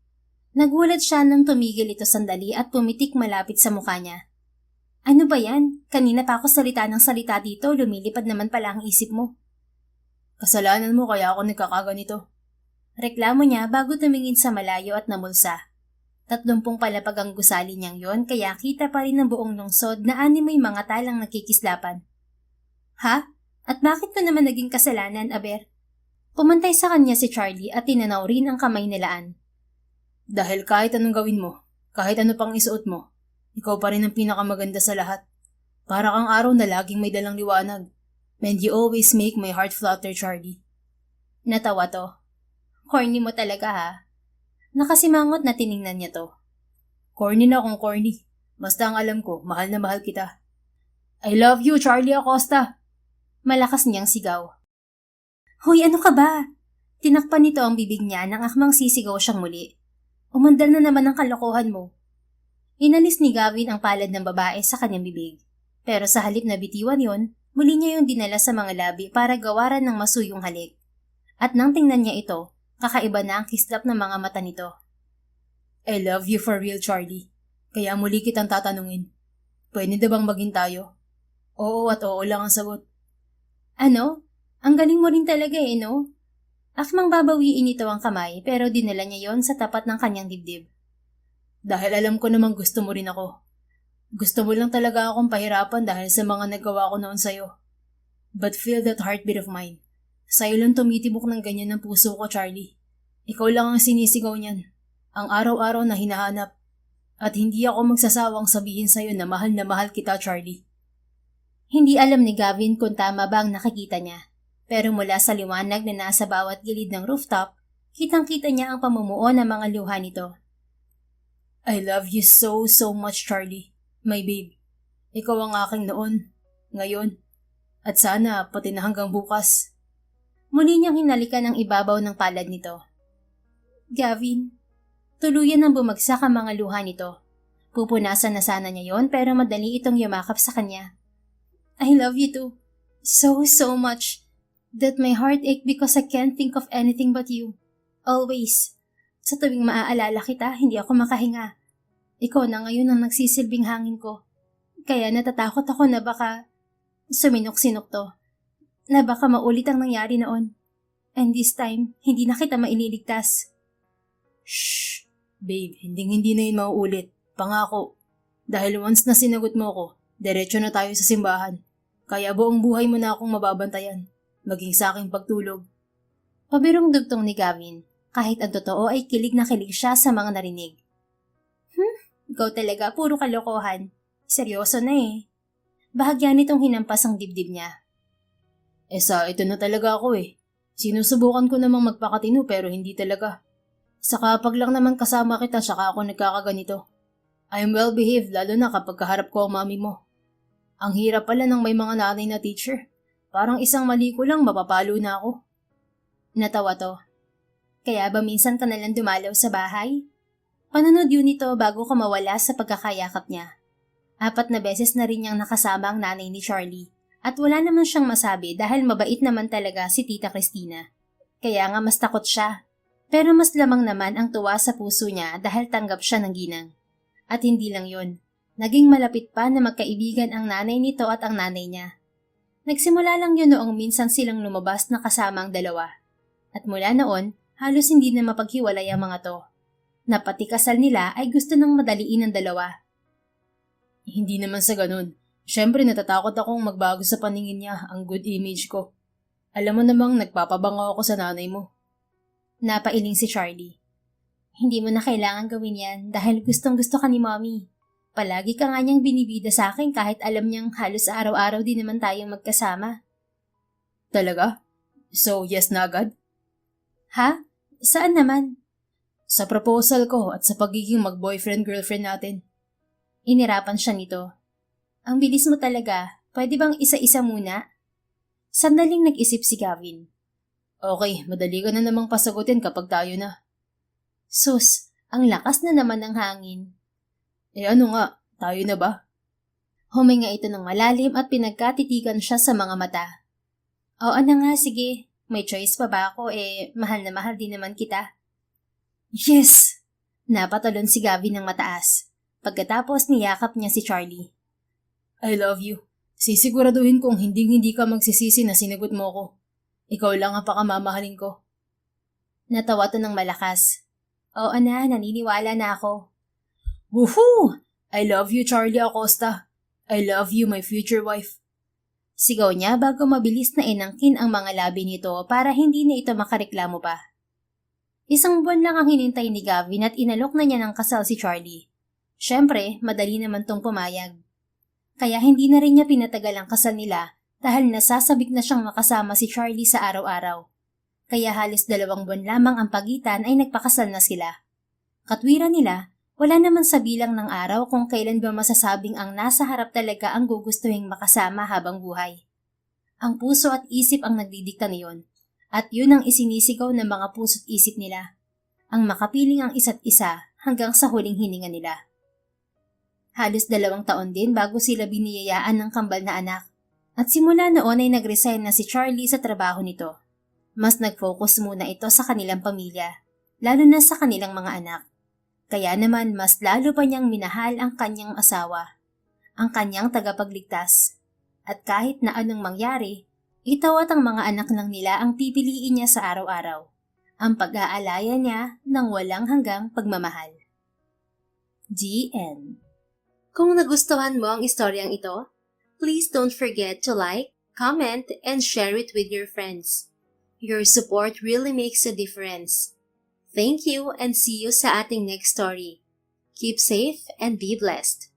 [SPEAKER 2] Nagulat siya nang tumigil ito sandali at pumitik malapit sa mukha niya. Ano ba yan? Kanina pa ako salita ng salita dito, lumilipad naman pala ang isip mo.
[SPEAKER 1] Kasalanan mo kaya ako nagkakaganito.
[SPEAKER 2] Reklamo niya bago tumingin sa malayo at namulsa. 30 palapag ang gusali niyang yon kaya kita pa rin ang buong lungsod na may mga talang nakikislapan. Ha? At bakit ko naman naging kasalanan, Aber? Pumantay sa kanya si Charlie at tinanaw rin ang kamay nilaan.
[SPEAKER 1] Dahil kahit anong gawin mo, kahit ano pang isuot mo, ikaw pa rin ang pinakamaganda sa lahat. Para kang araw na laging may dalang liwanag. And you always make my heart flutter, Charlie.
[SPEAKER 2] Natawa to. Corny mo talaga ha. Nakasimangot na tiningnan niya to.
[SPEAKER 1] Corny na kung corny. Basta ang alam ko, mahal na mahal kita. I love you, Charlie Acosta.
[SPEAKER 2] Malakas niyang sigaw. Hoy, ano ka ba? Tinakpan nito ang bibig niya nang akmang sisigaw siyang muli. Umandar na naman ang kalokohan mo. Inalis ni Gavin ang palad ng babae sa kanyang bibig. Pero sa halip na bitiwan yon, muli niya yung dinala sa mga labi para gawaran ng masuyong halik. At nang tingnan niya ito, kakaiba na ang kislap ng mga mata nito.
[SPEAKER 1] I love you for real, Charlie. Kaya muli kitang tatanungin. Pwede na bang maging tayo? Oo at oo lang ang sagot.
[SPEAKER 2] Ano? Ang galing mo rin talaga no? Akmang babawiin ito ang kamay pero dinala niya yon sa tapat ng kanyang dibdib.
[SPEAKER 1] Dahil alam ko namang gusto mo rin ako. Gusto mo lang talaga akong pahirapan dahil sa mga nagawa ko noon sa'yo. But feel that heartbeat of mine. Sa'yo lang tumitibok ng ganyan ng puso ko, Charlie. Ikaw lang ang sinisigaw niyan. Ang araw-araw na hinahanap. At hindi ako magsasawang sabihin sa'yo na mahal kita, Charlie.
[SPEAKER 2] Hindi alam ni Gavin kung tama ba ang nakikita niya. Pero mula sa liwanag na nasa bawat gilid ng rooftop, kitang-kita niya ang pamumuo ng mga luha nito.
[SPEAKER 1] I love you so much, Charlie. My babe. Ikaw ang aking noon, ngayon, at sana pati na hanggang bukas.
[SPEAKER 2] Muli niyang hinalikan ang ibabaw ng palad nito. Gavin, tuluyan ang bumagsak ang mga luha nito. Pupunasan na sana niya yon pero madali itong yumakap sa kanya. I love you too. So much. That my heart ache because I can't think of anything but you. Always. Sa tuwing maaalala kita, hindi ako makahinga. Ikaw na ngayon ang nagsisilbing hangin ko. Kaya natatakot ako na baka suminok-sinok to. Na baka maulit ang nangyari noon. And this time, hindi na kita maililigtas.
[SPEAKER 1] Shh! Babe, hindi na yun mauulit. Pangako. Dahil once na sinagot mo ko, diretso na tayo sa simbahan. Kaya buong buhay mo na akong mababantayan. Maging sa aking pagtulog.
[SPEAKER 2] Pabirong dugtong ni Gavin, kahit ang totoo ay kilig na kilig siya sa mga narinig. Ikaw talaga, puro kalokohan. Seryoso na eh. Bahagya nitong hinampas ang dibdib niya.
[SPEAKER 1] Ito na talaga ako eh. Sinusubukan ko namang magpakatino pero hindi talaga. Saka pag lang naman kasama kita saka ako nagkakaganito. I'm well behaved lalo na kapag kaharap ko ang mami mo. Ang hirap pala ng may mga nanay na teacher. Parang isang mali ko lang mapapalo na ako.
[SPEAKER 2] Natawa to. Kaya ba minsan ka nalang dumalaw sa bahay? Panunod yun ito bago ka mawala sa pagkakayakap niya. 4 na beses na rin niyang nakasama ang nanay ni Charlie at wala naman siyang masabi dahil mabait naman talaga si Tita Cristina. Kaya nga mas takot siya. Pero mas lamang naman ang tuwa sa puso niya dahil tanggap siya ng ginang. At hindi lang yun. Naging malapit pa na magkaibigan ang nanay nito at ang nanay niya. Nagsimula lang yun noong minsan silang lumabas na kasama ang dalawa. At mula noon, halos hindi na mapaghiwalay ang mga to. Na pati kasal nila ay gusto nang madaliin ng dalawa.
[SPEAKER 1] Hindi naman sa ganun. Siyempre natatakot akong magbago sa paningin niya ang good image ko. Alam mo namang nagpapabango ako sa nanay mo.
[SPEAKER 2] Napailing si Charlie. Hindi mo na kailangan gawin yan dahil gustong-gusto ka ni Mommy. Palagi ka nga niyang binibida sa akin kahit alam niyang halos araw-araw din naman tayong magkasama.
[SPEAKER 1] Talaga? So yes na agad?
[SPEAKER 2] Ha? Saan naman?
[SPEAKER 1] Sa proposal ko at sa pagiging mag-boyfriend-girlfriend natin.
[SPEAKER 2] Inirapan siya nito. Ang bilis mo talaga. Pwede bang isa-isa muna? Sandaling nag-isip si Gavin.
[SPEAKER 1] Okay, madali ka na namang pasagutin kapag tayo na.
[SPEAKER 2] Sus, ang lakas na naman ng hangin.
[SPEAKER 1] Ano nga, tayo na ba?
[SPEAKER 2] Huminga ito ng malalim at pinagkatitigan siya sa mga mata. Oo na nga, sige. May choice pa ba ako mahal na mahal din naman kita. Yes! Napatalon si Gavin ng mataas. Pagkatapos niyakap niya si Charlie.
[SPEAKER 1] I love you. Sisiguraduhin kong hindi ka magsisisi na sinagot mo ko. Ikaw lang ang pakamamahalin ko.
[SPEAKER 2] Natawa to ng malakas. Oo na, naniniwala na ako.
[SPEAKER 1] Woohoo! I love you, Charlie Acosta. I love you, my future wife.
[SPEAKER 2] Sigaw niya bago mabilis na inangkin ang mga labi nito para hindi na ito makareklamo pa. 1 buwan lang ang hinintay ni Gavin at inalok na niya ng kasal si Charlie. Siyempre, madali naman tong pumayag. Kaya hindi na rin niya pinatagal ang kasal nila dahil nasasabik na siyang makasama si Charlie sa araw-araw. Kaya halos 2 buwan lamang ang pagitan ay nagpakasal na sila. Katwiran nila, wala naman sa bilang ng araw kung kailan ba masasabing ang nasa harap talaga ang gugustuhing makasama habang buhay. Ang puso at isip ang nagdidikta niyon, at yun ang isinisigaw ng mga puso't isip nila. Ang makapiling ang isa't isa hanggang sa huling hininga nila. Halos 2 taon din bago sila biniyayaan ng kambal na anak, at simula noon ay nag-resign na si Charlie sa trabaho nito. Mas nag-focus muna ito sa kanilang pamilya, lalo na sa kanilang mga anak. Kaya naman mas lalo pa niyang minahal ang kanyang asawa, ang kanyang tagapagligtas. At kahit na anong mangyari, ito at ang mga anak lang nila ang pipiliin niya sa araw-araw. Ang pag-aalaya niya ng walang hanggang pagmamahal. GN. Kung nagustuhan mo ang istoryang ito, please don't forget to like, comment, and share it with your friends. Your support really makes a difference. Thank you and see you sa ating next story. Keep safe and be blessed.